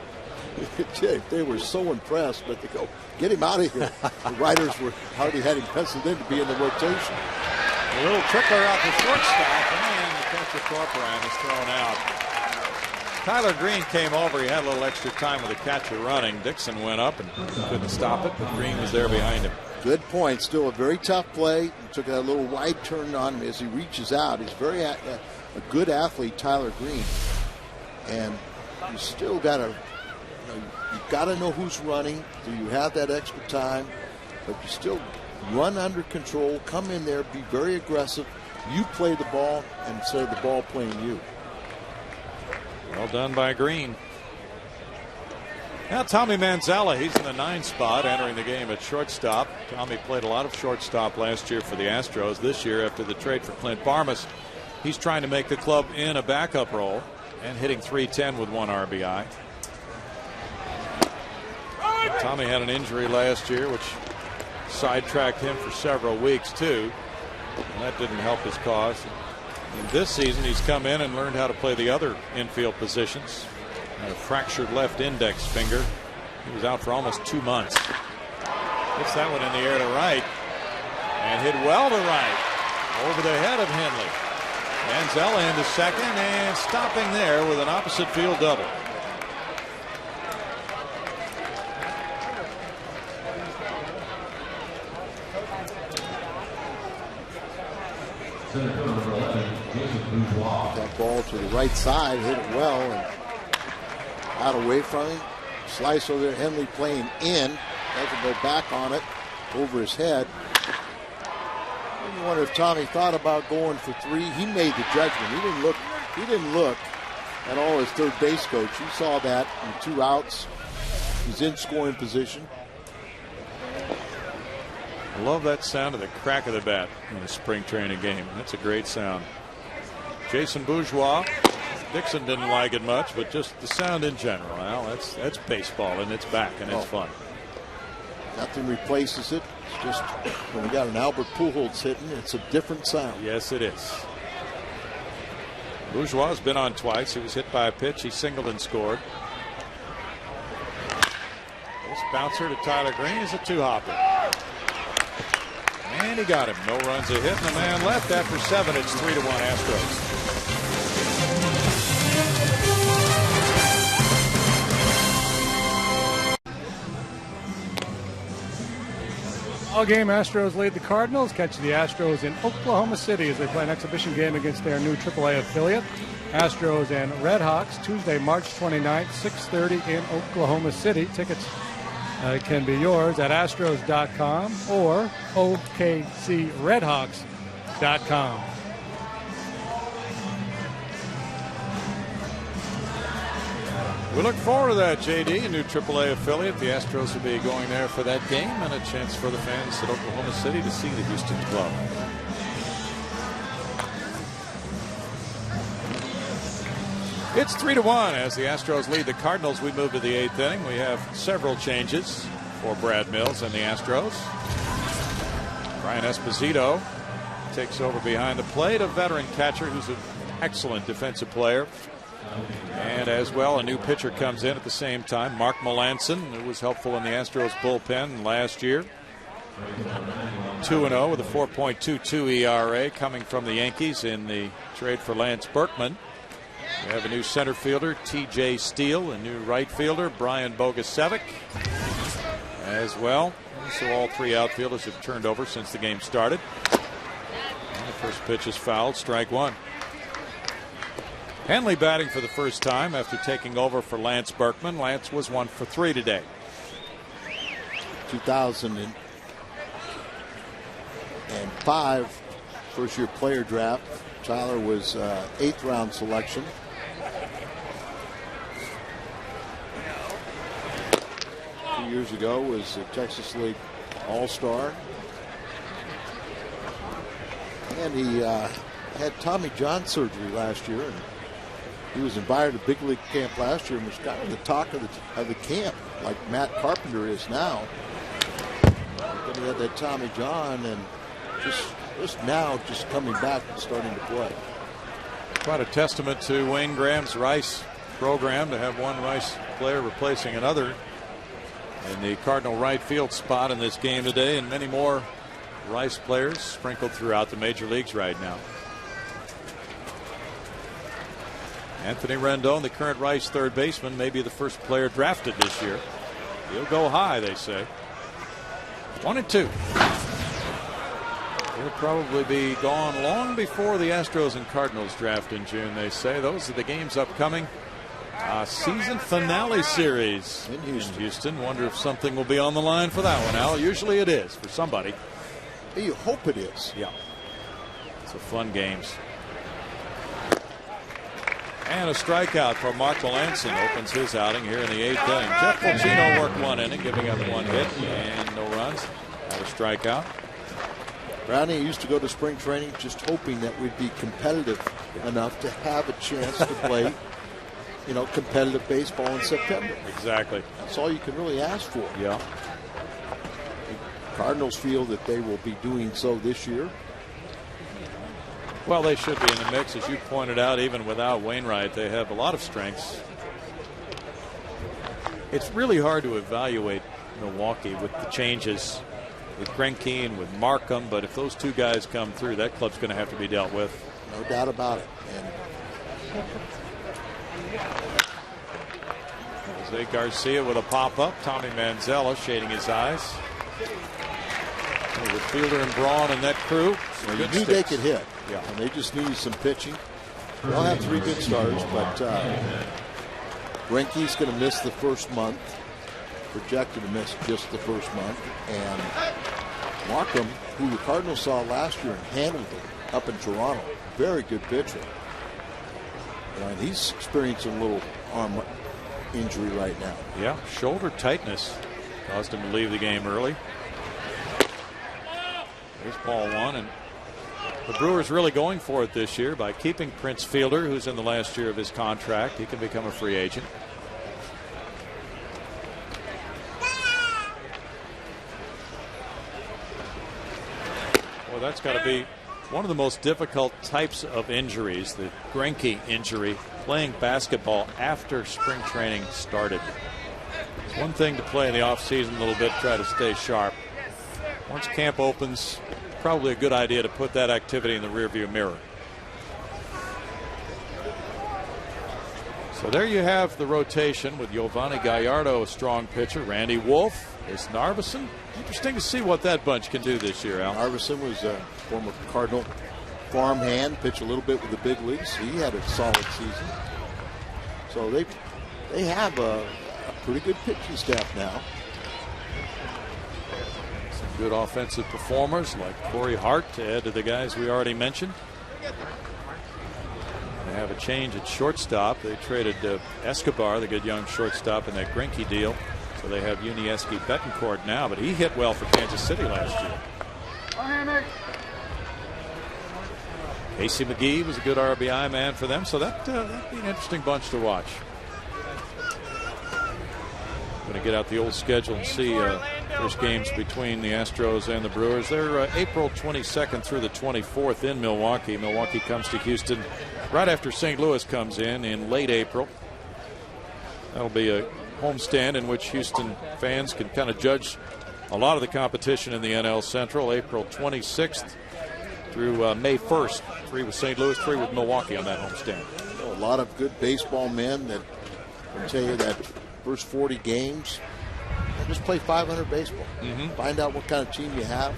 S2: they were so impressed, but they go, get him out of here. The writers were hardly had him penciled in to be in the rotation.
S1: A little trickler out to shortstop, and the catcher Corporan is thrown out. Tyler Green came over. He had a little extra time with the catcher running. Dixon went up and couldn't stop it, but Green was there behind him.
S2: Good point. Still a very tough play. He took that little wide turn on him as he reaches out. He's very a good athlete, Tyler Green, and you still got to you've got to know who's running. Do you have that extra time? But you still run under control. Come in there. Be very aggressive. You play the ball instead of the ball playing you.
S1: Well done by Green. Now Tommy Manzella, he's in the 9 spot, entering the game at shortstop. Tommy played a lot of shortstop last year for the Astros. This year, after the trade for Clint Barmas, he's trying to make the club in a backup role and hitting .310 with 1 RBI. Tommy had an injury last year, which sidetracked him for several weeks too, and that didn't help his cause. And this season he's come in and learned how to play the other infield positions. A fractured left index finger. He was out for almost 2 months. Gets that one in the air to right and hit well to right over the head of Henley. Manzella into second and stopping there with an opposite field double.
S2: That ball to the right side, hit it well and out away from him. Slice over there, Henley playing in, doesn't go back on it, over his head. And you wonder if Tommy thought about going for 3. He made the judgment. He didn't look He didn't look at all his third base coach. He saw that in 2 outs. He's in scoring position.
S1: I love that sound of the crack of the bat in a spring training game. That's a great sound. Jason Bourgeois. Dixon didn't like it much, but just the sound in general. Well, that's baseball, and it's back, and it's fun.
S2: Nothing replaces it. It's just when we got an Albert Pujols hitting, it's a different sound.
S1: Yes, it is. Bourgeois has been on twice. He was hit by a pitch. He singled and scored. This bouncer to Tyler Green is a 2-hopper. And he got him. No runs, a hit, and a man left after 7. It's 3-1 Astros.
S3: All game, Astros lead the Cardinals. Catch the Astros in Oklahoma City as they play an exhibition game against their new AAA affiliate. Astros and Red Hawks, Tuesday, March 29th, 6:30 in Oklahoma City. Tickets can be yours at Astros.com or OKCRedHawks.com.
S1: We look forward to that, JD, a new AAA affiliate. The Astros will be going there for that game, and a chance for the fans at Oklahoma City to see the Houston club. It's 3-1 as the Astros lead the Cardinals. We move to the 8th inning. We have several changes for Brad Mills and the Astros. Brian Esposito takes over behind the plate, a veteran catcher who's an excellent defensive player. And as well, a new pitcher comes in at the same time, Mark Melanson, who was helpful in the Astros bullpen last year. 2-0 with a 4.22 ERA coming from the Yankees in the trade for Lance Berkman. We have a new center fielder, T.J. Steele, a new right fielder, Brian Bogusevic, as well. So all 3 outfielders have turned over since the game started. And the first pitch is fouled, strike 1. Henley batting for the first time after taking over for Lance Berkman. Lance was 1 for 3 today.
S2: 2005 first-year player draft. Tyler was 8th round selection. Two years ago was a Texas League All-Star. And he had Tommy John surgery last year, and he was invited to big league camp last year and was kind of the talk of the camp, like Matt Carpenter is now. But then he had that Tommy John, and just now coming back and starting to play.
S1: Quite a testament to Wayne Graham's Rice program to have one Rice player replacing another in the Cardinal right field spot in this game today, and many more Rice players sprinkled throughout the major leagues right now. Anthony Rendon, the current Rice third baseman, may be the first player drafted this year. He'll go high, they say. 1-2. He'll probably be gone long before the Astros and Cardinals draft in June, they say. Those are the games upcoming. Season finale series in Houston. Wonder if something will be on the line for that one, Al. Usually it is for somebody.
S2: You hope it is.
S1: Yeah. It's a fun games. And a strikeout for Mark Melanson opens his outing here in the 8th inning. Jeff Fulcino worked 1 inning, giving up 1 hit and no runs. Had a strikeout.
S2: Brownie used to go to spring training just hoping that we'd be competitive enough to have a chance to play, competitive baseball in September.
S1: Exactly.
S2: That's all you can really ask for.
S1: Yeah.
S2: The Cardinals feel that they will be doing so this year.
S1: Well, they should be in the mix, as you pointed out. Even without Wainwright, they have a lot of strengths. It's really hard to evaluate Milwaukee with the changes with Greinke and with Markham, but if those two guys come through, that club's going to have to be dealt with.
S2: No doubt about it.
S1: Jose Garcia with a pop-up. Tommy Manzella shading his eyes. With Fielder and Braun and that crew.
S2: Well, you knew they could hit. Yeah. And they just needed some pitching. They'll have 3 good starters, but Greinke's going to miss the first month. Projected to miss just the first month. And Markham, who the Cardinals saw last year and handled it up in Toronto, very good pitcher. And he's experiencing a little arm injury right now.
S1: Yeah, shoulder tightness caused him to leave the game early. There's ball one, and the Brewers really going for it this year by keeping Prince Fielder, who's in the last year of his contract. He can become a free agent. Well, that's got to be one of the most difficult types of injuries, the Greinke injury, playing basketball after spring training started. It's one thing to play in the offseason a little bit, try to stay sharp. Once camp opens, probably a good idea to put that activity in the rearview mirror. So there you have the rotation with Giovanni Gallardo, a strong pitcher. Randy Wolf, is Narveson. Interesting to see what that bunch can do this year, Al.
S2: Narveson was a former Cardinal farmhand, pitched a little bit with the big leagues. He had a solid season. So they have a pretty good pitching staff now.
S1: Some good offensive performers like Corey Hart to add to the guys we already mentioned. They have a change at shortstop. They traded Escobar, the good young shortstop, in that Greinke deal. So they have Unieski Betancourt now, but he hit well for Kansas City last year. Casey McGee was a good RBI man for them, so that'd be an interesting bunch to watch. Going to get out the old schedule and see first games between the Astros and the Brewers. They're April 22nd through the 24th in Milwaukee. Milwaukee comes to Houston right after St. Louis comes in late April. That'll be a homestand in which Houston fans can kind of judge a lot of the competition in the NL Central. April 26th through May 1st. 3 with St. Louis, 3 with Milwaukee on that homestand.
S2: A lot of good baseball men that can tell you that first 40 games, just play 500 baseball. Find out what kind of team you have.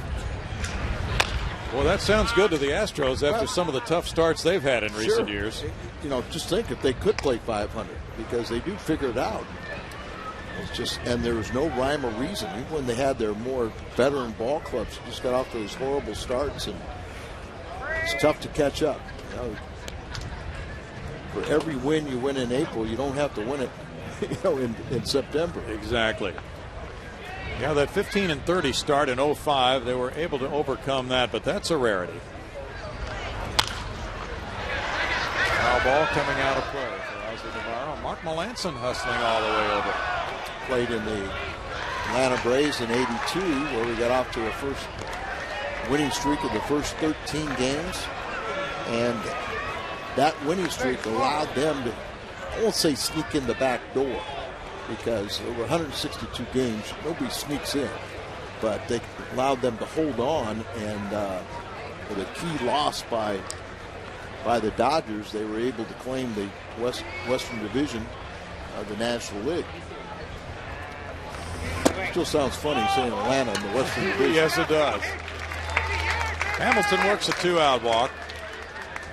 S1: Well, that sounds good to the Astros after some of the tough starts they've had in recent years.
S2: You know, just think if they could play 500, because they do figure it out. It's just, and there was no rhyme or reason. Even when they had their more veteran ball clubs, you just got off those horrible starts, and it's tough to catch up. You know, for every win you win in April, you don't have to win it, in September.
S1: Exactly. Yeah, that 15-30 start in 05, they were able to overcome that, but that's a rarity. Foul ball coming out of play for Ozzie Navarro. Mark Melanson hustling all the way over.
S2: Played in the Atlanta Braves in '82, where we got off to a first winning streak of the first 13 games, and that winning streak allowed them to, I won't say sneak in the back door, because over 162 games, nobody sneaks in, but they allowed them to hold on, and with a key loss by the Dodgers, they were able to claim the Western Division of the National League. Still sounds funny saying Atlanta in the Western Division.
S1: Yes, it does. Hamilton works a 2-out walk,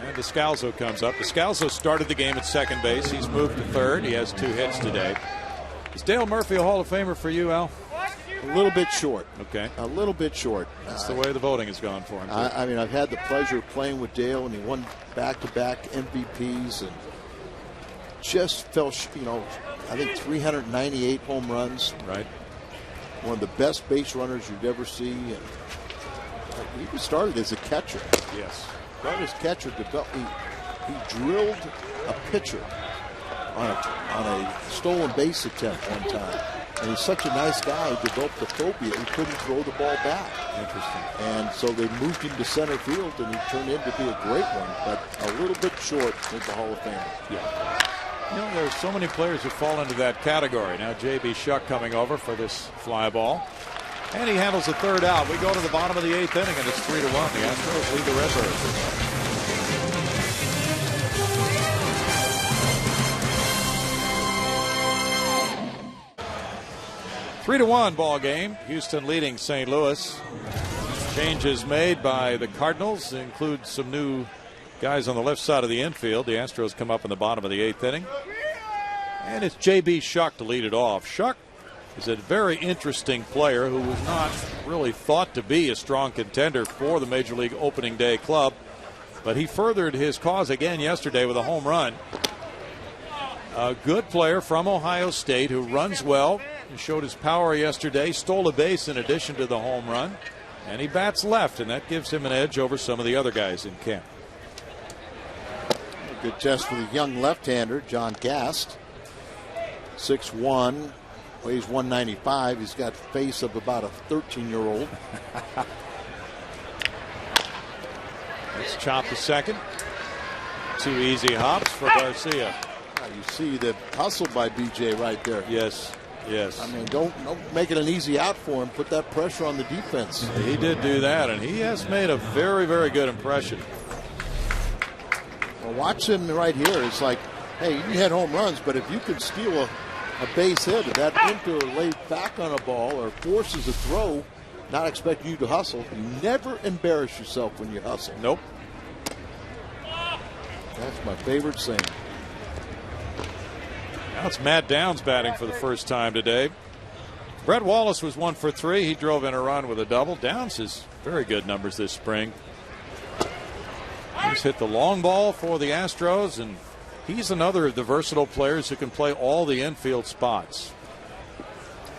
S1: and Descalzo comes up. Descalzo started the game at second base. He's moved to third. He has 2 hits today. Is Dale Murphy a Hall of Famer for you, Al?
S2: A little bit short.
S1: Okay.
S2: A little bit short.
S1: That's the way the voting has gone for him.
S2: I mean, I've had the pleasure of playing with Dale, and he won back-to-back MVPs, and just fell, I think 398 home runs.
S1: Right.
S2: One of the best base runners you'd ever see. And he started as a catcher.
S1: Yes.
S2: Started as catcher. He drilled a pitcher on a stolen base attempt one time. And he's such a nice guy, he developed a phobia. He couldn't throw the ball back.
S1: Interesting.
S2: And so they moved him to center field, and he turned in to be a great one, but a little bit short with the Hall of Fame.
S1: Yeah. There's so many players who fall into that category. Now J.B. Shuck coming over for this fly ball. And he handles the third out. We go to the bottom of the 8th inning, and it's 3-1. The Astros lead the Redbirds. 3-1 ball game. Houston leading St. Louis. Changes made by the Cardinals include some new guys on the left side of the infield. The Astros come up in the bottom of the 8th inning. And it's J.B. Shuck to lead it off. Shuck is a very interesting player who was not really thought to be a strong contender for the Major League Opening Day club. But he furthered his cause again yesterday with a home run. A good player from Ohio State who runs well. He showed his power yesterday, stole a base in addition to the home run, and he bats left, and that gives him an edge over some of the other guys in camp.
S2: A good test for the young left-hander, John Gast. 6'1", weighs 195. He's got face of about a 13-year-old.
S1: Let's chop the second. 2 easy hops for Garcia.
S2: You see the hustle by BJ right there.
S1: Yes.
S2: I mean, don't make it an easy out for him. Put that pressure on the defense.
S1: He did do that, and he has made a very, very good impression.
S2: Well, watch him right here. It's like, hey, you can hit home runs, but if you can steal a base hit, if that infielder lays back on a ball or forces a throw, not expecting you to hustle, you never embarrass yourself when you hustle.
S1: Nope.
S2: That's my favorite saying.
S1: Now it's Matt Downs batting for the first time today. Brett Wallace was 1 for 3. He drove in a run with a double. Downs has very good numbers this spring. He's hit the long ball for the Astros, and he's another of the versatile players who can play all the infield spots.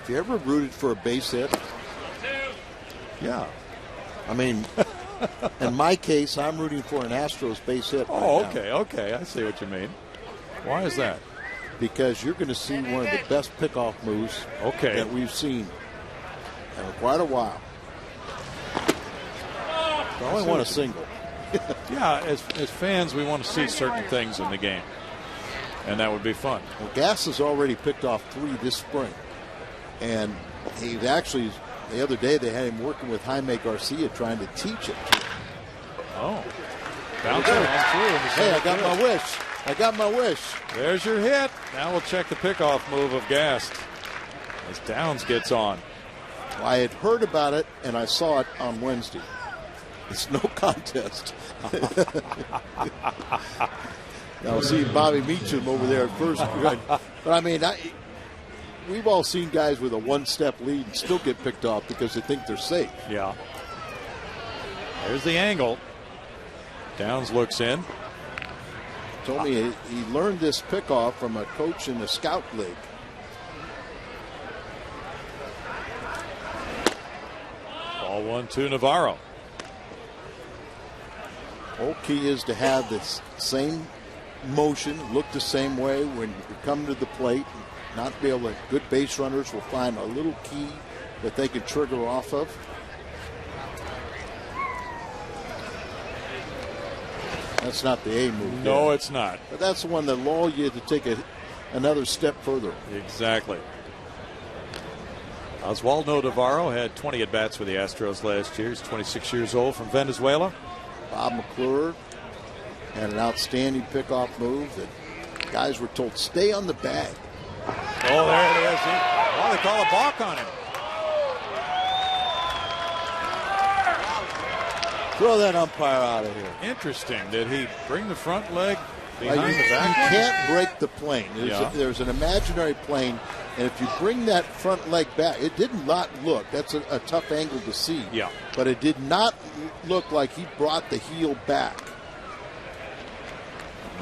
S2: Have you ever rooted for a base hit?
S1: Yeah.
S2: I mean, in my case, I'm rooting for an Astros base hit.
S1: Oh,
S2: right now.
S1: okay. I see what you mean. Why is that?
S2: Because you're going to see one of the best pickoff moves that we've seen in quite a while. I only want a single.
S1: Yeah, as fans, we want to see certain things in the game, and that would be fun.
S2: Well, Gass has already picked off 3 this spring, and he actually, the other day, they had him working with Jaime Garcia trying to teach it.
S1: Oh. Bounce it on through.
S2: Hey, I got my wish. I got my wish.
S1: There's your hit. Now we'll check the pickoff move of Gast as Downs gets on.
S2: Well, I had heard about it, and I saw it on Wednesday. It's no contest. Now, see Bobby Meacham over there at first. But, I mean, we've all seen guys with a one-step lead and still get picked off because they think they're safe.
S1: Yeah. There's the angle. Downs looks in.
S2: Told me he learned this pickoff from a coach in the scout league.
S1: Ball 1-2 Navarro.
S2: Whole key is to have this same motion, look the same way when you come to the plate, not be able to. Good base runners will find a little key that they can trigger off of. That's not the A move.
S1: No, it's not.
S2: But that's the one that lull you to take another step further.
S1: Exactly. Oswaldo Navarro had 20 at-bats for the Astros last year. He's 26 years old, from Venezuela.
S2: Bob McClure had an outstanding pickoff move that guys were told, stay on the bag.
S1: Oh, there it is. Well, they call a balk on him.
S2: Throw that umpire out of here.
S1: Interesting. Did he bring the front leg behind the back?
S2: You can't break the plane. There's an imaginary plane, and if you bring that front leg back, it did not look. That's a tough angle to see.
S1: Yeah.
S2: But it did not look like he brought the heel back.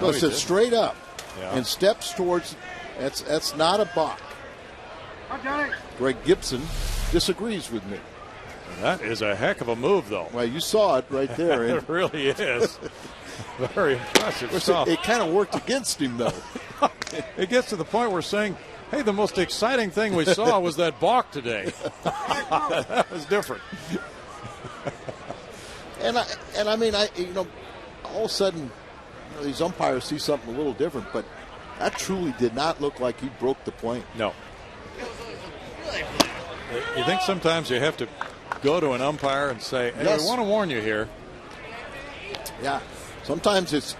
S2: No, it said straight up and steps towards. That's not a balk. Greg Gibson disagrees with me.
S1: That is a heck of a move, though.
S2: Well, you saw it right there.
S1: It really is. Very impressive stuff.
S2: It kind of worked against him, though.
S1: It gets to the point where saying, hey, the most exciting thing we saw was that balk today. That was different.
S2: And I mean, all of a sudden, these umpires see something a little different, but that truly did not look like he broke the plane.
S1: No. You think sometimes you have to go to an umpire and say, hey, we want to warn you here.
S2: Yeah. Sometimes it's,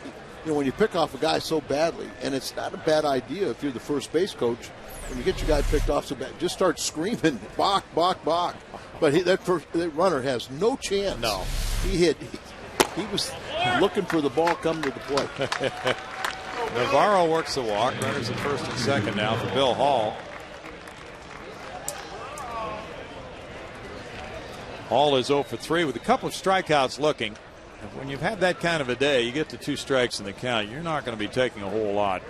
S2: when you pick off a guy so badly, and it's not a bad idea if you're the first base coach, when you get your guy picked off so bad, just start screaming, balk, balk, balk. But that runner has no chance.
S1: No.
S2: He was looking for the ball coming to the plate.
S1: Navarro works the walk. Runners at first and second now for Bill Hall. Hall is 0 for 3 with a couple of strikeouts looking. When you've had that kind of a day, you get to 2 strikes in the count, you're not going to be taking a whole lot.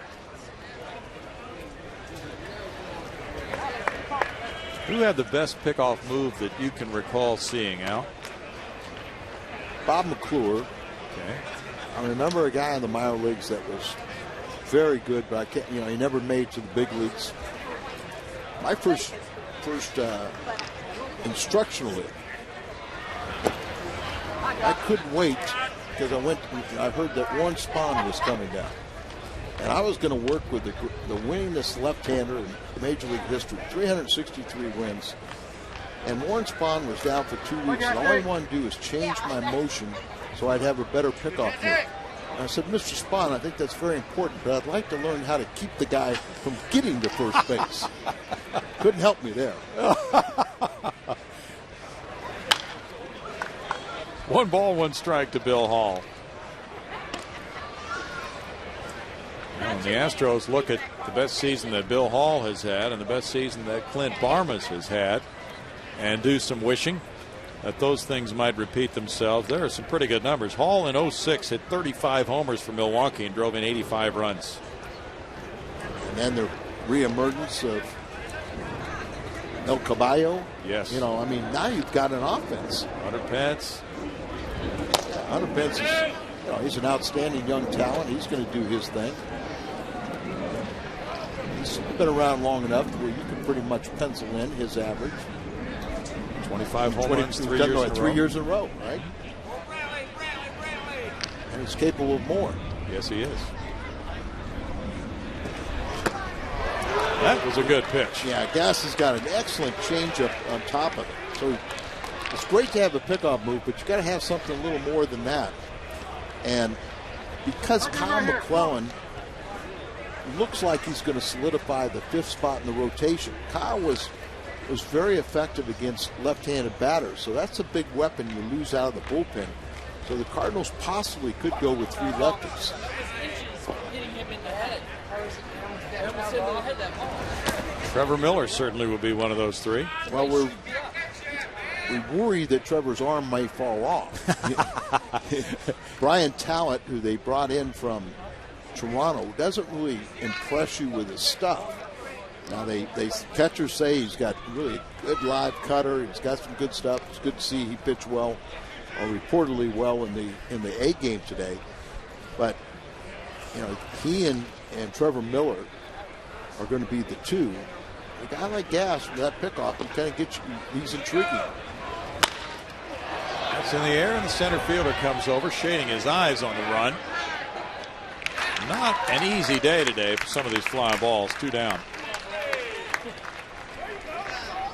S1: Who had the best pickoff move that you can recall seeing, Al?
S2: Bob McClure.
S1: Okay.
S2: I remember a guy in the minor leagues that was very good, but I can't, he never made to the big leagues. My first instructional league, I couldn't wait because I heard that Warren Spahn was coming down. And I was going to work with the winningest left-hander in Major League history, 363 wins. And Warren Spahn was down for 2 weeks, and all I wanted to do is change my motion so I'd have a better pickoff move. And I said, Mr. Spahn, I think that's very important, but I'd like to learn how to keep the guy from getting to first base. Couldn't help me there.
S1: 1 ball, 1 strike to Bill Hall. And the Astros look at the best season that Bill Hall has had and the best season that Clint Barmas has had and do some wishing that those things might repeat themselves. There are some pretty good numbers. Hall in 06 hit 35 homers for Milwaukee and drove in 85 runs.
S2: And then the reemergence of El Caballo.
S1: Yes.
S2: Now you've got an offense.
S1: Hunter Pence.
S2: Hunter Pence is, he's an outstanding young talent. He's going to do his thing. He's been around long enough where you can pretty much pencil in his average.
S1: 25 home runs, 3
S2: years in a row, right? And he's capable of more.
S1: Yes, he is. That was a good pitch.
S2: Yeah, Gass has got an excellent changeup on top of it. So it's great to have a pickoff move, but you got to have something a little more than that. And because Kyle McClellan looks like he's going to solidify the 5th spot in the rotation, Kyle was very effective against left-handed batters. So that's a big weapon you lose out of the bullpen. So the Cardinals possibly could go with 3 lefties.
S1: Trevor Miller certainly will be one of those 3.
S2: Well, we worry that Trevor's arm may fall off. Brian Talent, who they brought in from Toronto, doesn't really impress you with his stuff. Now, they catchers say he's got really good live cutter. He's got some good stuff. It's good to see he pitched well, or reportedly well in the A game today. But he and Trevor Miller are going to be the 2. A guy like Gass with that pickoff can kind of get you. He's intriguing.
S1: That's in the air, and the center fielder comes over, shading his eyes on the run. Not an easy day today for some of these flying balls. 2 down.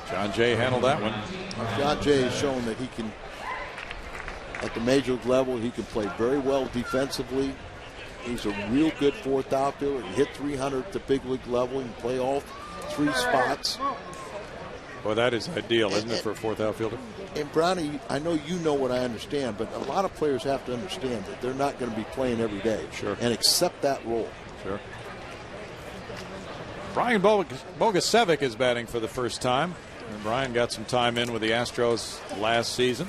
S1: John Jay handled that one.
S2: John Jay has shown that he can, at the major league level, he can play very well defensively. He's a real good 4th outfielder. He hit 300 at the big league level. He can play all 3 spots.
S1: Well, that is ideal, isn't it, for a 4th outfielder?
S2: And Brownie, I know you know what I understand, but a lot of players have to understand that they're not going to be playing every day.
S1: Sure.
S2: And accept that role.
S1: Sure. Brian Bogusevic is batting for the first time. And Brian got some time in with the Astros last season.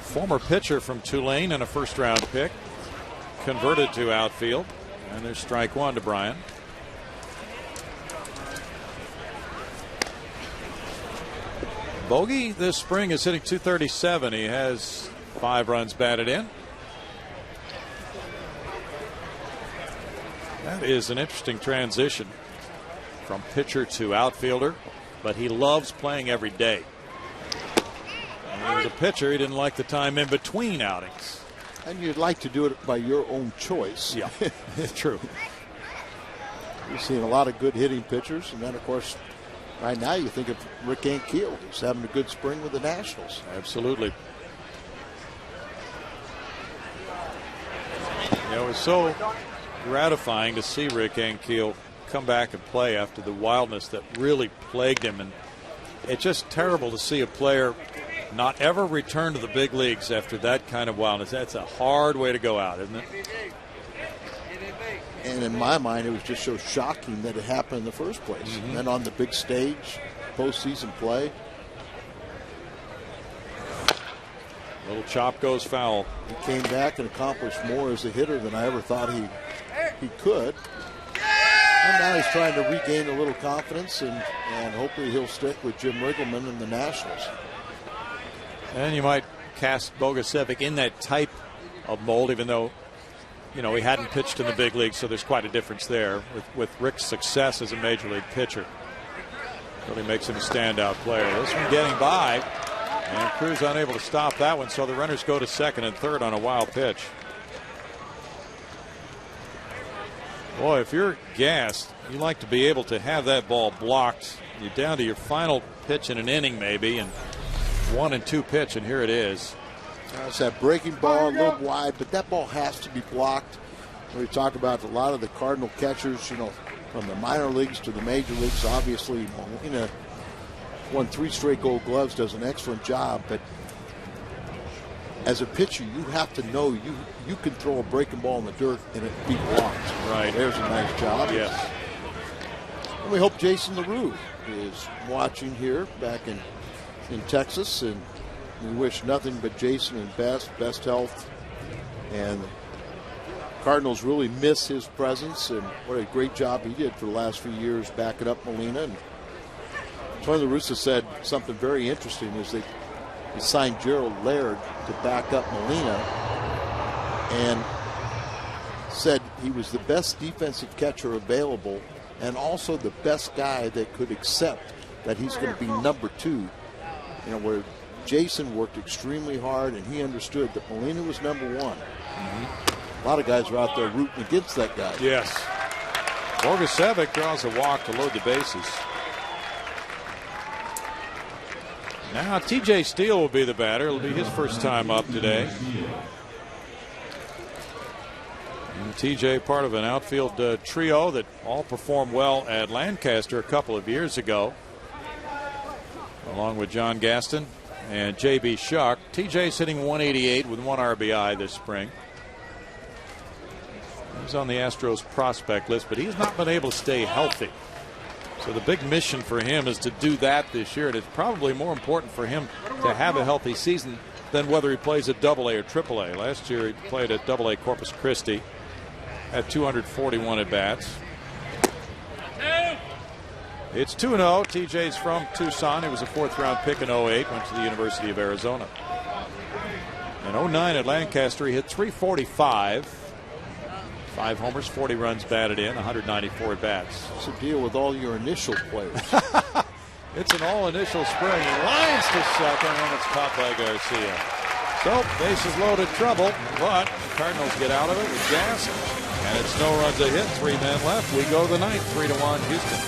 S1: Former pitcher from Tulane and a 1st-round pick. Converted to outfield. And there's strike 1 to Brian. Bogey this spring is hitting .237. He has 5 runs batted in. That is an interesting transition from pitcher to outfielder, but he loves playing every day. When he was a pitcher, he didn't like the time in between outings.
S2: And you'd like to do it by your own choice.
S1: Yeah, true.
S2: You've seen a lot of good hitting pitchers, and then, of course, right now you think of Rick Ankiel, who's having a good spring with the Nationals.
S1: Absolutely. It was so gratifying to see Rick Ankiel come back and play after the wildness that really plagued him. And it's just terrible to see a player not ever return to the big leagues after that kind of wildness. That's a hard way to go out, isn't it?
S2: And in my mind, it was just so shocking that it happened in the first place. Mm-hmm. And then on the big stage, postseason play.
S1: Little chop goes foul.
S2: He came back and accomplished more as a hitter than I ever thought he could. And now he's trying to regain a little confidence, and hopefully he'll stick with Jim Riggleman in the Nationals.
S1: And you might cast Bogusevic in that type of mold, even though, you know, he hadn't pitched in the big league, so there's quite a difference there. With Rick's success as a major league pitcher, really makes him a standout player. This one getting by, and Cruz unable to stop that one, so the runners go to second and third on a wild pitch. Boy, if you're gassed, you like to be able to have that ball blocked. You're down to your final pitch in an inning, maybe, and 1-2 pitch, and here it is.
S2: It's that breaking ball, a little wide, but that ball has to be blocked. We talk about a lot of the Cardinal catchers, you know, from the minor leagues to the major leagues. Obviously, Molina won 3 straight Gold Gloves, does an excellent job. But as a pitcher, you have to know you can throw a breaking ball in the dirt and it be blocked.
S1: Right.
S2: There's a nice job.
S1: Yes.
S2: And we hope Jason LaRue is watching here back in Texas, and we wish nothing but Jason and best health. And the Cardinals really miss his presence, and what a great job he did for the last few years backing up Molina. And Tony La Russa said something very interesting is they signed Gerald Laird to back up Molina, and said he was the best defensive catcher available and also the best guy that could accept that he's going to be number 2. You know, where Jason worked extremely hard, and he understood that Molina was number 1. A lot of guys are out there rooting against that guy.
S1: Yes. Bogusevic draws a walk to load the bases. Now T.J. Steele will be the batter. It'll be his first time up today. And T.J. part of an outfield trio that all performed well at Lancaster a couple of years ago, along with John Gaston and J.B. Shuck. TJ's hitting 188 with 1 RBI this spring. He's on the Astros prospect list, but he's not been able to stay healthy. So the big mission for him is to do that this year, and it's probably more important for him to have a healthy season than whether he plays at AA or AAA. Last year he played at AA Corpus Christi, had 241 at-bats. It's 2-0. TJ's from Tucson. He was a 4th-round pick in 08, went to the University of Arizona. In 09 at Lancaster, he hit 345, 5 homers, 40 runs batted in, 194 at-bats.
S2: What's the deal with all your initial players?
S1: It's an all-initial spring. He lines to second, and it's caught by Garcia. So, bases loaded, trouble, but the Cardinals get out of it with gas, and it's no runs a hit, 3 men left. We go to the 9th, 3-1 Houston.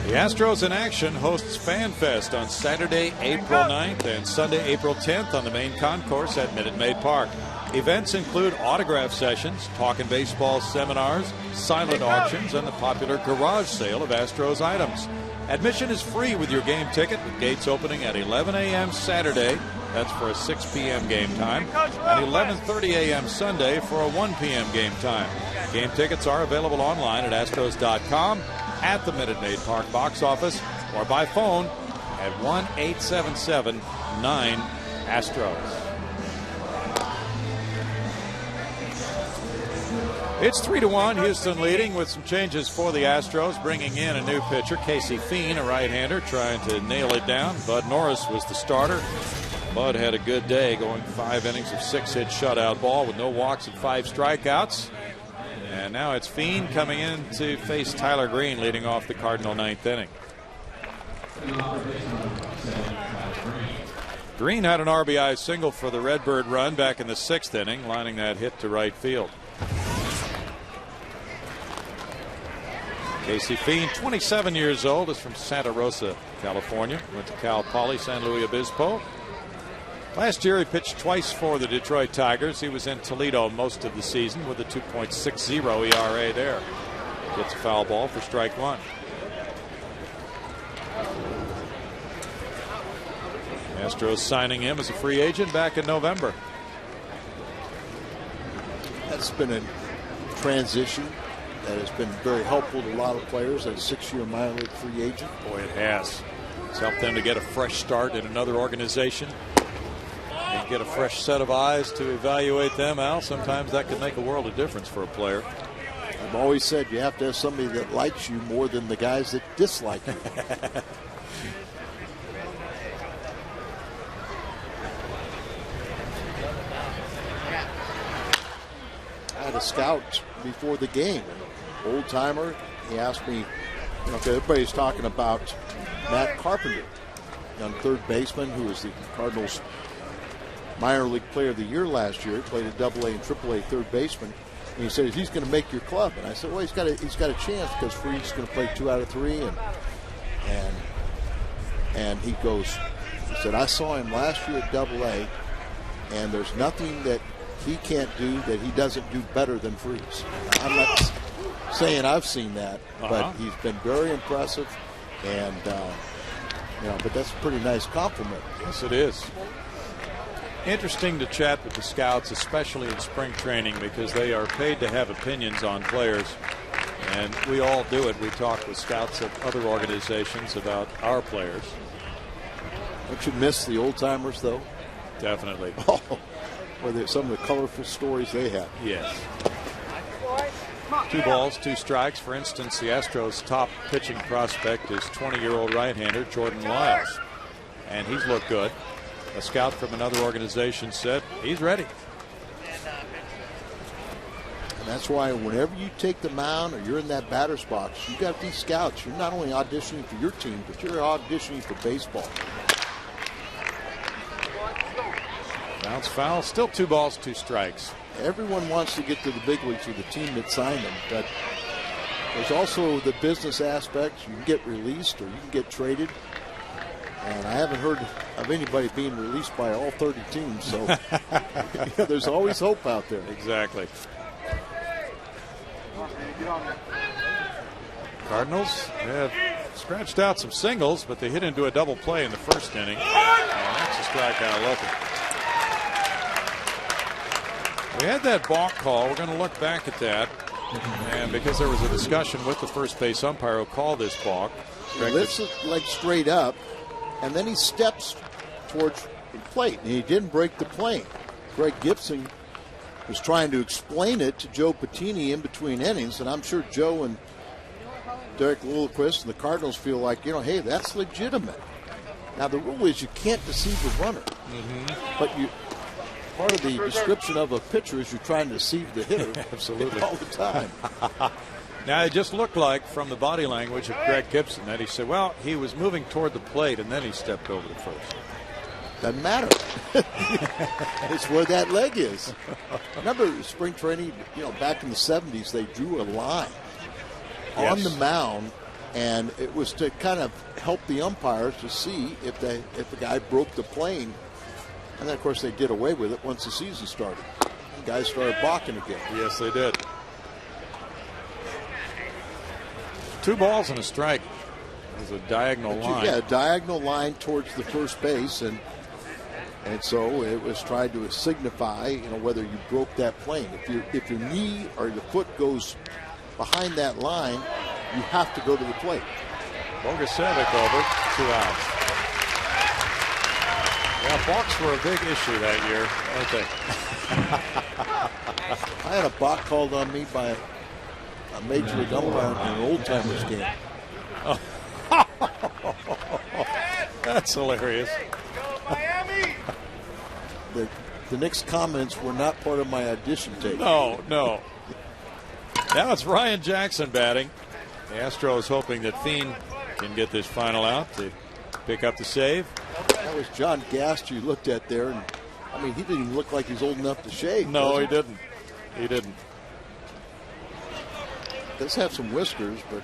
S1: The Astros in action hosts FanFest on Saturday, April 9th and Sunday, April 10th on the main concourse at Minute Maid Park. Events include autograph sessions, talking baseball seminars, silent auctions, and the popular garage sale of Astros items. Admission is free with your game ticket, with gates opening at 11 a.m. Saturday. That's for a 6 p.m. game time. And 11:30 a.m. Sunday for a 1 p.m. game time. Game tickets are available online at Astros.com, at the Minute Maid Park box office, or by phone at 1-877-9-ASTROS. It's 3-1, Houston leading with some changes for the Astros, bringing in a new pitcher, Casey Fiend, a right-hander, trying to nail it down. Bud Norris was the starter. Bud had a good day, going 5 innings of 6-hit shutout ball with no walks and 5 strikeouts. And now it's Fiend coming in to face Tyler Green, leading off the Cardinal 9th inning. Green had an RBI single for the Redbird run back in the 6th inning, lining that hit to right field. Casey Fiend, 27 years old, is from Santa Rosa, California. Went to Cal Poly San Luis Obispo. Last year he pitched twice for the Detroit Tigers. He was in Toledo most of the season with a 2.60 ERA there. Gets a foul ball for strike 1. Astros signing him as a free agent back in November.
S2: That's been a transition that has been very helpful to a lot of players as a 6-year minor league free agent.
S1: Boy, it has. It's helped them to get a fresh start in another organization. and get a fresh set of eyes to evaluate them, Al, sometimes that can make a world of difference for a player.
S2: I've always said you have to have somebody that likes you more than the guys that dislike you. I had a scout before the game, an old timer. He asked me, you know, everybody's talking about Matt Carpenter, young third baseman who was the Cardinals minor league player of the year last year, played at AA and AAA third baseman. And he said, he's going to make your club. And I said, well, he's got a chance because Freed's going to play 2 out of 3. And he goes, he said, I saw him last year at AA, and there's nothing that he can't do that he doesn't do better than Freeze. I'm not saying I've seen that, but he's been very impressive. And, you know, but that's a pretty nice compliment.
S1: Yes, it is. Interesting to chat with the scouts, especially in spring training, because they are paid to have opinions on players. And we all do it. We talk with scouts of other organizations about our players.
S2: Don't you miss the old timers, though?
S1: Definitely.
S2: Oh, well, some of the colorful stories they have.
S1: Yes. 2 balls, 2 strikes. For instance, the Astros' top pitching prospect is 20-year-old right-hander Jordan Lyles, and he's looked good. A scout from another organization said he's ready.
S2: And that's why whenever you take the mound or you're in that batter's box, you got these scouts. You're not only auditioning for your team, but you're auditioning for baseball.
S1: Bounce foul. Still 2 balls, 2 strikes.
S2: Everyone wants to get to the big leagues with the team that signed them, but there's also the business aspects. You can get released or you can get traded. And I haven't heard of anybody being released by all 30 teams, so yeah, there's always hope out there.
S1: Exactly. Cardinals have scratched out some singles, but they hit into a double play in the first inning. And that's a strikeout looking. We had that balk call. We're going to look back at that. And because there was a discussion with the first base umpire who called this balk.
S2: He lifts it leg straight up, and then he steps towards the plate, and he didn't break the plane. Greg Gibson was trying to explain it to Joe Patini in between innings, and I'm sure Joe and Derek Lilliquist and the Cardinals feel like, you know, hey, that's legitimate. Now, the rule is you can't deceive the runner, but part of the description of a pitcher is you're trying to deceive the hitter.
S1: Absolutely.
S2: All the time.
S1: Now, it just looked like from the body language of Greg Gibson that he said, well, he was moving toward the plate and then he stepped over the first.
S2: Doesn't matter. It's where that leg is. Remember spring training, you know, back in the 70s, they drew a line on the mound, and it was to kind of help the umpires to see if the guy broke the plane. And then, of course, they did away with it once the season started. The guys started balking again.
S1: Yes, they did. 2 balls and a strike. It was a diagonal line.
S2: Yeah, a diagonal line towards the first base, and so it was tried to signify, you know, whether you broke that plane. If your knee or your foot goes behind that line, you have to go to the plate.
S1: Bogusevic over, 2 outs. Yeah, balks were a big issue that year, weren't they?
S2: I had a balk called on me by a major league umpire in an old timers game.
S1: That's hilarious.
S2: The Knicks comments were not part of my audition tape.
S1: No. Now it's Ryan Jackson batting. The Astros hoping that Fiend can get this final out to pick up the save.
S2: That was John Gast you looked at there, and I mean, he didn't even look like he's old enough to shave.
S1: No, he didn't. He didn't.
S2: Does have some whiskers, but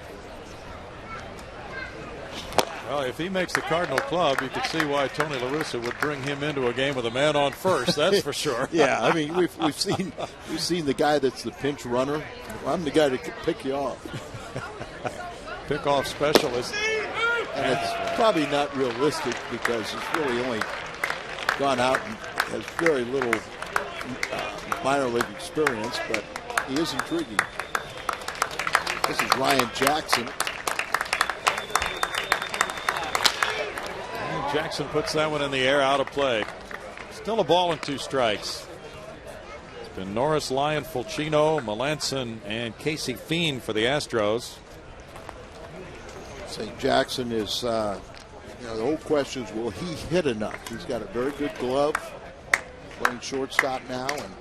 S1: well, if he makes the Cardinal club, you could see why Tony La Russa would bring him into a game with a man on first. That's for sure.
S2: Yeah, I mean, we've seen the guy that's the pinch runner. I'm the guy to pick you off.
S1: Pick off specialist.
S2: And it's probably not realistic because he's really only gone out and has very little minor league experience, but he is intriguing. This is Ryan Jackson.
S1: And Jackson puts that one in the air, out of play. Still a ball and 2 strikes. It's been Norris, Lyon, Fulcino, Melanson, and Casey Fiend for the Astros.
S2: St. Jackson is, the whole question is, will he hit enough? He's got a very good glove, playing shortstop now, and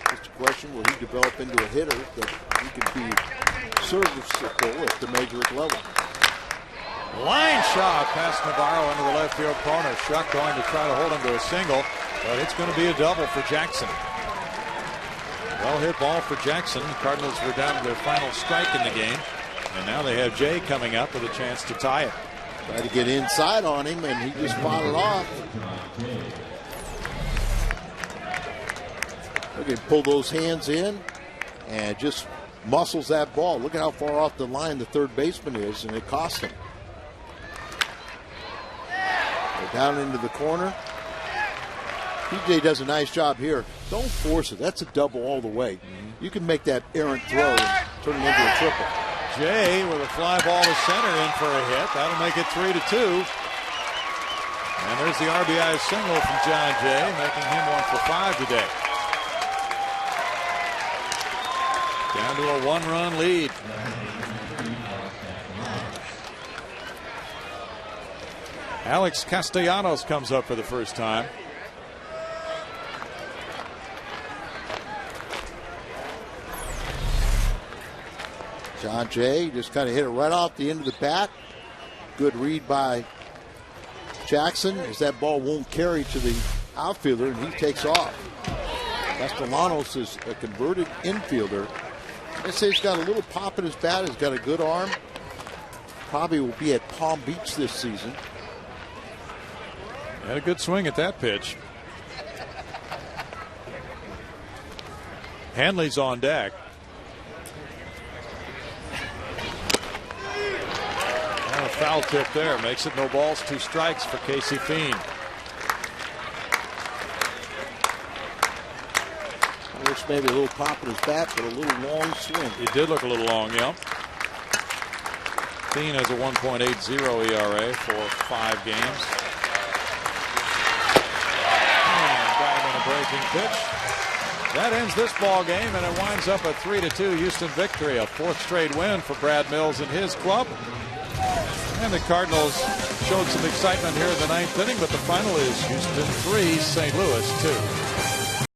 S2: just a question, will he develop into a hitter that he can be serviceable at the major league level?
S1: Line shot past Navarro into the left field corner. Shuck going to try to hold him to a single, but it's going to be a double for Jackson. Well hit ball for Jackson. The Cardinals were down to their final strike in the game, and now they have Jay coming up with a chance to tie it.
S2: Tried to get inside on him, and he just fought it off. Look at pull those hands in and just muscles that ball. Look at how far off the line the third baseman is, and it cost him. They're down into the corner. TJ does a nice job here. Don't force it. That's a double all the way. You can make that errant throw and turn it into a triple.
S1: Jay with a fly ball to center in for a hit. That'll make it 3-2. And there's the RBI single from John Jay, making him 1 for 5 today. Down to a 1-run lead. Alex Castellanos comes up for the first time.
S2: John Jay just kind of hit it right off the end of the bat. Good read by Jackson as that ball won't carry to the outfielder, and he takes off. Castellanos is a converted infielder. I'd say he's got a little pop in his bat. He's got a good arm. Probably will be at Palm Beach this season.
S1: Had a good swing at that pitch. Hanley's on deck. And a foul tip there makes it no balls, 2 strikes for Casey Fiend.
S2: I wish maybe a little pop in his bat, but a little long swing.
S1: It did look a little long, yeah. Fiend has a 1.80 ERA for 5 games. Breaking pitch. That ends this ball game, and it winds up a 3-2 Houston victory, a 4th straight win for Brad Mills and his club. And the Cardinals showed some excitement here in the 9th inning, but the final is Houston 3, St. Louis 2.